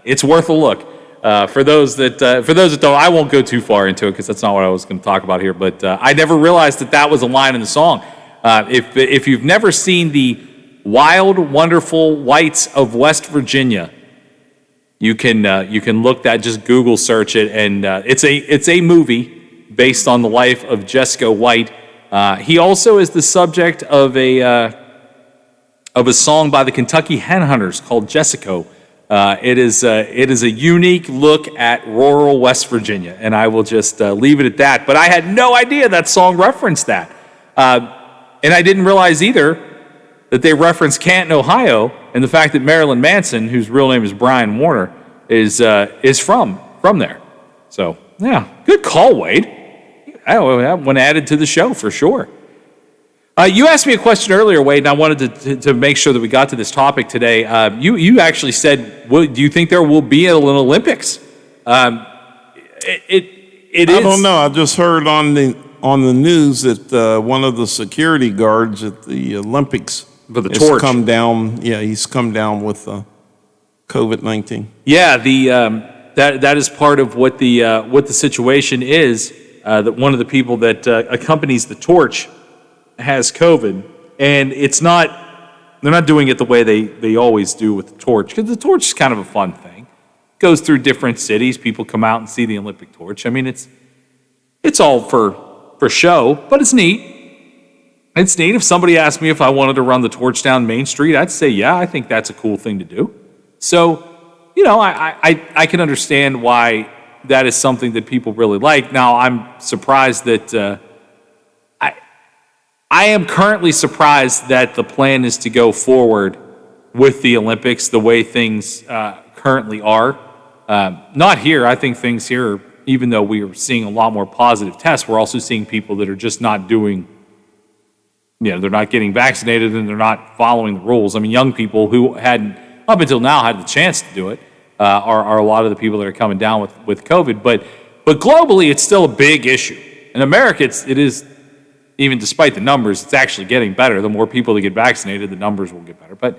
[SPEAKER 17] it's worth a look. For those that don't, I won't go too far into it because that's not what I was going to talk about here. But I never realized that was a line in the song. If you've never seen the Wild, Wonderful Whites of West Virginia, you can look that. Just Google search it, and it's a movie based on the life of Jessica White. He also is the subject of a song by the Kentucky Henhunters called Jessico. It is a unique look at rural West Virginia, and I will just leave it at that. But I had no idea that song referenced that, and I didn't realize either that they referenced Canton, Ohio, and the fact that Marilyn Manson, whose real name is Brian Warner, is from there. So yeah, good call, Wade. That one added to the show for sure. You asked me a question earlier, Wade, and I wanted to make sure that we got to this topic today. You actually said, do you think there will be an Olympics? It is.
[SPEAKER 3] I don't know. I just heard on the news that one of the security guards at the Olympics has come down. Yeah, he's come down with COVID-19.
[SPEAKER 17] Yeah, that is part of what the situation is. That one of the people that accompanies the torch has COVID, and they're not doing it the way they always do with the torch, because the torch is kind of a fun thing. Goes through different cities, people come out and see the Olympic torch. I mean, it's all for show, but it's neat. It's neat. If somebody asked me if I wanted to run the torch down Main Street, I'd say, yeah, I think that's a cool thing to do. So, I can understand why that is something that people really like. Now, I'm surprised that I am currently surprised that the plan is to go forward with the Olympics the way things currently are. Not here. I think things here, even though we are seeing a lot more positive tests, we're also seeing people that are just not doing, they're not getting vaccinated and they're not following the rules. I mean, young people who hadn't, up until now, had the chance to do it are a lot of the people that are coming down with COVID. But globally, it's still a big issue. In America, it is. Even despite the numbers, it's actually getting better. The more people that get vaccinated, the numbers will get better. But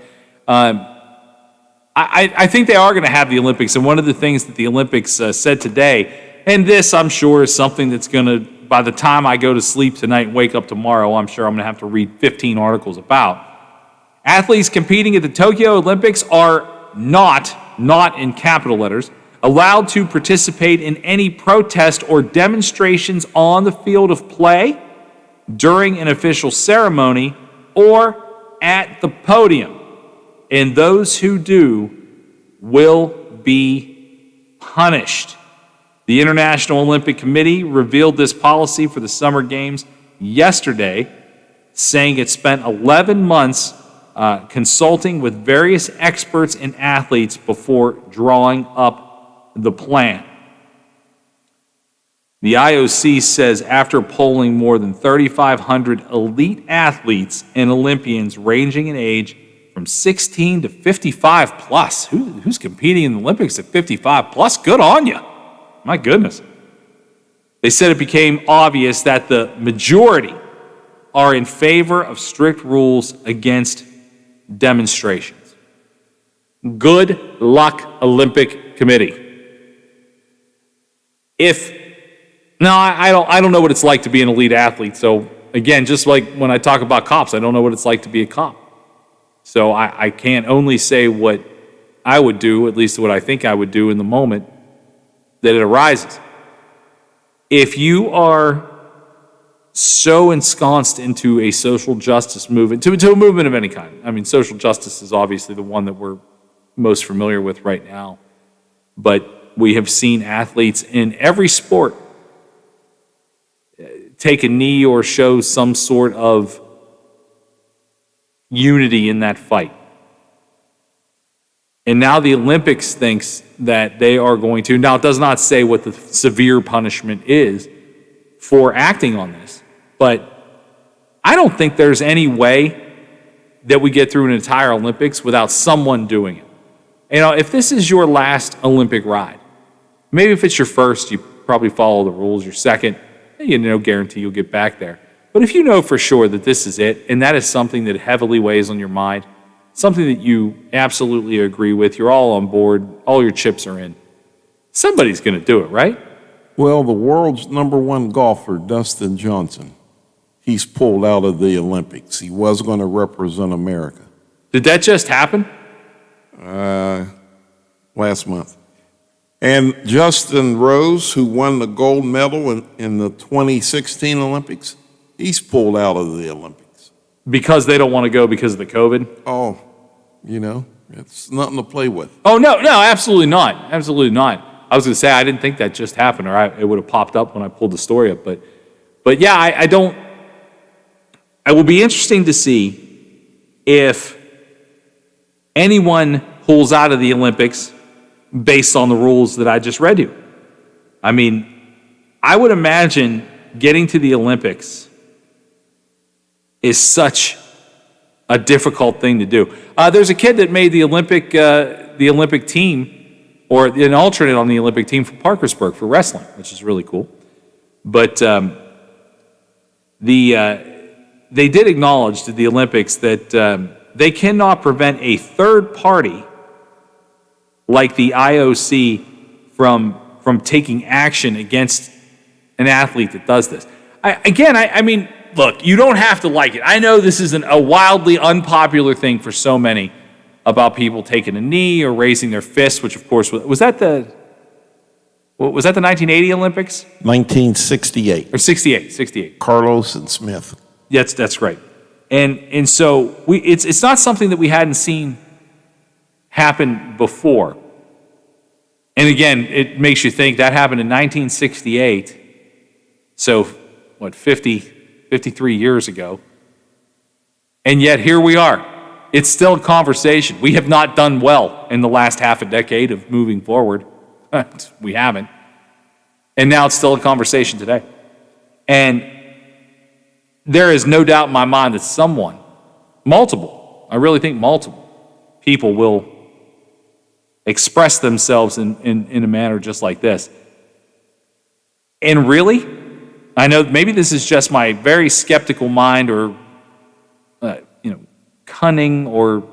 [SPEAKER 17] I think they are going to have the Olympics. And one of the things that the Olympics said today, and this I'm sure is something that's going to, by the time I go to sleep tonight and wake up tomorrow, I'm sure I'm going to have to read 15 articles about. Athletes competing at the Tokyo Olympics are not in capital letters, allowed to participate in any protest or demonstrations on the field of play, during an official ceremony, or at the podium. And those who do will be punished. The International Olympic Committee revealed this policy for the Summer Games yesterday, saying it spent 11 months consulting with various experts and athletes before drawing up the plan. The IOC says after polling more than 3,500 elite athletes and Olympians ranging in age from 16 to 55 plus, who's competing in the Olympics at 55 plus? Good on you. My goodness. They said it became obvious that the majority are in favor of strict rules against demonstrations. Good luck, Olympic Committee. I don't know what it's like to be an elite athlete. So again, just like when I talk about cops, I don't know what it's like to be a cop. So I can't only say what I would do, at least what I think I would do in the moment that it arises. If you are so ensconced into a social justice movement, to a movement of any kind, I mean, social justice is obviously the one that we're most familiar with right now, but we have seen athletes in every sport take a knee or show some sort of unity in that fight. And now the Olympics thinks that they are going to, now it does not say what the severe punishment is for acting on this, but I don't think there's any way that we get through an entire Olympics without someone doing it. If this is your last Olympic ride, maybe if it's your first, you probably follow the rules. Your second, no guarantee you'll get back there. But if you know for sure that this is it, and that is something that heavily weighs on your mind, something that you absolutely agree with, you're all on board, all your chips are in, Somebody's going to do it, right?
[SPEAKER 3] Well, the world's #1 golfer, Dustin Johnson, he's pulled out of the Olympics. He was going to represent America.
[SPEAKER 17] Did that just happen?
[SPEAKER 3] Last month. And Justin Rose, who won the gold medal in the 2016 Olympics, he's pulled out of the Olympics.
[SPEAKER 17] Because they don't want to go because of the COVID?
[SPEAKER 3] Oh, it's nothing to play with.
[SPEAKER 17] Oh, no, absolutely not. Absolutely not. I was going to say, I didn't think that just happened, or it would have popped up when I pulled the story up. But yeah, I don't. It will be interesting to see if anyone pulls out of the Olympics based on the rules that I just read you. I mean, I would imagine getting to the Olympics is such a difficult thing to do. There's a kid that made the Olympic team, or an alternate on the Olympic team for Parkersburg for wrestling, which is really cool. But they did acknowledge to the Olympics that they cannot prevent a third party like the IOC from taking action against an athlete that does this. I mean, look, you don't have to like it. I know this is a wildly unpopular thing for so many about people taking a knee or raising their fists, which of course was that the 1980 Olympics?
[SPEAKER 3] 1968.
[SPEAKER 17] Or 68.
[SPEAKER 3] Carlos and Smith.
[SPEAKER 17] Yes, that's right. And so it's not something that we hadn't seen happen before. And again, it makes you think that happened in 1968. So, 53 years ago. And yet here we are. It's still a conversation. We have not done well in the last half a decade of moving forward. We haven't. And now it's still a conversation today. And there is no doubt in my mind that I really think multiple people will express themselves in a manner just like this. And really, I know maybe this is just my very skeptical mind or, cunning or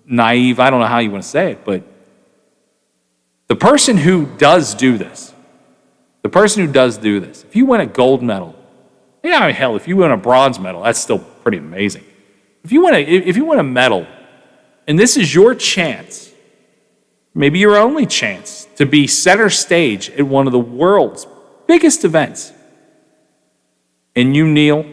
[SPEAKER 17] naive, I don't know how you want to say it, but the person who does do this, if you win a gold medal, hell, if you win a bronze medal, that's still pretty amazing. If you win a medal, and this is your chance, maybe your only chance, to be center stage at one of the world's biggest events, and you kneel,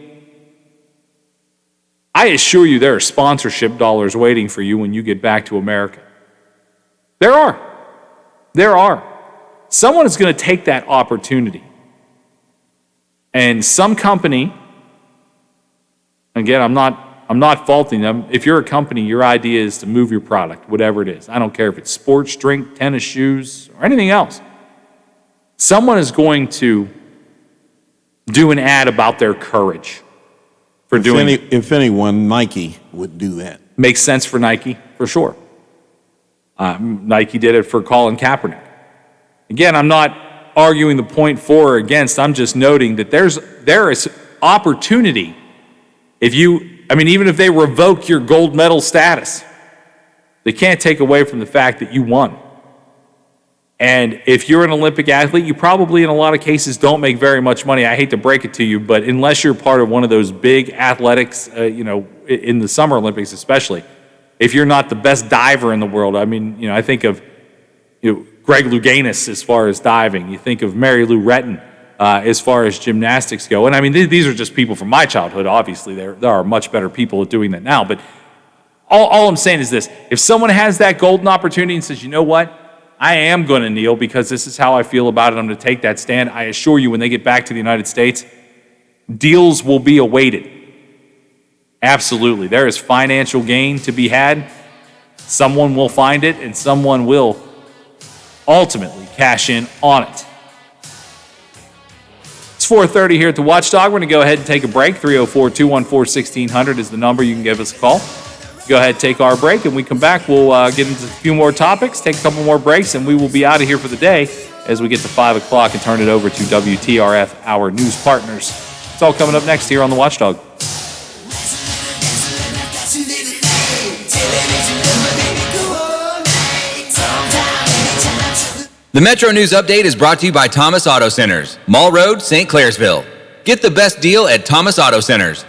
[SPEAKER 17] I assure you there are sponsorship dollars waiting for you when you get back to America. There are. Someone is going to take that opportunity. And some company, again, I'm not faulting them. If you're a company, your idea is to move your product, whatever it is. I don't care if it's sports drink, tennis shoes, or anything else. Someone is going to do an ad about their courage for doing it.
[SPEAKER 3] If anyone, Nike would do that.
[SPEAKER 17] Makes sense for Nike, for sure. Nike did it for Colin Kaepernick. Again, I'm not arguing the point for or against. I'm just noting that there is opportunity. Even if they revoke your gold medal status, they can't take away from the fact that you won. And if you're an Olympic athlete, you probably in a lot of cases don't make very much money. I hate to break it to you, but unless you're part of one of those big athletics, in the Summer Olympics especially, if you're not the best diver in the world, I think of Greg Louganis as far as diving. You think of Mary Lou Retton as far as gymnastics go. And these are just people from my childhood. Obviously, there are much better people at doing that now. But all I'm saying is this. If someone has that golden opportunity and says, you know what? I am going to kneel because this is how I feel about it. I'm going to take that stand. I assure you, when they get back to the United States, deals will be awaited. Absolutely. There is financial gain to be had. Someone will find it, and someone will ultimately cash in on it. It's 4:30 here at the Watchdog. We're going to go ahead and take a break. 304-214-1600 is the number. You can give us a call. Go ahead, take our break, and we come back. We'll get into a few more topics, take a couple more breaks, and we will be out of here for the day as we get to 5 o'clock and turn it over to WTRF, our news partners. It's all coming up next here on the Watchdog.
[SPEAKER 5] The Metro News Update is brought to you by Thomas Auto Centers, Mall Road, St. Clairsville. Get the best deal at Thomas Auto Centers.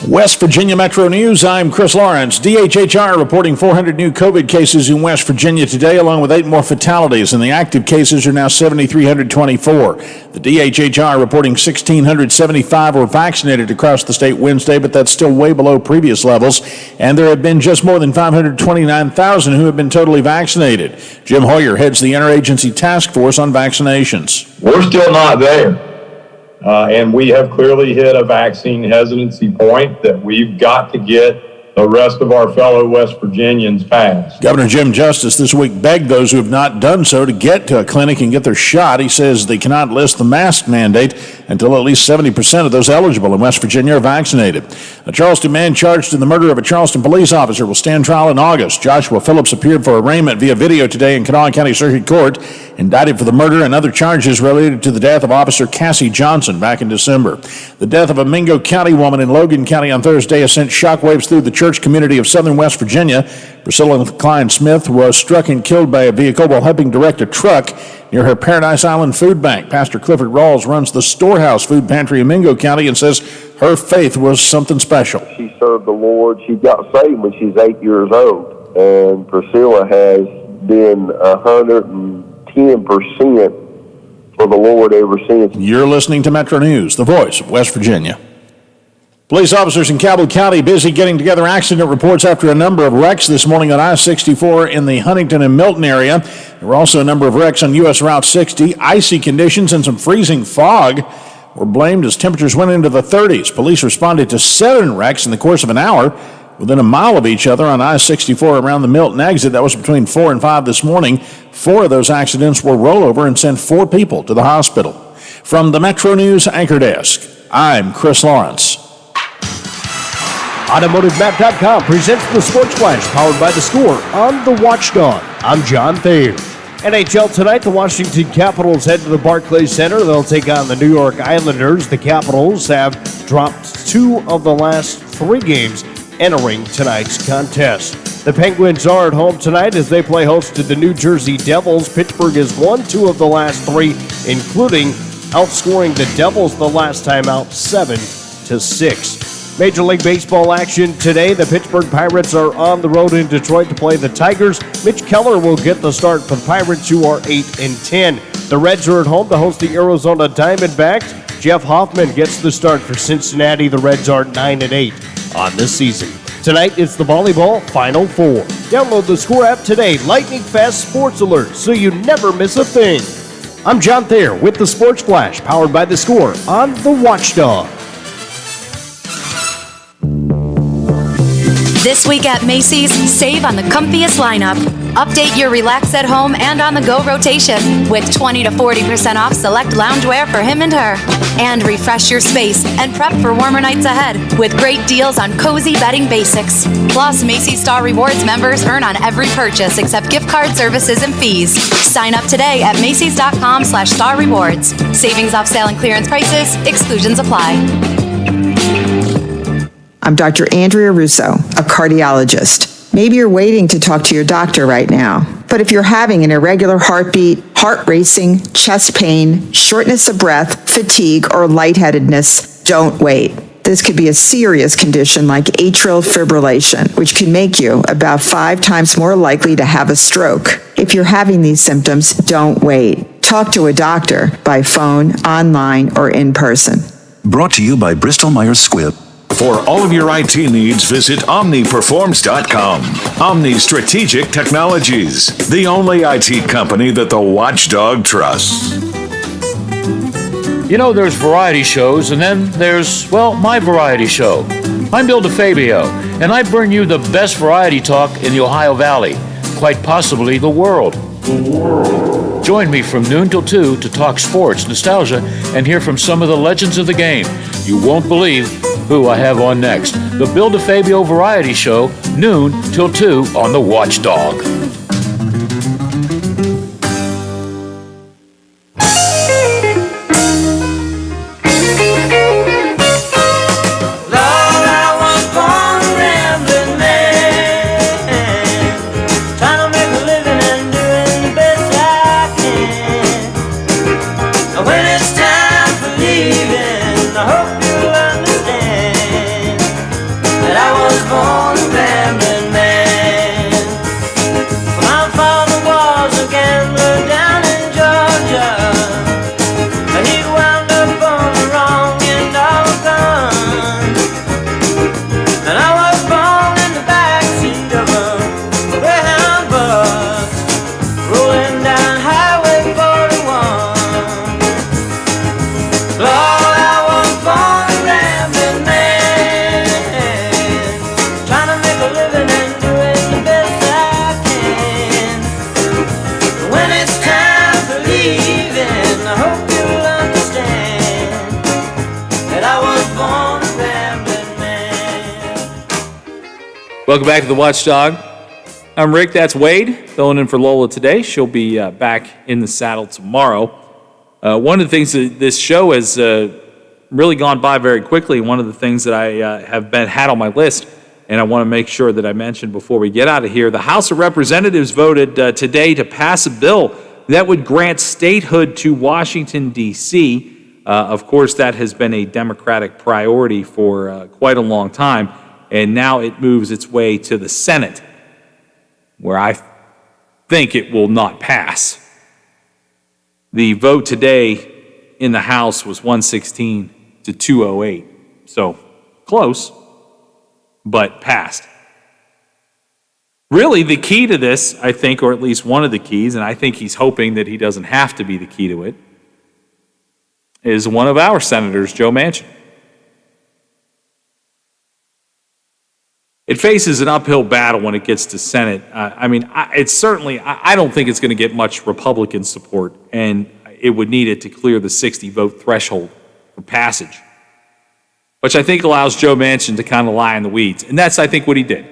[SPEAKER 8] West Virginia Metro News, I'm Chris Lawrence. DHHR reporting 400 new COVID cases in West Virginia today, along with 8 more fatalities, and the active cases are now 7,324. The DHHR reporting 1,675 were vaccinated across the state Wednesday, but that's still way below previous levels, and there have been just more than 529,000 who have been totally vaccinated. Jim Hoyer heads the Interagency Task Force on Vaccinations.
[SPEAKER 18] We're still not there. And we have clearly hit a vaccine hesitancy point that we've got to get the rest of our fellow West Virginians past.
[SPEAKER 8] Governor Jim Justice this week begged those who have not done so to get to a clinic and get their shot. He says they cannot lift the mask mandate until at least 70% of those eligible in West Virginia are vaccinated. A Charleston man charged in the murder of a Charleston police officer will stand trial in August. Joshua Phillips appeared for arraignment via video today in Kanawha County Circuit Court, indicted for the murder and other charges related to the death of Officer Cassie Johnson back in December. The death of a Mingo County woman in Logan County on Thursday has sent shockwaves through the church community of southern West Virginia. Priscilla Klein Smith was struck and killed by a vehicle while helping direct a truck near her Paradise Island food bank. Pastor Clifford Rawls runs the Storehouse Food Pantry in Mingo County and says her faith was something special.
[SPEAKER 19] She served the Lord. She got saved when she was 8 years old, and Priscilla has been 110% for the Lord ever since.
[SPEAKER 8] You're listening to Metro News, the voice of West Virginia. Police officers in Cabell County busy getting together accident reports after a number of wrecks this morning on I-64 in the Huntington and Milton area. There were also a number of wrecks on U.S. Route 60. Icy conditions and some freezing fog were blamed as temperatures went into the 30s. Police responded to 7 wrecks in the course of an hour within a mile of each other on I-64 around the Milton exit. That was between 4 and 5 this morning. 4 of those accidents were rollover and sent 4 people to the hospital. From the Metro News Anchor Desk, I'm Chris Lawrence.
[SPEAKER 20] AutomotiveMap.com presents the Sports Flash, powered by The Score on The Watchdog. I'm John Thayer. NHL tonight, the Washington Capitals head to the Barclays Center. They'll take on the New York Islanders. The Capitals have dropped 2 of the last 3 games entering tonight's contest. The Penguins are at home tonight as they play host to the New Jersey Devils. Pittsburgh has won 2 of the last 3, including outscoring the Devils the last time out 7-6. Major League Baseball action today. The Pittsburgh Pirates are on the road in Detroit to play the Tigers. Mitch Keller will get the start for the Pirates, who are 8-10. The Reds are at home to host the Arizona Diamondbacks. Jeff Hoffman gets the start for Cincinnati. The Reds are 9-8 on this season. Tonight, it's the volleyball Final Four. Download the Score app today. Lightning fast sports alerts so you never miss a thing. I'm John Thayer with the Sports Flash, powered by The Score on The Watchdog.
[SPEAKER 21] This week at Macy's, save on the comfiest lineup. Update your relax at home and on the go rotation with 20 to 40% off select loungewear for him and her. And refresh your space and prep for warmer nights ahead with great deals on cozy bedding basics. Plus, Macy's Star Rewards members earn on every purchase except gift card services and fees. Sign up today at Macys.com/Star Rewards. Savings off sale and clearance prices. Exclusions apply.
[SPEAKER 23] I'm Dr. Andrea Russo, a cardiologist. Maybe you're waiting to talk to your doctor right now. But if you're having an irregular heartbeat, heart racing, chest pain, shortness of breath, fatigue, or lightheadedness, don't wait. This could be a serious condition like atrial fibrillation, which can make you about 5 times more likely to have a stroke. If you're having these symptoms, don't wait. Talk to a doctor by phone, online, or in person.
[SPEAKER 12] Brought to you by Bristol Myers Squibb. For all of your IT needs, visit OmniPerforms.com. Omni Strategic Technologies, the only IT company that the Watchdog trusts.
[SPEAKER 1] You know, there's variety shows, and then there's, well, my variety show. I'm Bill DeFabio, and I bring you the best variety talk in the Ohio Valley, quite possibly the world. Join me from noon till 2 to talk sports, nostalgia, and hear from some of the legends of the game. You won't believe who I have on next. The Bill DeFabio Variety Show, noon till 2 on the Watchdog.
[SPEAKER 17] Welcome back to the Watchdog. I'm Rick, that's Wade, filling in for Lola today. She'll be back in the saddle tomorrow. One of the things that this show has really gone by very quickly, one of the things that I had on my list, and I want to make sure that I mention before we get out of here, the House of Representatives voted today to pass a bill that would grant statehood to Washington, D.C. Of course, that has been a Democratic priority for quite a long time. And now it moves its way to the Senate, where I think it will not pass. The vote today in the House was 116 to 208. So close, but passed. Really, the key to this, I think, or at least one of the keys, and I think he's hoping that he doesn't have to be the key to it, is one of our senators, Joe Manchin. It faces an uphill battle when it gets to Senate. I don't think it's going to get much Republican support, and it would need it to clear the 60 vote threshold for passage, which I think allows Joe Manchin to kind of lie in the weeds. And that's, I think, what he did,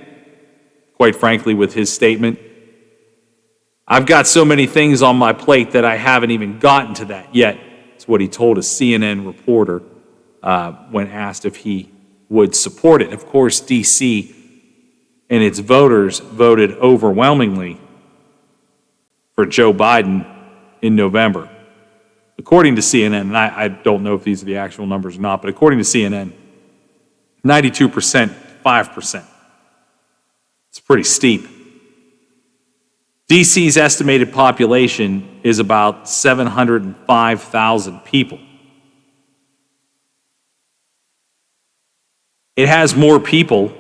[SPEAKER 17] quite frankly, with his statement. I've got so many things on my plate that I haven't even gotten to that yet. It's what he told a CNN reporter when asked if he would support it. Of course, D.C. and its voters voted overwhelmingly for Joe Biden in November. According to CNN, and I don't know if these are the actual numbers or not, but according to CNN, 92%, 5%. It's pretty steep. DC's estimated population is about 705,000 people. It has more people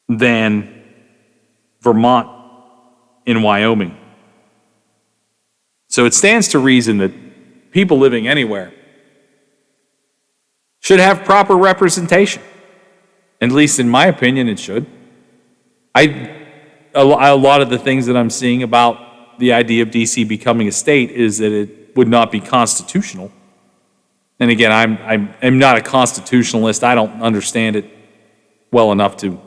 [SPEAKER 17] than Vermont and Wyoming. So it stands to reason that people living anywhere should have proper representation. At least in my opinion, it should. A lot of the things that I'm seeing about the idea of DC becoming a state is that it would not be constitutional. And again, I'm not a constitutionalist. I don't understand it well enough to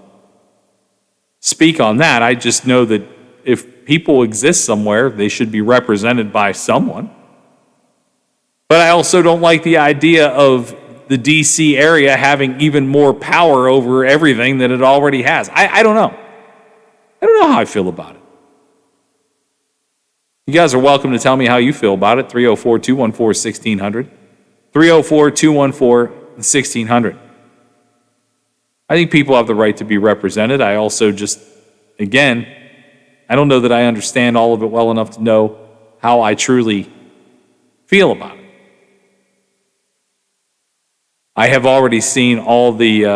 [SPEAKER 17] speak on that. I just know that if people exist somewhere, they should be represented by someone. But I also don't like the idea of the DC area having even more power over everything than it already has. I don't know. I don't know how I feel about it. You guys are welcome to tell me how you feel about it. 304-214-1600. 304-214-1600. I think people have the right to be represented. I also just, again, I don't know that I understand all of it well enough to know how I truly feel about it. I have already seen all the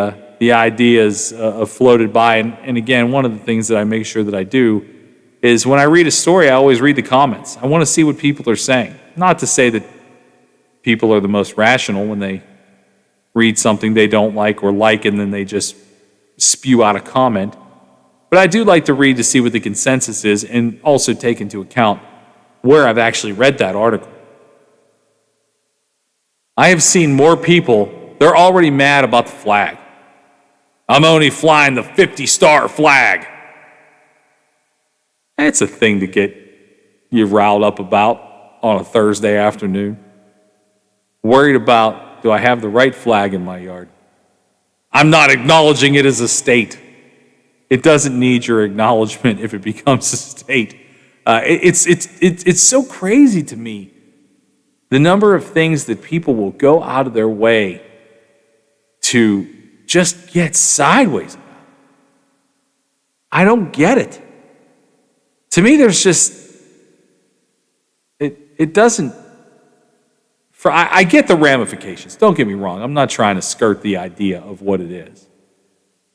[SPEAKER 17] ideas floated by, and again, one of the things that I make sure that I do is when I read a story, I always read the comments. I want to see what people are saying. Not to say that people are the most rational when they read something they don't like or like, and then they just spew out a comment. But I do like to read to see what the consensus is and also take into account where I've actually read that article. I have seen more people, they're already mad about the flag. I'm only flying the 50-star flag. That's a thing to get you riled up about on a Thursday afternoon. Worried about, do I have the right flag in my yard? I'm not acknowledging it as a state. It doesn't need your acknowledgement if it becomes a state. It's so crazy to me, the number of things that people will go out of their way to just get sideways about. I don't get it. To me, there's just, it doesn't, I get the ramifications. Don't get me wrong. I'm not trying to skirt the idea of what it is.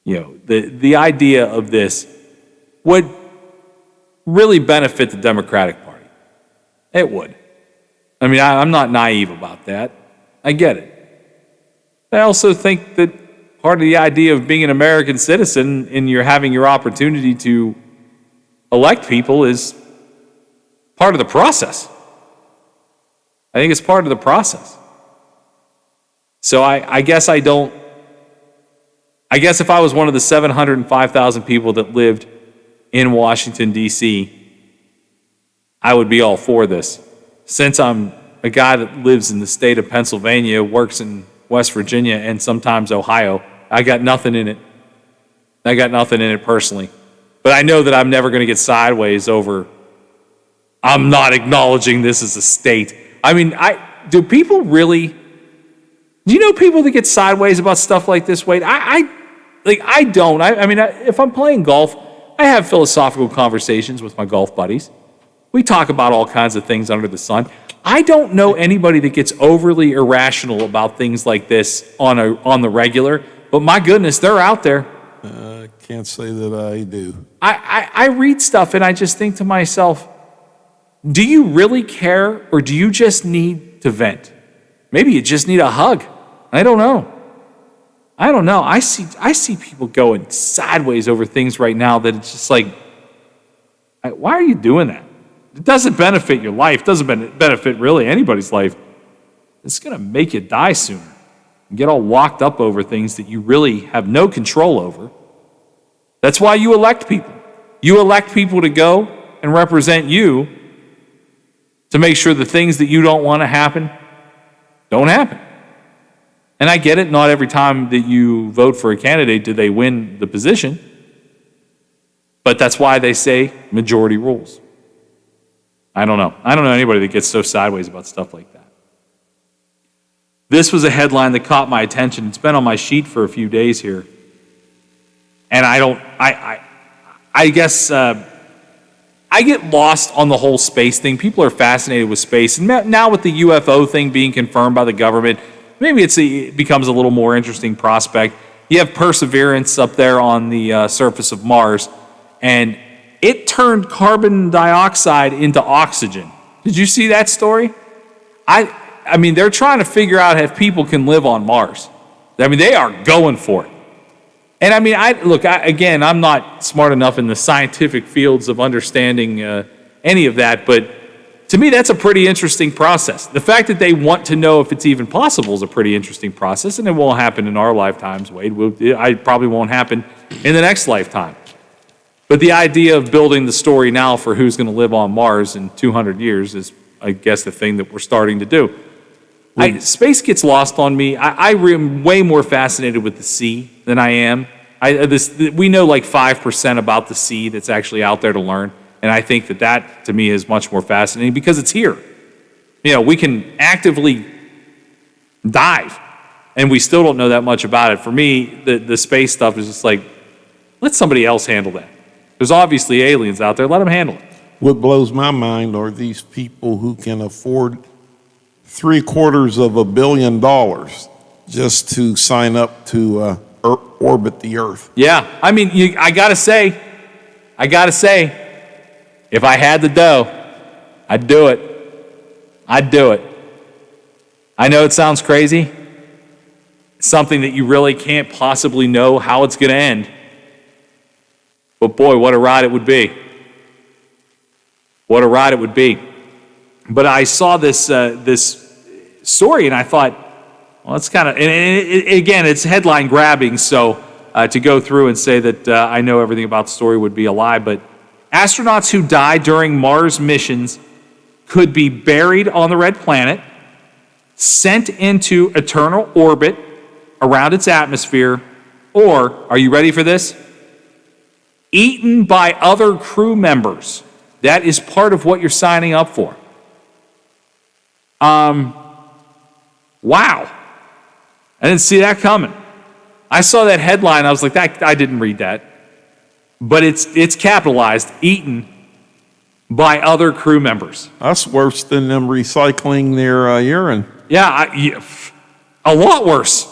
[SPEAKER 17] You know, the idea of this would really benefit the Democratic Party. It would. I mean, I'm not naive about that. I get it. I also think that part of the idea of being an American citizen and you're having your opportunity to elect people is part of the process. I think it's part of the process. So I guess I don't I guess if I was one of the 705,000 people that lived in Washington, D.C., I would be all for this. Since I'm a guy that lives in the state of Pennsylvania, works in West Virginia, and sometimes Ohio, I got nothing in it. I got nothing in it personally. But I know that I'm never going to get sideways over, I'm not acknowledging this as a state. I mean, do people really, do you know people that get sideways about stuff like this, Wade? I don't. I mean, if I'm playing golf, I have philosophical conversations with my golf buddies. We talk about all kinds of things under the sun. I don't know anybody that gets overly irrational about things like this on the regular, but my goodness, they're out there.
[SPEAKER 3] Can't say that I do.
[SPEAKER 17] I read stuff and I just think to myself, do you really care or do you just need to vent? Maybe you just need a hug. I don't know. I see people going sideways over things right now that it's just like, why are you doing that? It doesn't benefit your life. It doesn't benefit really anybody's life. It's going to make you die sooner. And get all locked up over things that you really have no control over. That's why you elect people. You elect people to go and represent you to make sure the things that you don't want to happen don't happen. And I get it, not every time that you vote for a candidate do they win the position. But that's why they say majority rules. I don't know. I don't know anybody that gets so sideways about stuff like that. This was a headline that caught my attention. It's been on my sheet for a few days here. And I guess I get lost on the whole space thing. People are fascinated with space. And now with the UFO thing being confirmed by the government, maybe it becomes a little more interesting prospect. You have Perseverance up there on the surface of Mars, and it turned carbon dioxide into oxygen. Did you see that story? I mean, they're trying to figure out if people can live on Mars. I mean, they are going for it. And I mean, again, I'm not smart enough in the scientific fields of understanding any of that, but to me, that's a pretty interesting process. The fact that they want to know if it's even possible is a pretty interesting process, and it won't happen in our lifetimes, Wade. It probably won't happen in the next lifetime. But the idea of building the story now for who's going to live on Mars in 200 years is, I guess, the thing that we're starting to do. Space gets lost on me. I'm way more fascinated with the sea than I am. We know like 5% about the sea that's actually out there to learn. And I think that to me is much more fascinating because it's here. You know, we can actively dive and we still don't know that much about it. For me, the space stuff is just like, let somebody else handle that. There's obviously aliens out there. Let them handle it.
[SPEAKER 3] What blows my mind are these people who can afford $750 million just to sign up to orbit the Earth.
[SPEAKER 17] Yeah, I mean, I gotta say, if I had the dough, I'd do it. I know it sounds crazy. It's something that you really can't possibly know how it's gonna end. But boy, what a ride it would be. What a ride it would be. But I saw this story and I thought, well, it's kind of, again, it's headline grabbing, so to go through and say that I know everything about the story would be a lie, but astronauts who die during Mars missions could be buried on the red planet, sent into eternal orbit around its atmosphere, or, are you ready for this? Eaten by other crew members. That is part of what you're signing up for. Wow. I didn't see that coming. I saw that headline. I was like, I didn't read that. But it's capitalized, eaten by other crew members.
[SPEAKER 3] That's worse than them recycling their urine.
[SPEAKER 17] Yeah, a lot worse.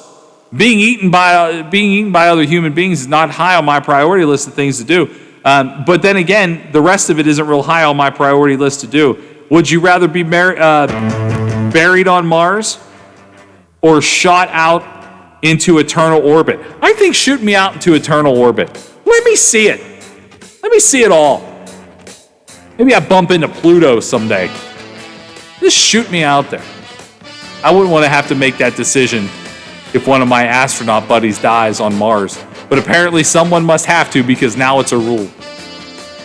[SPEAKER 17] Being eaten by other human beings is not high on my priority list of things to do. But then again, the rest of it isn't real high on my priority list to do. Would you rather be buried on Mars or shot out into eternal orbit? I think shoot me out into eternal orbit. Let me see it. Let me see it all. Maybe I bump into Pluto someday. Just shoot me out there. I wouldn't want to have to make that decision if one of my astronaut buddies dies on Mars. But apparently someone must have to, because now it's a rule.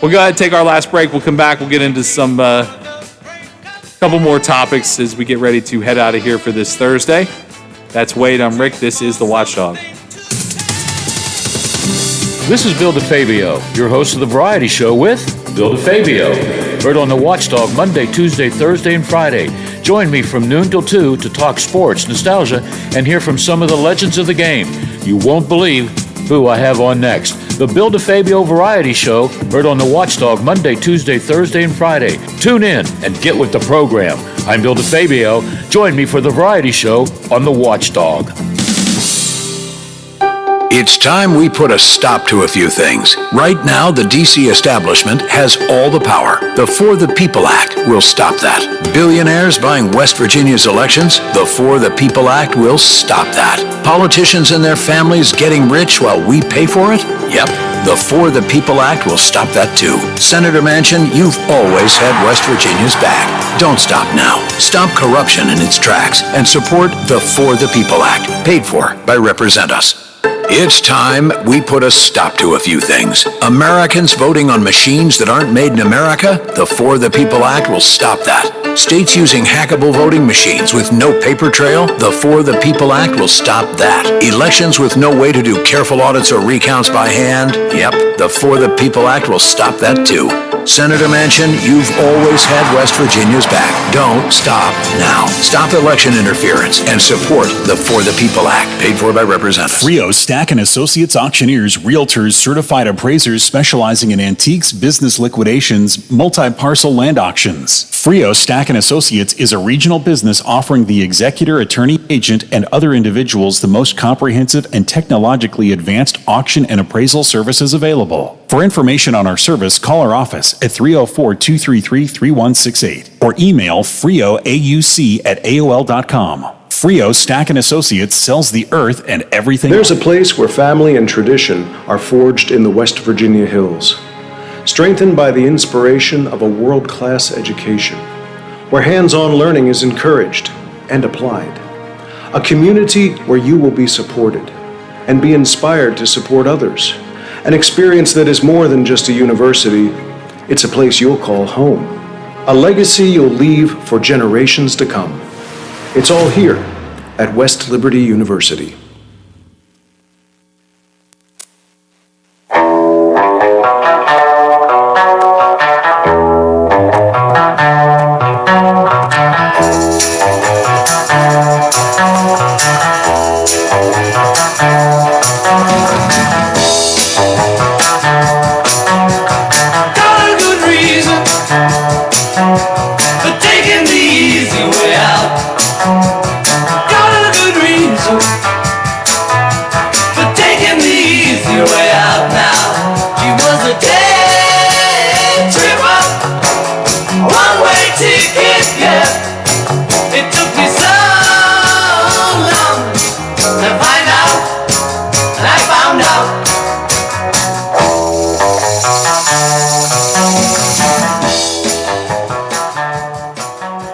[SPEAKER 17] We'll go ahead and take our last break. We'll come back. We'll get into some couple more topics as we get ready to head out of here for this Thursday. That's Wade. I'm Rick. This is The Watchdog.
[SPEAKER 1] This is Bill DeFabio, your host of the variety show with Bill DeFabio. Heard on The Watchdog Monday, Tuesday, Thursday, and Friday. Join me from noon till 2 to talk sports, nostalgia, and hear from some of the legends of the game. You won't believe who I have on next. The Bill DeFabio Variety Show, heard on The Watchdog Monday, Tuesday, Thursday, and Friday. Tune in and get with the program. I'm Bill DeFabio. Join me for the Variety Show on The Watchdog.
[SPEAKER 2] It's time we put a stop to a few things. Right now, the D.C. establishment has all the power. The For the People Act will stop that. Billionaires buying West Virginia's elections? The For the People Act will stop that. Politicians and their families getting rich while we pay for it? Yep. The For the People Act will stop that too. Senator Manchin, you've always had West Virginia's back. Don't stop now. Stop corruption in its tracks and support the For the People Act, paid for by Represent Us. It's time we put a stop to a few things. Americans voting on machines that aren't made in America? The For the People Act will stop that. States using hackable voting machines with no paper trail? The For the People Act will stop that. Elections with no way to do careful audits or recounts by hand? Yep, the For the People Act will stop that too. Senator Manchin, you've always had West Virginia's back. Don't stop now. Stop election interference and support the For the People Act, paid for by Represent Us.
[SPEAKER 4] Frio Stack and Associates auctioneers, realtors, certified appraisers specializing in antiques, business liquidations, multi-parcel land auctions. Frio Stack and Associates is a regional business offering the executor, attorney, agent, and other individuals the most comprehensive and technologically advanced auction and appraisal services available. For information on our service, call our office at 304-233-3168 or email frioauc@aol.com. Frio Stack and Associates sells the earth and everything.
[SPEAKER 9] There's a place where family and tradition are forged in the West Virginia hills, strengthened by the inspiration of a world-class education, where hands-on learning is encouraged and applied. A community where you will be supported and be inspired to support others. An experience that is more than just a university. It's a place you'll call home. A legacy you'll leave for generations to come. It's all here at West Liberty University.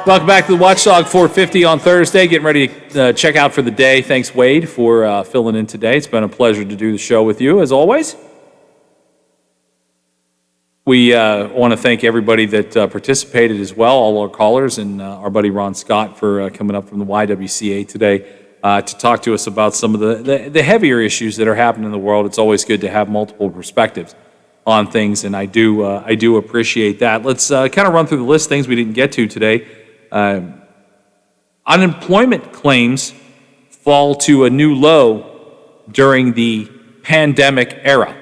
[SPEAKER 17] Welcome back to the Watchdog 450 on Thursday. Getting ready to check out for the day. Thanks, Wade, for filling in today. It's been a pleasure to do the show with you, as always. We want to thank everybody that participated as well, all our callers, and our buddy Ron Scott for coming up from the YWCA today to talk to us about some of the heavier issues that are happening in the world. It's always good to have multiple perspectives on things, and I do appreciate that. Let's kind of run through the list of things we didn't get to today. Unemployment claims fall to a new low during the pandemic era.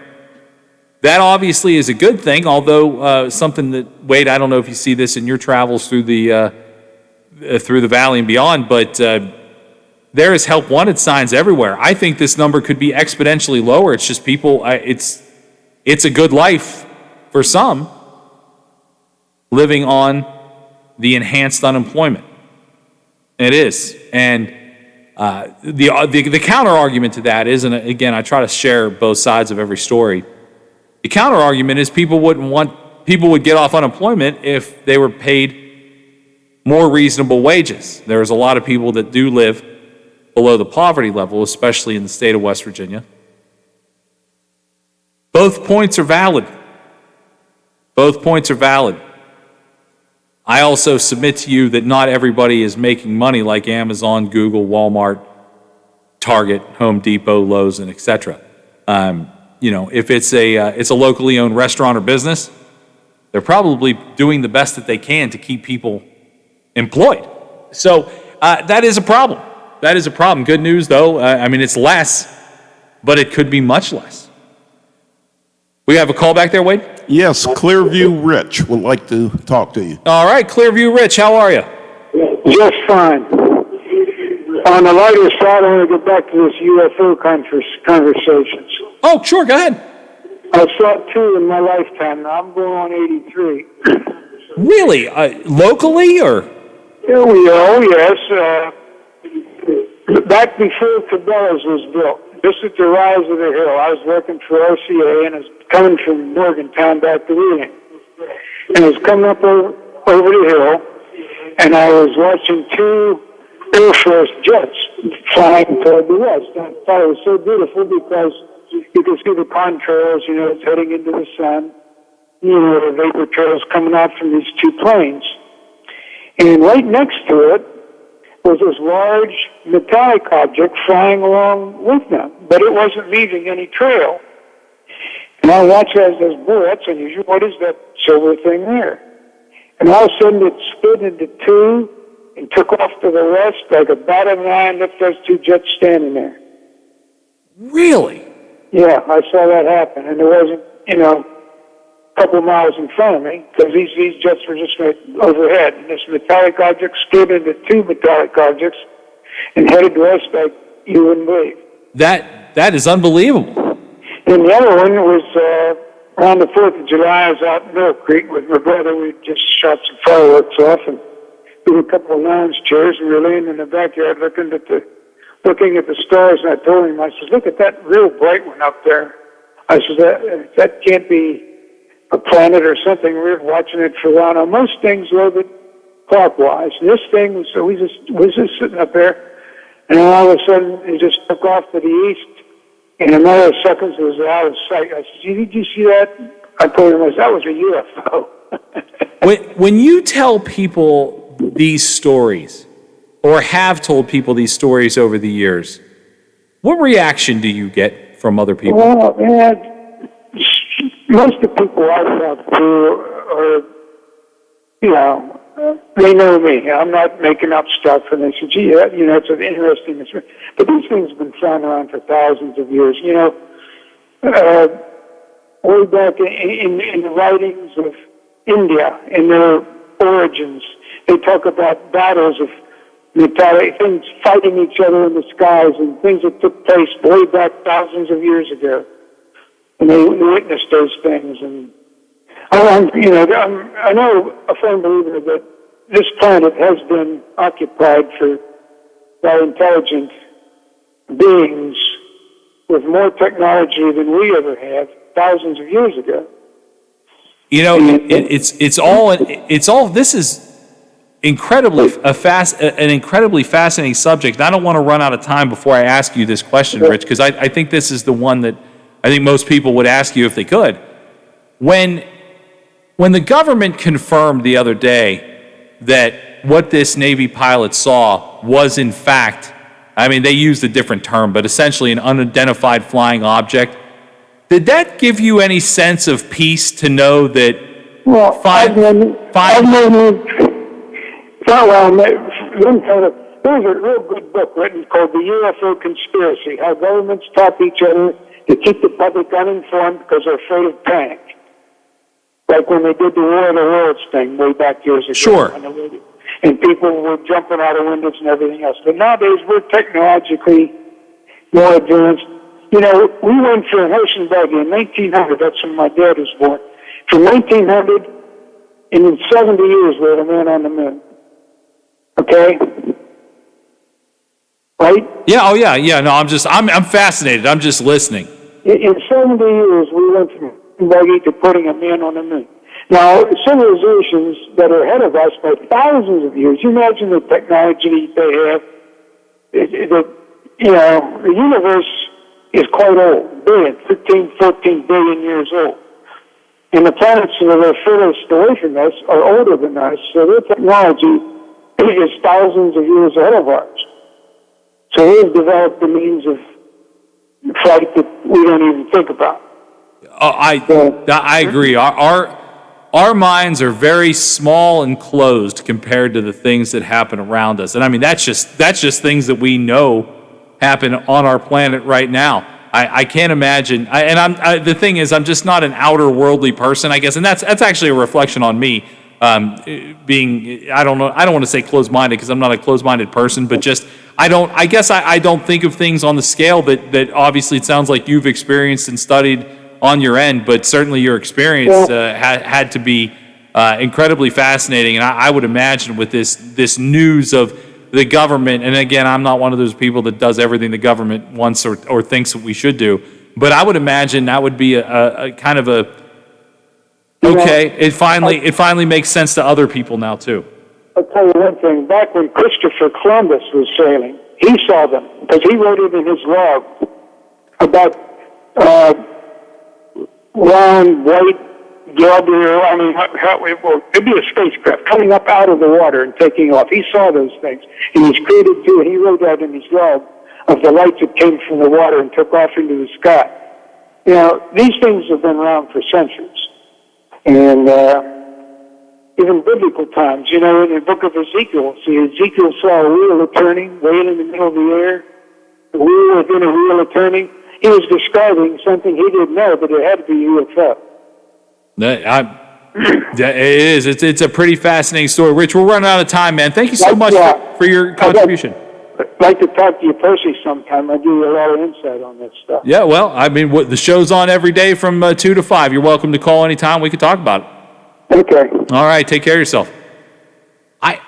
[SPEAKER 17] That obviously is a good thing, although something that, Wade, I don't know if you see this in your travels through the valley and beyond, but there is help wanted signs everywhere. I think this number could be exponentially lower. It's just people, it's a good life for some living on the enhanced unemployment. It is. And the counter argument to that is, and again, I try to share both sides of every story. The counter argument is people would get off unemployment if they were paid more reasonable wages. There's a lot of people that do live below the poverty level, especially in the state of West Virginia. Both points are valid. Both points are valid. I also submit to you that not everybody is making money like Amazon, Google, Walmart, Target, Home Depot, Lowe's, and etc. If it's a locally owned restaurant or business, they're probably doing the best that they can to keep people employed. So that is a problem. That is a problem. Good news, though. It's less, but it could be much less. We have a call back there, Wade?
[SPEAKER 3] Yes, Clearview Rich would like to talk to you.
[SPEAKER 17] All right, Clearview Rich, how are you?
[SPEAKER 7] Just fine. On the lighter side, I want to get back to this UFO conversations.
[SPEAKER 17] Oh, sure, go ahead.
[SPEAKER 7] I saw 2 in my lifetime. Now I'm going on 83.
[SPEAKER 17] Really? Locally, or?
[SPEAKER 7] Here we are, yes. Back before Cabela's was built. This is the rise of the hill. I was working for RCA, and I was coming from Morgantown back to Wheeling. And I was coming up over the hill, and I was watching 2 Air Force jets flying toward the west. And I thought it was so beautiful because you could see the contrails, it's heading into the sun. The vapor trails coming out from these 2 planes. And right next to it was this large metallic object flying along with them, but it wasn't leaving any trail. And I watched it as this, boy, that's unusual. What is that silver thing there? And all of a sudden it split into 2 and took off to the west like a bat of an eye and left those 2 jets standing there.
[SPEAKER 17] Really?
[SPEAKER 7] Yeah, I saw that happen. And there wasn't, a couple miles in front of me because these jets were just right overhead. And this metallic object split into 2 metallic objects and headed west like you wouldn't believe.
[SPEAKER 17] That is unbelievable.
[SPEAKER 7] And the other one was around the 4th of July. I was out in Mill Creek with my brother. We just shot some fireworks off and did a couple of lounge chairs, and we were laying in the backyard looking at the stars. And I told him, I said, look at that real bright one up there. I said, that can't be a planet or something. We were watching it for a while. Now, most things orbit clockwise. And this thing was just sitting up there, and then all of a sudden it just took off to the east. In a matter of seconds, it was out of sight. I said, did you see that? I told him, that was a UFO.
[SPEAKER 17] When you tell people these stories, or have told people these stories over the years, what reaction do you get from other people?
[SPEAKER 7] Well, most of the people I talk to are, they know me. I'm not making up stuff, and they say, gee, it's an interesting. But these things have been flying around for thousands of years. Way back in the writings of India, in their origins, they talk about battles of metallic things fighting each other in the skies and things that took place way back thousands of years ago. And they witnessed those things. And I know a firm believer that this planet has been occupied by intelligent beings with more technology than we ever had thousands of years ago.
[SPEAKER 17] It's all. This is an incredibly fascinating subject. And I don't want to run out of time before I ask you this question, Rich, because I think this is the one that I think most people would ask you if they could. When the government confirmed the other day that what this Navy pilot saw was in fact, they used a different term, but essentially an unidentified flying object, did that give you any sense of peace to know that
[SPEAKER 7] there's a real good book written called The UFO Conspiracy, How Governments Taught Each Other to Keep the Public Uninformed Because They're Afraid of Panic. Like when they did the War of the Worlds thing way back years ago.
[SPEAKER 17] Sure.
[SPEAKER 7] And people were jumping out of windows and everything else. But nowadays, we're technologically more advanced. We went for an ocean buggy in 1900. That's when my dad was born. From 1900, and in 70 years, we had a man on the moon. Okay? Right?
[SPEAKER 17] Yeah, oh yeah. No, I'm fascinated. I'm just listening.
[SPEAKER 7] In 70 years, we went from buggy to putting a man on the moon. Now, civilizations that are ahead of us by thousands of years, you imagine the technology they have, the the universe is quite old, 13, 14 billion years old. And the planets that are furthest away from us are older than us, so their technology is thousands of years ahead of ours. So they've developed the means of flight that we don't even think about.
[SPEAKER 17] I agree. Our minds are very small and closed compared to the things that happen around us. And I mean, that's just things that we know happen on our planet right now. I can't imagine. The thing is, I'm just not an outer worldly person, I guess, and that's actually a reflection on me. Being, I don't want to say closed-minded because I'm not a closed-minded person, but just I don't think of things on the scale that obviously it sounds like you've experienced and studied on your end, but certainly your experience had to be incredibly fascinating. And I would imagine with this news of the government, and again, I'm not one of those people that does everything the government wants or thinks that we should do, but I would imagine that would be a kind of a, okay, it finally makes sense to other people now too.
[SPEAKER 7] I'll tell you one thing. Back when Christopher Columbus was sailing, he saw them because he wrote it in his log about round, white, Gabriel, it'd be a spacecraft coming up out of the water and taking off. He saw those things, and he's created too, and he wrote that in his log of the lights that came from the water and took off into the sky. These things have been around for centuries, and even biblical times. In the book of Ezekiel, Ezekiel saw a wheel turning way in the middle of the air, the wheel within a wheel turning. He was describing something he didn't know, but it had to be UFO.
[SPEAKER 17] It is. It's a pretty fascinating story. Rich, we're running out of time, man. Thank you so much for your contribution.
[SPEAKER 7] I'd like to talk to you personally sometime. I give you a lot of insight on this stuff.
[SPEAKER 17] Yeah, well, I mean, the show's on every day from 2 to 5. You're welcome to call anytime. We can talk about it.
[SPEAKER 7] Okay.
[SPEAKER 17] All right. Take care of yourself. I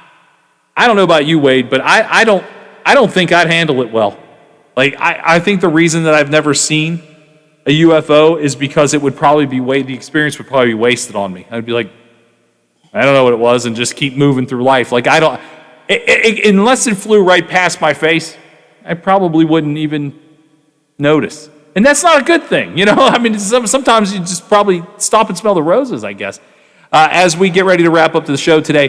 [SPEAKER 17] don't know about you, Wade, but I don't think I'd handle it well. Like, I think the reason that I've never seen a UFO is because it would probably be the experience would probably be wasted on me. I'd be like, I don't know what it was, and just keep moving through life. Like, unless it flew right past my face, I probably wouldn't even notice. And that's not a good thing, I mean, sometimes you just probably stop and smell the roses, I guess. As we get ready to wrap up the show today,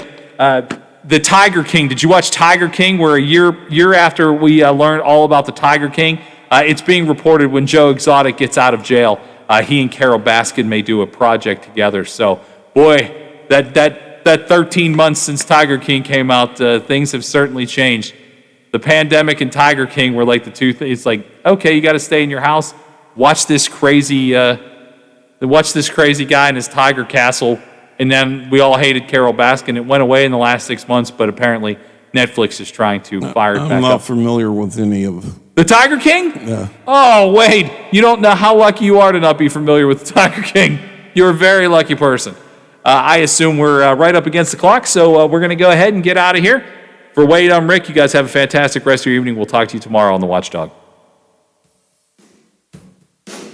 [SPEAKER 17] the Tiger King. Did you watch Tiger King? Where a year after we learned all about the Tiger King, it's being reported when Joe Exotic gets out of jail, he and Carol Baskin may do a project together. So, boy, that 13 months since Tiger King came out, things have certainly changed. The pandemic and Tiger King were like the two things. It's like, okay, you got to stay in your house, watch this crazy guy in his tiger castle. And then we all hated Carol Baskin. It went away in the last 6 months, but apparently Netflix is trying to fire it back up.
[SPEAKER 3] I'm not familiar with any of
[SPEAKER 17] The Tiger King?
[SPEAKER 3] Yeah.
[SPEAKER 17] Oh, Wade, you don't know how lucky you are to not be familiar with the Tiger King. You're a very lucky person. I assume we're right up against the clock, so we're going to go ahead and get out of here. For Wade, I'm Rick. You guys have a fantastic rest of your evening. We'll talk to you tomorrow on The Watchdog.